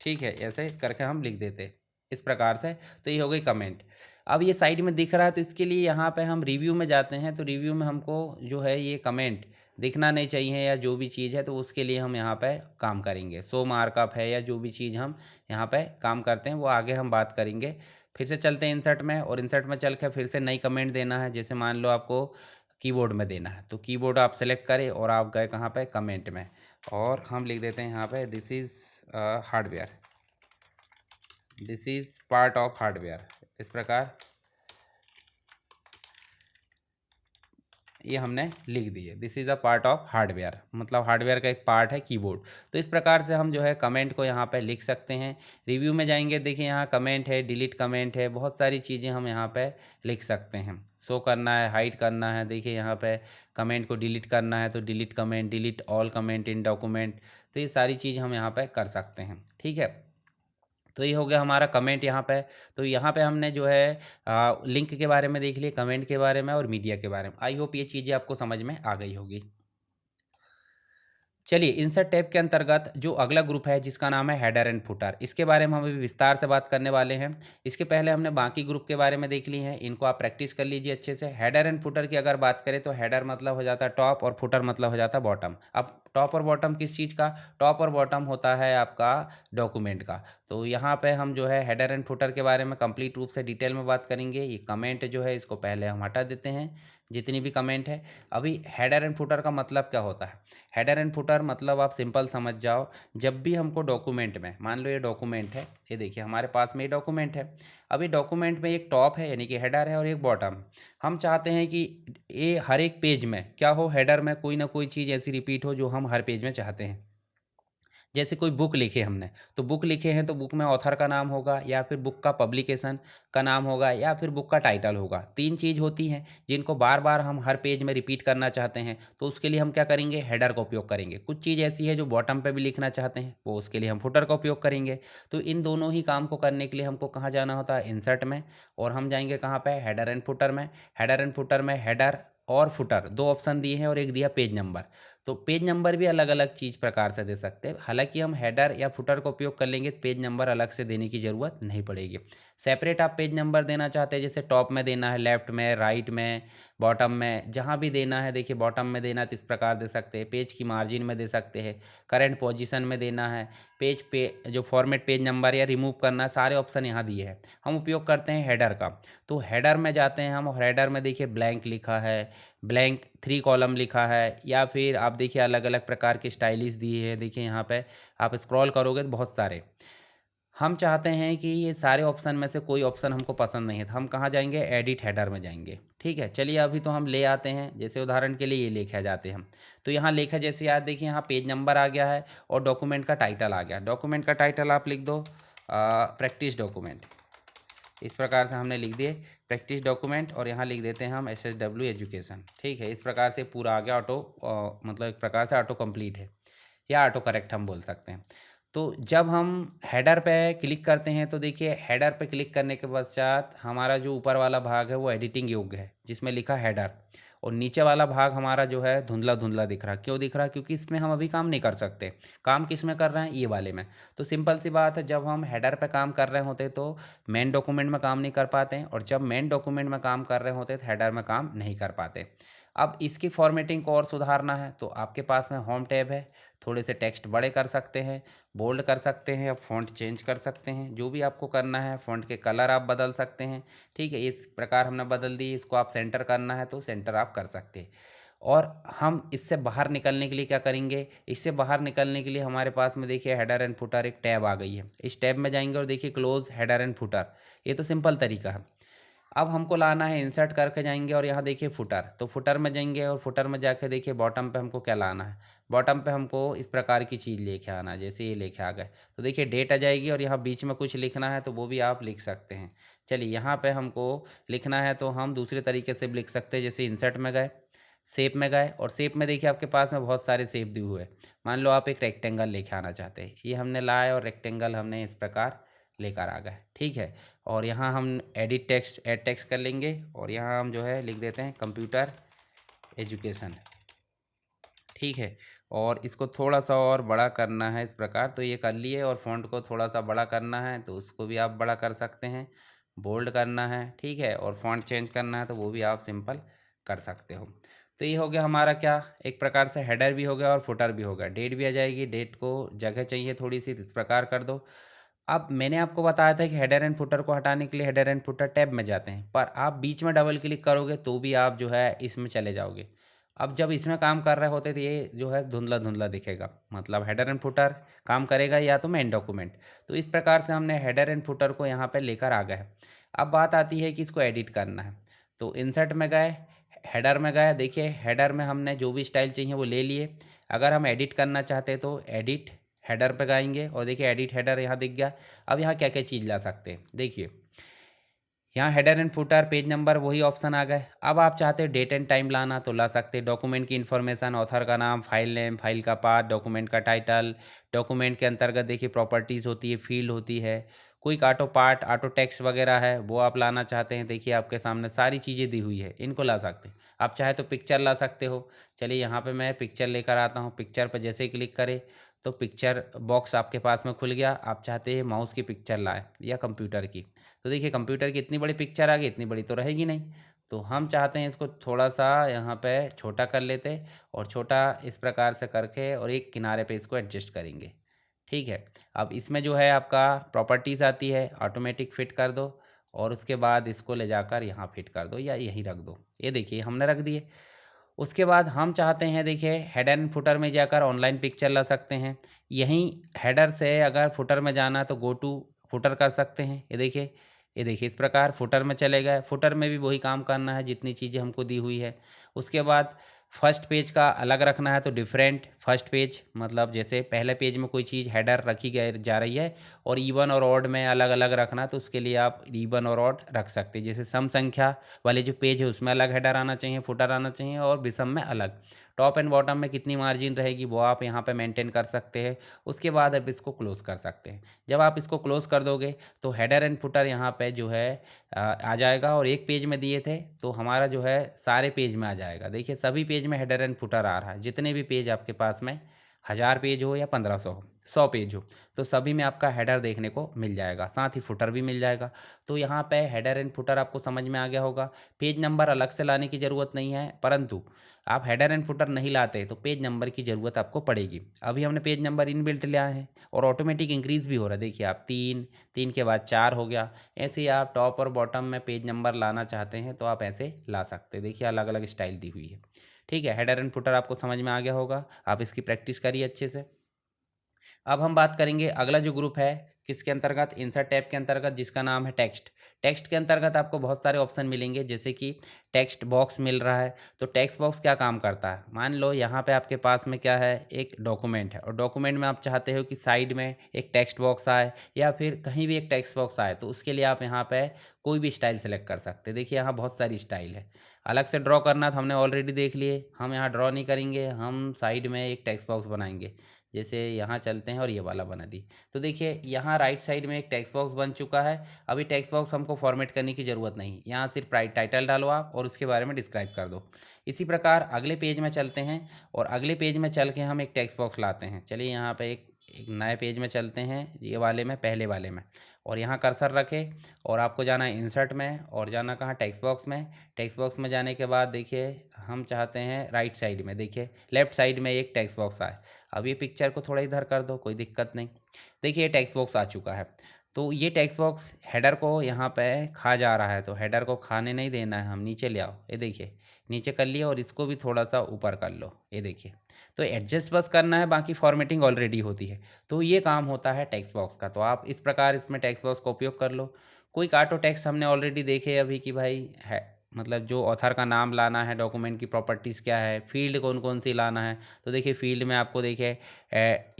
ठीक है, ऐसे करके हम लिख देते हैं इस प्रकार से। तो ये हो गई कमेंट। अब ये साइड में दिख रहा है तो इसके लिए यहाँ पे हम रिव्यू में जाते हैं। तो रिव्यू में हमको जो है ये कमेंट दिखना नहीं चाहिए या जो भी चीज़ है, तो उसके लिए हम यहाँ पे काम करेंगे। सो मार्कअप है या जो भी चीज़ हम यहाँ पे काम करते हैं वो आगे हम बात करेंगे। फिर से चलते हैं इंसर्ट में और इंसर्ट में चल के फिर से नई कमेंट देना है। जैसे मान लो आपको कीबोर्ड में देना है तो कीबोर्ड आप सेलेक्ट करें और आप गए कहाँ पे, कमेंट में, और हम लिख देते हैं यहाँ पे this is hardware, this is part of hardware. इस प्रकार ये हमने लिख दिए, this is a part of hardware, मतलब हार्डवेयर का एक पार्ट है कीबोर्ड। तो इस प्रकार से हम जो है कमेंट को यहाँ पे लिख सकते हैं। रिव्यू में जाएंगे, देखिए यहाँ कमेंट है, डिलीट कमेंट है, बहुत सारी चीज़ें हम यहाँ पे लिख सकते हैं। शो करना है, हाइड करना है, देखिए यहाँ पे कमेंट को डिलीट करना है तो delete comment, delete all comment in document. तो ये सारी चीज़ हम यहाँ पर कर सकते हैं। ठीक है, तो ये हो गया हमारा कमेंट यहाँ पे। तो यहाँ पे हमने जो है लिंक के बारे में देख लिया, कमेंट के बारे में और मीडिया के बारे में। आई होप ये चीज़ें आपको समझ में आ गई होगी। चलिए इंसर्ट टैब के अंतर्गत जो अगला ग्रुप है जिसका नाम है हेडर एंड फुटर, इसके बारे में हम अभी विस्तार से बात करने वाले हैं। इसके पहले हमने बाकी ग्रुप के बारे में देख ली हैं, इनको आप प्रैक्टिस कर लीजिए अच्छे से। हेडर एंड फुटर की अगर बात करें तो हेडर मतलब हो जाता है टॉप और फुटर मतलब हो जाता है बॉटम। अब टॉप और बॉटम किस चीज़ का, टॉप और बॉटम होता है आपका डॉक्यूमेंट का। तो यहाँ पे हम जो है हेडर एंड फुटर के बारे में कंप्लीट रूप से डिटेल में बात करेंगे। ये कमेंट जो है इसको पहले हम हटा देते हैं, जितनी भी कमेंट है। अभी हेडर एंड फुटर का मतलब क्या होता है, हेडर एंड फुटर मतलब आप सिंपल समझ जाओ, जब भी हमको डॉक्यूमेंट में, मान लो ये डॉक्यूमेंट है, ये देखिए हमारे पास में ये डॉक्यूमेंट है। अभी डॉक्यूमेंट में एक टॉप है यानी कि हेडर है और एक बॉटम। हम चाहते हैं कि ये हर एक पेज में क्या हो, हेडर में कोई ना कोई चीज़ ऐसी रिपीट हो जो हम हर पेज में चाहते हैं। जैसे कोई बुक लिखे हमने, तो बुक लिखे हैं तो बुक में ऑथर का नाम होगा या फिर बुक का पब्लिकेशन का नाम होगा या फिर बुक का टाइटल होगा। तीन चीज़ होती हैं जिनको बार बार हम हर पेज में रिपीट करना चाहते हैं, तो उसके लिए हम क्या करेंगे, हेडर का उपयोग करेंगे। कुछ चीज़ ऐसी है जो बॉटम पे भी लिखना चाहते हैं, वो उसके लिए हम फुटर का उपयोग करेंगे। तो इन दोनों ही काम को करने के लिए हमको कहाँ जाना होता है, इंसर्ट में, और हम जाएंगे कहाँ पर, हेडर एंड फुटर में। हेडर एंड फुटर में हेडर और फुटर दो ऑप्शन दिए हैं और एक दिया पेज नंबर। तो पेज नंबर भी अलग अलग चीज़ प्रकार से दे सकते हैं। हालांकि हम हेडर या फुटर का उपयोग कर लेंगे, पेज नंबर अलग से देने की ज़रूरत नहीं पड़ेगी। सेपरेट आप पेज नंबर देना चाहते हैं, जैसे टॉप में देना है, लेफ्ट में, राइट में, बॉटम में, जहाँ भी देना है, देखिए बॉटम में देना है तो इस प्रकार दे सकते हैं, पेज की मार्जिन में दे सकते हैं, करंट पोजीशन में देना है, पेज पे जो फॉर्मेट पेज नंबर या रिमूव करना है, सारे ऑप्शन यहाँ दिए हैं। हम उपयोग करते हैं हेडर का। तो हेडर में जाते हैं हम और हेडर में देखिए ब्लैंक लिखा है, ब्लैंक 3 कॉलम लिखा है, या फिर आप देखिए अलग अलग प्रकार के स्टाइलिश दिए हैं। देखिए यहाँ पे आप स्क्रॉल करोगे तो बहुत सारे। हम चाहते हैं कि ये सारे ऑप्शन में से कोई ऑप्शन हमको पसंद नहीं है, तो हम कहाँ जाएंगे, एडिट हेडर में जाएंगे। ठीक है, चलिए अभी तो हम ले आते हैं, जैसे उदाहरण के लिए ये लेके आ जाते हैं हम। तो यहाँ लेखा जैसे याद देखिए, यहाँ पेज नंबर आ गया है और डॉक्यूमेंट का टाइटल आ गया। डॉक्यूमेंट का टाइटल आप लिख दो प्रैक्टिस डॉक्यूमेंट, इस प्रकार से हमने लिख दिए प्रैक्टिस डॉक्यूमेंट, और यहाँ लिख देते हैं हम SSW एजुकेशन। ठीक है, इस प्रकार से पूरा आ गया ऑटो, मतलब एक प्रकार से ऑटो कंप्लीट है या ऑटो करेक्ट हम बोल सकते हैं। तो जब हम हेडर पे क्लिक करते हैं तो देखिए हेडर पे क्लिक करने के पश्चात हमारा जो ऊपर वाला भाग है वो एडिटिंग योग्य है, जिसमें लिखा हेडर, और नीचे वाला भाग हमारा जो है धुंधला धुंधला दिख रहा। क्यों दिख रहा? क्योंकि इसमें हम अभी काम नहीं कर सकते। काम किस में कर रहे हैं? ये वाले में। तो सिंपल सी बात है, जब हम हेडर पे काम कर रहे होते तो मेन डॉक्यूमेंट में काम नहीं कर पाते हैं, और जब मेन डॉक्यूमेंट में काम कर रहे होते तो हेडर में काम नहीं कर पाते। अब इसकी फॉर्मेटिंग को और सुधारना है तो आपके पास में होम टैब है, थोड़े से टेक्स्ट बड़े कर सकते हैं, बोल्ड कर सकते हैं, अब फ़ॉन्ट चेंज कर सकते हैं, जो भी आपको करना है। फ़ॉन्ट के कलर आप बदल सकते हैं। ठीक है, इस प्रकार हमने बदल दी। इसको आप सेंटर करना है तो सेंटर आप कर सकते हैं। और हम इससे बाहर निकलने के लिए क्या करेंगे, इससे बाहर निकलने के लिए हमारे पास में देखिए हेडर एंड फुटर एक टैब आ गई है। इस टैब में जाएंगे और देखिए क्लोज हेडर एंड फुटर, ये तो सिंपल तरीका है। अब हमको लाना है, इंसर्ट करके जाएंगे और यहाँ देखिए फुटर, तो फुटर में जाएंगे और फुटर में जाके देखिए बॉटम पे हमको क्या लाना है। बॉटम पे हमको इस प्रकार की चीज़ लेके आना है, जैसे ये लेके आ गए तो देखिए डेट आ जाएगी, और यहाँ बीच में कुछ लिखना है तो वो भी आप लिख सकते हैं। चलिए यहाँ पे हमको लिखना है तो हम दूसरे तरीके से भी लिख सकते हैं, जैसे इंसर्ट में गए, शेप में गए, और शेप में देखिए आपके पास में बहुत सारे शेप दिए हुए हैं। मान लो आप एक रेक्टेंगल लेके आना चाहते हैं, ये हमने लाए और रेक्टेंगल हमने इस प्रकार लेकर आ गए। ठीक है, और यहाँ हम एडिट टेक्स्ट, ऐड टेक्स्ट कर लेंगे, और यहाँ हम जो है लिख देते हैं कंप्यूटर एजुकेशन। ठीक है, और इसको थोड़ा सा और बड़ा करना है इस प्रकार, तो ये कर लिए। और फ़ॉन्ट को थोड़ा सा बड़ा करना है तो उसको भी आप बड़ा कर सकते हैं, बोल्ड करना है। ठीक है, और फ़ॉन्ट चेंज करना है तो वो भी आप सिंपल कर सकते हो। तो ये हो गया हमारा क्या, एक प्रकार से हेडर भी हो गया और फुटर भी हो गया। डेट भी आ जाएगी, डेट को जगह चाहिए थोड़ी सी, इस प्रकार कर दो। अब मैंने आपको बताया था कि हेडर एंड फुटर को हटाने के लिए हेडर एंड फुटर टैब में जाते हैं, पर आप बीच में डबल क्लिक करोगे तो भी आप जो है इसमें चले जाओगे। अब जब इसमें काम कर रहे होते तो ये जो है धुंधला धुंधला दिखेगा, मतलब हेडर एंड फुटर काम करेगा या तो मेन डॉक्यूमेंट। तो इस प्रकार से हमने हेडर एंड फुटर को यहाँ पे लेकर आ गए। अब बात आती है कि इसको एडिट करना है, तो इंसर्ट में गए, हेडर में गए, देखिए हेडर में हमने जो भी स्टाइल चाहिए वो ले लिए। अगर हम एडिट करना चाहते हैं तो एडिट हेडर पे जाएंगे, और देखिए एडिट हेडर यहाँ दिख गया। अब यहाँ क्या क्या चीज़ ला सकते हैं, देखिए यहाँ header and footer, page number, वही ऑप्शन आ गए। अब आप चाहते हैं डेट एंड टाइम लाना तो ला सकते हैं, डॉक्यूमेंट की इन्फॉर्मेशन, ऑथर का नाम, फाइल नेम, फाइल का पाथ, डॉक्यूमेंट का टाइटल। डॉक्यूमेंट के अंतर्गत देखिए प्रॉपर्टीज़ होती है, फील्ड होती है, quick auto part, auto text वगैरह है, वो आप लाना चाहते हैं। देखिए आपके सामने सारी चीज़ें दी हुई है, इनको ला सकते हैं। आप चाहे तो पिक्चर ला सकते हो। चलिए यहाँ पे मैं पिक्चर लेकर आता हूँ। पिक्चर पर जैसे ही क्लिक करें तो पिक्चर बॉक्स आपके पास में खुल गया। आप चाहते हैं माउस की पिक्चर लाए या कंप्यूटर की, तो देखिए कंप्यूटर की इतनी बड़ी पिक्चर आ गई, इतनी बड़ी तो रहेगी नहीं। तो हम चाहते हैं इसको थोड़ा सा यहाँ पे छोटा कर लेते, और छोटा इस प्रकार से करके और एक किनारे पे इसको एडजस्ट करेंगे। ठीक है, अब इसमें जो है आपका प्रॉपर्टीज़ आती है, ऑटोमेटिक फिट कर दो, और उसके बाद इसको ले जाकर यहाँ फिट कर दो या यहीं रख दो। ये देखिए हमने रख दिए। उसके बाद हम चाहते हैं देखिए हेडर एंड फुटर में जाकर ऑनलाइन पिक्चर ला सकते हैं। यहीं हेडर से अगर फुटर में जाना है तो गो टू फुटर कर सकते हैं। ये देखिए, ये देखिए इस प्रकार फुटर में चले गए। फुटर में भी वही काम करना है जितनी चीज़ें हमको दी हुई है। उसके बाद फर्स्ट पेज का अलग रखना है तो डिफरेंट फर्स्ट पेज, मतलब जैसे पहले पेज में कोई चीज़ हेडर रखी गई जा रही है और इवन और ऑड में अलग अलग रखना है, तो उसके लिए आप इवन और ऑड रख सकते हैं। जैसे सम संख्या वाले जो पेज है उसमें अलग हेडर आना चाहिए, फुटर आना चाहिए, और विषम में अलग। टॉप एंड बॉटम में कितनी मार्जिन रहेगी वो आप यहाँ पे मेंटेन कर सकते हैं। उसके बाद आप इसको क्लोज़ कर सकते हैं। जब आप इसको क्लोज़ कर दोगे तो हेडर एंड फुटर यहाँ पे जो है आ जाएगा, और एक पेज में दिए थे तो हमारा जो है सारे पेज में आ जाएगा। देखिए सभी पेज में हेडर एंड फुटर आ रहा है, जितने भी पेज आपके पास में 1000 पेज हो या 1500 हो, 100 पेज हो, तो सभी में आपका हेडर देखने को मिल जाएगा, साथ ही फुटर भी मिल जाएगा। तो यहाँ पे हेडर एंड फुटर आपको समझ में आ गया होगा। पेज नंबर अलग से लाने की ज़रूरत नहीं है, परंतु आप हेडर एंड फुटर नहीं लाते तो पेज नंबर की ज़रूरत आपको पड़ेगी। अभी हमने पेज नंबर इनबिल्ट लिया है और ऑटोमेटिक इंक्रीज़ भी हो रहा है। देखिए आप 3, 3 के बाद 4 हो गया। ऐसे ही आप टॉप और बॉटम में पेज नंबर लाना चाहते हैं तो आप ऐसे ला सकते हैं। देखिए अलग अलग स्टाइल दी हुई है। ठीक है, हेडर एंड फुटर आपको समझ में आ गया होगा। आप इसकी प्रैक्टिस करिए अच्छे से। अब हम बात करेंगे अगला जो ग्रुप है किसके अंतर्गत, इंसर्ट टैब के अंतर्गत, जिसका नाम है टेक्स्ट। टेक्स्ट के अंतर्गत आपको बहुत सारे ऑप्शन मिलेंगे, जैसे कि टेक्स्ट बॉक्स मिल रहा है। तो टेक्स्ट बॉक्स क्या काम करता है, मान लो यहाँ पे आपके पास में क्या है, एक डॉक्यूमेंट है, और डॉक्यूमेंट में आप चाहते हो कि साइड में एक टेक्स्ट बॉक्स आए या फिर कहीं भी एक टेक्स्ट बॉक्स आए, तो उसके लिए आप यहाँ पे कोई भी स्टाइल सेलेक्ट कर सकते हैं। देखिए यहाँ बहुत सारी स्टाइल है। अलग से ड्रॉ करना तो हमने ऑलरेडी देख लिए, हम यहाँ ड्रॉ नहीं करेंगे, हम साइड में एक टेक्स्ट बॉक्स बनाएंगे। जैसे यहाँ चलते हैं और ये वाला बना दी, तो देखिए यहाँ राइट साइड में एक टेक्स्ट बॉक्स बन चुका है। अभी टेक्स्ट बॉक्स हमको फॉर्मेट करने की ज़रूरत नहीं, यहाँ सिर्फ टाइटल डालो आप और उसके बारे में डिस्क्राइब कर दो। इसी प्रकार अगले पेज में चलते हैं, और अगले पेज में चल के हम एक टेक्स्ट बॉक्स लाते हैं। चलिए यहाँ पे एक नए पेज में चलते हैं, ये वाले में, पहले वाले में, और यहाँ कर्सर रखे और आपको जाना है इंसर्ट में, और जाना कहाँ, टेक्स्ट बॉक्स में। टेक्स्ट बॉक्स में जाने के बाद देखिए हम चाहते हैं राइट साइड में, देखिए लेफ्ट साइड में एक टेक्स्ट बॉक्स आए। अब ये पिक्चर को थोड़ा इधर कर दो, कोई दिक्कत नहीं। देखिए ये टेक्स्ट बॉक्स आ चुका है। तो ये टेक्स्ट बॉक्स हेडर को यहाँ पे खा जा रहा है, तो हेडर को खाने नहीं देना है, हम नीचे ले आओ। ये देखिए नीचे कर लिया, और इसको भी थोड़ा सा ऊपर कर लो, ये देखिए। तो एडजस्ट बस करना है, बाकी फॉर्मेटिंग ऑलरेडी होती है। तो ये काम होता है टेक्स्ट बॉक्स का। तो आप इस प्रकार इसमें टेक्स्ट बॉक्स का उपयोग कर लो। कोई काटो टेक्स्ट हमने ऑलरेडी देखे अभी कि भाई है, मतलब जो ऑथर का नाम लाना है, डॉक्यूमेंट की प्रॉपर्टीज़ क्या है, फील्ड कौन कौन सी लाना है। तो देखिए फील्ड में आपको देखिए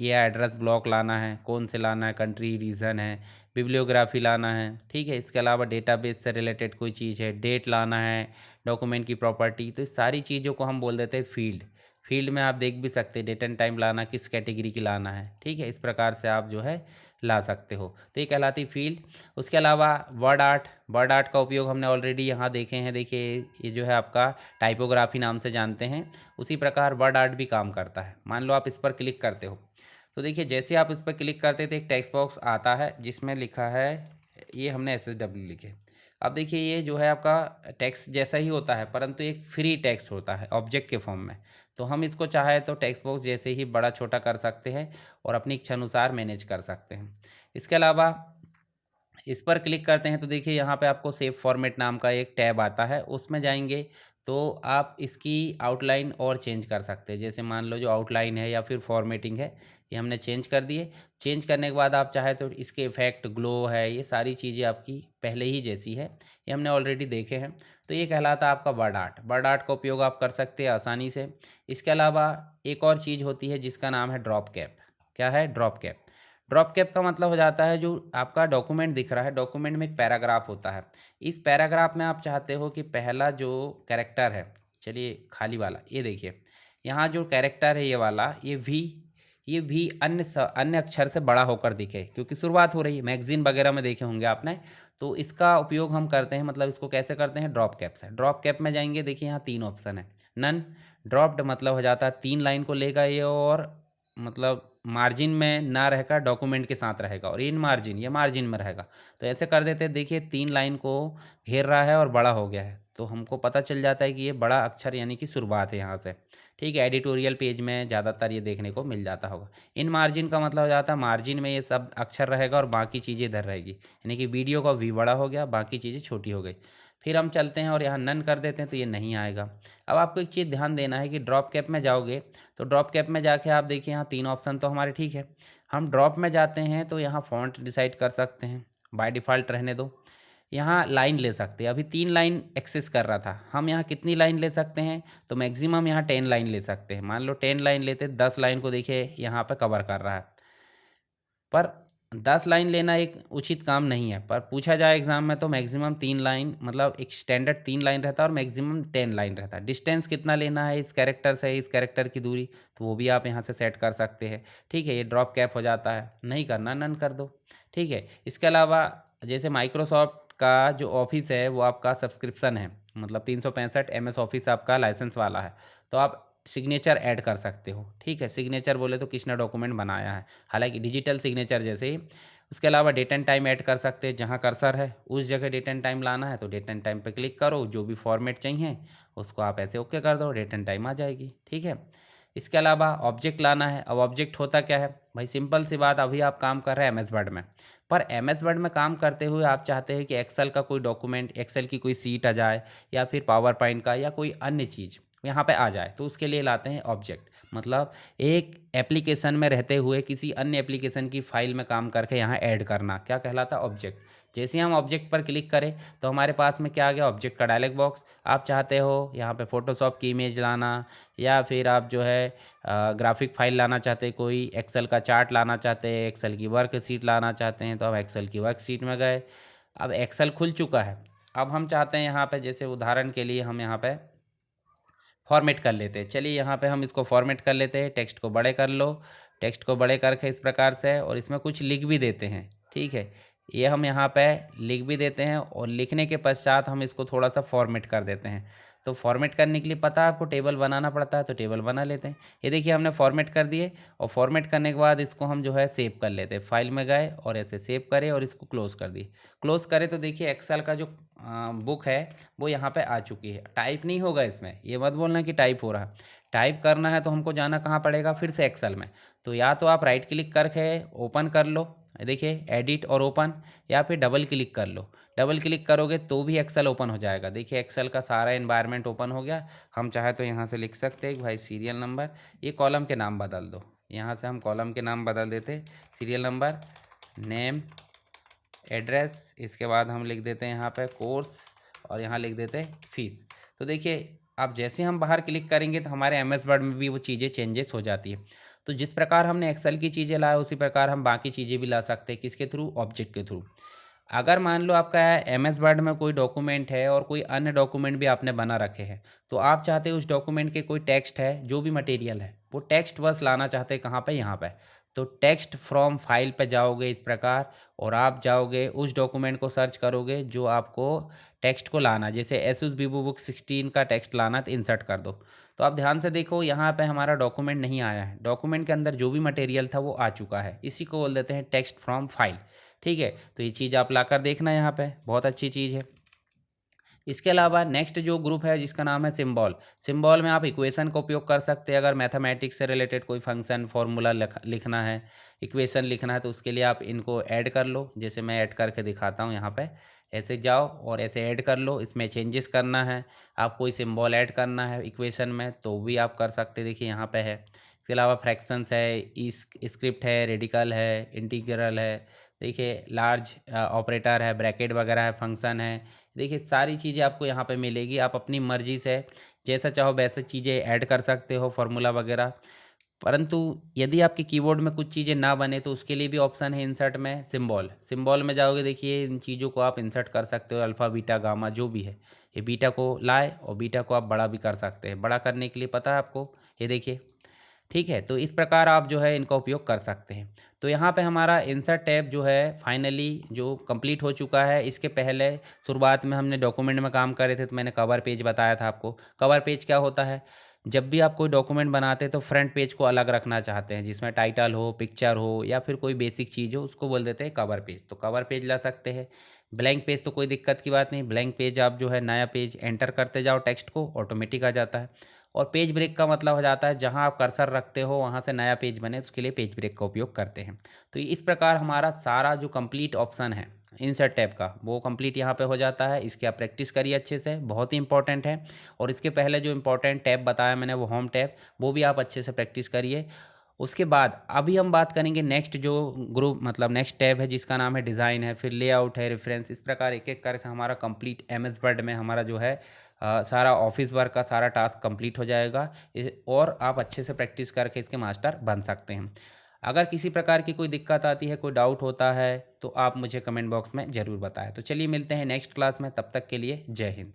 ये एड्रेस ब्लॉक लाना है, कौन से लाना है, कंट्री रीजन है, बिब्लियोग्राफी लाना है, ठीक है। इसके अलावा डेटाबेस से रिलेटेड कोई चीज़ है, डेट लाना है, डॉक्यूमेंट की प्रॉपर्टी। तो इस सारी चीज़ों को हम बोल देते हैं फील्ड। फील्ड में आप देख भी सकते हैं डेट एंड टाइम लाना, किस कैटेगरी की लाना है, ठीक है। इस प्रकार से आप जो है ला सकते हो, तो ये कहलाती फील्ड। उसके अलावा वर्ड आर्ट, वर्ड आर्ट का उपयोग हमने ऑलरेडी यहाँ देखे हैं। देखिए ये जो है आपका टाइपोग्राफी नाम से जानते हैं, उसी प्रकार वर्ड आर्ट भी काम करता है। मान लो आप इस पर क्लिक करते हो, तो देखिए जैसे आप इस पर क्लिक करते थे एक टेक्स्ट बॉक्स आता है जिसमें लिखा है, ये हमने SSW लिखे। अब देखिए ये जो है आपका टेक्स्ट जैसा ही होता है, परंतु एक फ्री टेक्स्ट होता है ऑब्जेक्ट के फॉर्म में। तो हम इसको चाहे तो टेक्स्ट बॉक्स जैसे ही बड़ा छोटा कर सकते हैं और अपनी इच्छा अनुसार मैनेज कर सकते हैं। इसके अलावा इस पर क्लिक करते हैं तो देखिए यहाँ पे आपको सेव फॉर्मेट नाम का एक टैब आता है, उसमें जाएंगे तो आप इसकी आउटलाइन और चेंज कर सकते हैं। जैसे मान लो जो आउटलाइन है या फिर फॉर्मेटिंग है, ये हमने चेंज कर दिए। चेंज करने के बाद आप चाहे तो इसके इफेक्ट, ग्लो है, ये सारी चीज़ें आपकी पहले ही जैसी है, ये हमने ऑलरेडी देखे हैं। तो ये कहलाता है आपका वर्ड आर्ट। वर्ड आर्ट का उपयोग आप कर सकते हैं आसानी से। इसके अलावा एक और चीज़ होती है जिसका नाम है ड्रॉप कैप। क्या है? Drop cap. ड्रॉप कैप का मतलब हो जाता है जो आपका डॉक्यूमेंट दिख रहा है, डॉक्यूमेंट में एक पैराग्राफ होता है। इस पैराग्राफ में आप चाहते हो कि पहला जो कैरेक्टर है, चलिए खाली वाला, ये देखिए यहाँ जो कैरेक्टर है ये वाला, ये भी अन्य अक्षर से बड़ा होकर दिखे, क्योंकि शुरुआत हो रही है। मैगजीन वगैरह में देखे होंगे आपने। तो इसका उपयोग हम करते हैं, मतलब इसको कैसे करते हैं, ड्रॉप कैप से। ड्रॉप कैप में जाएंगे, देखिए यहाँ 3 ऑप्शन है। नन ड्रॉप्ड मतलब हो जाता है 3 लाइन को लेगा ये, और मतलब मार्जिन में ना रहकर डॉक्यूमेंट के साथ रहेगा, और इन मार्जिन, ये मार्जिन में रहेगा। तो ऐसे कर देते हैं, देखिए 3 लाइन को घेर रहा है और बड़ा हो गया है, तो हमको पता चल जाता है कि ये बड़ा अक्षर यानी कि शुरुआत है यहाँ से, ठीक है। एडिटोरियल पेज में ज़्यादातर ये देखने को मिल जाता होगा। इन मार्जिन का मतलब हो जाता है मार्जिन में ये सब अक्षर रहेगा और बाकी चीज़ें इधर रहेगी, यानी कि वीडियो का वी बड़ा हो गया, बाकी चीज़ें छोटी हो गई। फिर हम चलते हैं और यहाँ नन कर देते हैं, तो ये नहीं आएगा। अब आपको एक चीज़ ध्यान देना है कि ड्रॉप कैप में जाओगे तो ड्रॉप कैप में जाके आप देखिए यहाँ 3 ऑप्शन तो हमारे ठीक है। हम ड्रॉप में जाते हैं तो यहाँ फ़ॉन्ट डिसाइड कर सकते हैं, बाय डिफ़ॉल्ट रहने दो। यहाँ लाइन ले सकते हैं, अभी 3 लाइन एक्सेस कर रहा था, हम यहाँ कितनी लाइन ले सकते हैं, तो मैक्सिमम यहाँ 10 लाइन ले सकते हैं। मान लो 10 लाइन लेते, 10 लाइन को देखिए यहाँ पे कवर कर रहा है। पर 10 लाइन लेना एक उचित काम नहीं है, पर पूछा जाए एग्ज़ाम में तो मैक्सिमम 3 लाइन, मतलब एक स्टैंडर्ड 3 लाइन रहता है और मैक्सिमम 10 लाइन रहता है। डिस्टेंस कितना लेना है इस कैरेक्टर से, इस कैरेक्टर की दूरी, तो वो भी आप यहाँ से सेट कर सकते हैं, ठीक है। ये ड्रॉप कैप हो जाता है, नहीं करना नन कर दो, ठीक है। इसके अलावा जैसे माइक्रोसॉफ्ट का जो ऑफिस है वो आपका सब्सक्रिप्शन है, मतलब 365 MS ऑफिस आपका लाइसेंस वाला है, तो आप सिग्नेचर ऐड कर सकते हो, ठीक है। सिग्नेचर बोले तो किसने डॉक्यूमेंट बनाया है, हालांकि डिजिटल सिग्नेचर जैसे ही। उसके अलावा डेट एंड टाइम ऐड कर सकते हैं, जहाँ कर्सर है उस जगह डेट एंड टाइम लाना है तो डेट एंड टाइम पे क्लिक करो, जो भी फॉर्मेट चाहिए उसको आप ऐसे ओके कर दो, डेट एंड टाइम आ जाएगी, ठीक है। इसके अलावा ऑब्जेक्ट लाना है। अब ऑब्जेक्ट होता क्या है भाई, सिंपल सी बात, अभी आप काम कर रहे हैं MS वर्ड में, पर MS वर्ड में काम करते हुए आप चाहते हैं कि एक्सेल का कोई डॉक्यूमेंट, एक्सेल की कोई सीट आ जाए, या फिर पावर पॉइंट का या कोई अन्य चीज़ यहाँ पे आ जाए, तो उसके लिए लाते हैं ऑब्जेक्ट। मतलब एक एप्लीकेशन में रहते हुए किसी अन्य एप्लीकेशन की फाइल में काम करके यहाँ ऐड करना क्या कहलाता है, ऑब्जेक्ट। जैसे ही हम ऑब्जेक्ट पर क्लिक करें तो हमारे पास में क्या आ गया, ऑब्जेक्ट का डायलॉग बॉक्स। आप चाहते हो यहाँ पे फोटोशॉप की इमेज लाना, या फिर आप जो है ग्राफिक फाइल लाना चाहते हैं, कोई एक्सेल का चार्ट लाना चाहते हैं, एक्सेल की वर्कशीट लाना चाहते हैं, तो हम एक्सेल की वर्कशीट में गए। अब एक्सेल खुल चुका है। अब हम चाहते हैं यहाँ पे, जैसे उदाहरण के लिए हम यहाँ पे फॉर्मेट कर लेते हैं। चलिए यहाँ पे हम इसको फॉर्मेट कर लेते हैं। टेक्स्ट को बड़े कर लो, टेक्स्ट को बड़े करके इस प्रकार से, और इसमें कुछ लिख भी देते हैं। ठीक है, ये हम यहाँ पे लिख भी देते हैं, और लिखने के पश्चात हम इसको थोड़ा सा फॉर्मेट कर देते हैं। तो फॉर्मेट करने के लिए पता है आपको टेबल बनाना पड़ता है, तो टेबल बना लेते हैं। ये देखिए हमने फॉर्मेट कर दिए, और फॉर्मेट करने के बाद इसको हम जो है सेव कर लेते हैं। फाइल में गए और ऐसे सेव करें और इसको क्लोज कर दिए। क्लोज करें तो देखिए एक्सेल का जो बुक है वो यहाँ पे आ चुकी है। टाइप नहीं होगा इसमें, ये मत बोलना कि टाइप हो रहा है। टाइप करना है तो हमको जाना कहाँ पड़ेगा, फिर से एक्सेल में। तो या तो आप राइट क्लिक करके ओपन कर लो, देखिए एडिट और ओपन, या फिर डबल क्लिक कर लो। डबल क्लिक करोगे तो भी एक्सेल ओपन हो जाएगा। देखिए एक्सेल का सारा एनवायरनमेंट ओपन हो गया। हम चाहे तो यहाँ से लिख सकते हैं भाई सीरियल नंबर, ये कॉलम के नाम बदल दो। यहाँ से हम कॉलम के नाम बदल देते, सीरियल नंबर, नेम, एड्रेस, इसके बाद हम लिख देते हैं यहाँ पे कोर्स, और यहाँ लिख देते हैं फीस। तो देखिए अब जैसे हम बाहर क्लिक करेंगे तो हमारे एमएस वर्ड में भी वो चीज़ें चेंजेस हो जाती है। तो जिस प्रकार हमने एक्सेल की चीज़ें लाया उसी प्रकार हम बाकी चीज़ें भी ला सकते हैं। किसके थ्रू, ऑब्जेक्ट के थ्रू। अगर मान लो आपका एमएस वर्ड में कोई डॉक्यूमेंट है और कोई अन्य डॉक्यूमेंट भी आपने बना रखे हैं, तो आप चाहते हैं उस डॉक्यूमेंट के कोई टेक्स्ट है, जो भी मटेरियल है वो टेक्स्ट बस लाना चाहते हैं कहाँ पे, यहाँ पे। तो टेक्स्ट फ्रॉम फाइल पे जाओगे इस प्रकार, और आप जाओगे उस डॉक्यूमेंट को सर्च करोगे जो आपको टेक्स्ट को लाना। जैसे एसुस वीवो बुक 16 का टेक्स्ट लाना, तो इंसर्ट कर दो। तो आप ध्यान से देखो यहाँ पे हमारा डॉक्यूमेंट नहीं आया है, डॉक्यूमेंट के अंदर जो भी मटेरियल था वो आ चुका है। इसी को बोल देते हैं टेक्स्ट फ्रॉम फाइल। ठीक है, तो ये चीज़ आप लाकर देखना, यहाँ पे बहुत अच्छी चीज़ है। इसके अलावा नेक्स्ट जो ग्रुप है जिसका नाम है सिंबल। सिंबल में आप इक्वेशन का उपयोग कर सकते हैं। अगर मैथमेटिक्स से रिलेटेड कोई फंक्शन फॉर्मूला लिखना है, इक्वेशन लिखना है, तो उसके लिए आप इनको ऐड कर लो। जैसे मैं ऐड करके दिखाता हूँ, यहाँ पे ऐसे जाओ और ऐसे ऐड कर लो। इसमें चेंजेस करना है, आप कोई सिंबल ऐड करना है इक्वेशन में तो भी आप कर सकते हैं। देखिए यहाँ पे है। इसके अलावा फ्रैक्शंस है, स्क्रिप्ट है, रेडिकल है, इंटीग्रल है, देखिए लार्ज ऑपरेटर है, ब्रैकेट वगैरह है, फंक्शन है। देखिए सारी चीज़ें आपको यहाँ पे मिलेगी। आप अपनी मर्ज़ी से जैसा चाहो वैसे चीज़ें ऐड कर सकते हो, फार्मूला वगैरह। परंतु यदि आपके कीबोर्ड में कुछ चीज़ें ना बने तो उसके लिए भी ऑप्शन है इंसर्ट में, सिंबल। सिंबल में जाओगे, देखिए इन चीज़ों को आप इंसर्ट कर सकते हो, अल्फ़ा बीटा गामा जो भी है। ये बीटा को लाए और बीटा को आप बड़ा भी कर सकते हैं। बड़ा करने के लिए पता है आपको, ये देखिए। ठीक है, तो इस प्रकार आप जो है इनका उपयोग कर सकते हैं। तो यहाँ पे हमारा इंसर्ट टैब जो है फाइनली जो कंप्लीट हो चुका है। इसके पहले शुरुआत में हमने डॉक्यूमेंट में काम करे थे, तो मैंने कवर पेज बताया था आपको। कवर पेज क्या होता है, जब भी आप कोई डॉक्यूमेंट बनाते हैं तो फ्रंट पेज को अलग रखना चाहते हैं, जिसमें टाइटल हो, पिक्चर हो, या फिर कोई बेसिक चीज़ हो, उसको बोल देते हैं कवर पेज। तो कवर पेज ला सकते हैं। ब्लैंक पेज तो कोई दिक्कत की बात नहीं, ब्लैंक पेज आप जो है नया पेज एंटर करते जाओ, टेक्स्ट को ऑटोमेटिक आ जाता है। और पेज ब्रेक का मतलब हो जाता है जहां आप कर्सर रखते हो वहां से नया पेज बने, उसके लिए पेज ब्रेक का उपयोग करते हैं। तो इस प्रकार हमारा सारा जो कंप्लीट ऑप्शन है इंसर्ट टैब का वो कंप्लीट यहाँ पे हो जाता है। इसकी आप प्रैक्टिस करिए अच्छे से, बहुत ही इंपॉर्टेंट है। और इसके पहले जो इंपॉर्टेंट टैब बताया मैंने वो होम टैब, वो भी आप अच्छे से प्रैक्टिस करिए। उसके बाद अभी हम बात करेंगे नेक्स्ट जो ग्रुप मतलब नेक्स्ट टैब है जिसका नाम है डिज़ाइन है, फिर लेआउट है, रेफरेंस। इस प्रकार एक एक करके हमारा कंप्लीट एमएस वर्ड में हमारा जो है सारा ऑफिस वर्क का सारा टास्क कंप्लीट हो जाएगा। और आप अच्छे से प्रैक्टिस करके इसके मास्टर बन सकते हैं। अगर किसी प्रकार की कोई दिक्कत आती है, कोई डाउट होता है, तो आप मुझे कमेंट बॉक्स में ज़रूर बताएं। तो चलिए मिलते हैं नेक्स्ट क्लास में, तब तक के लिए जय हिंद।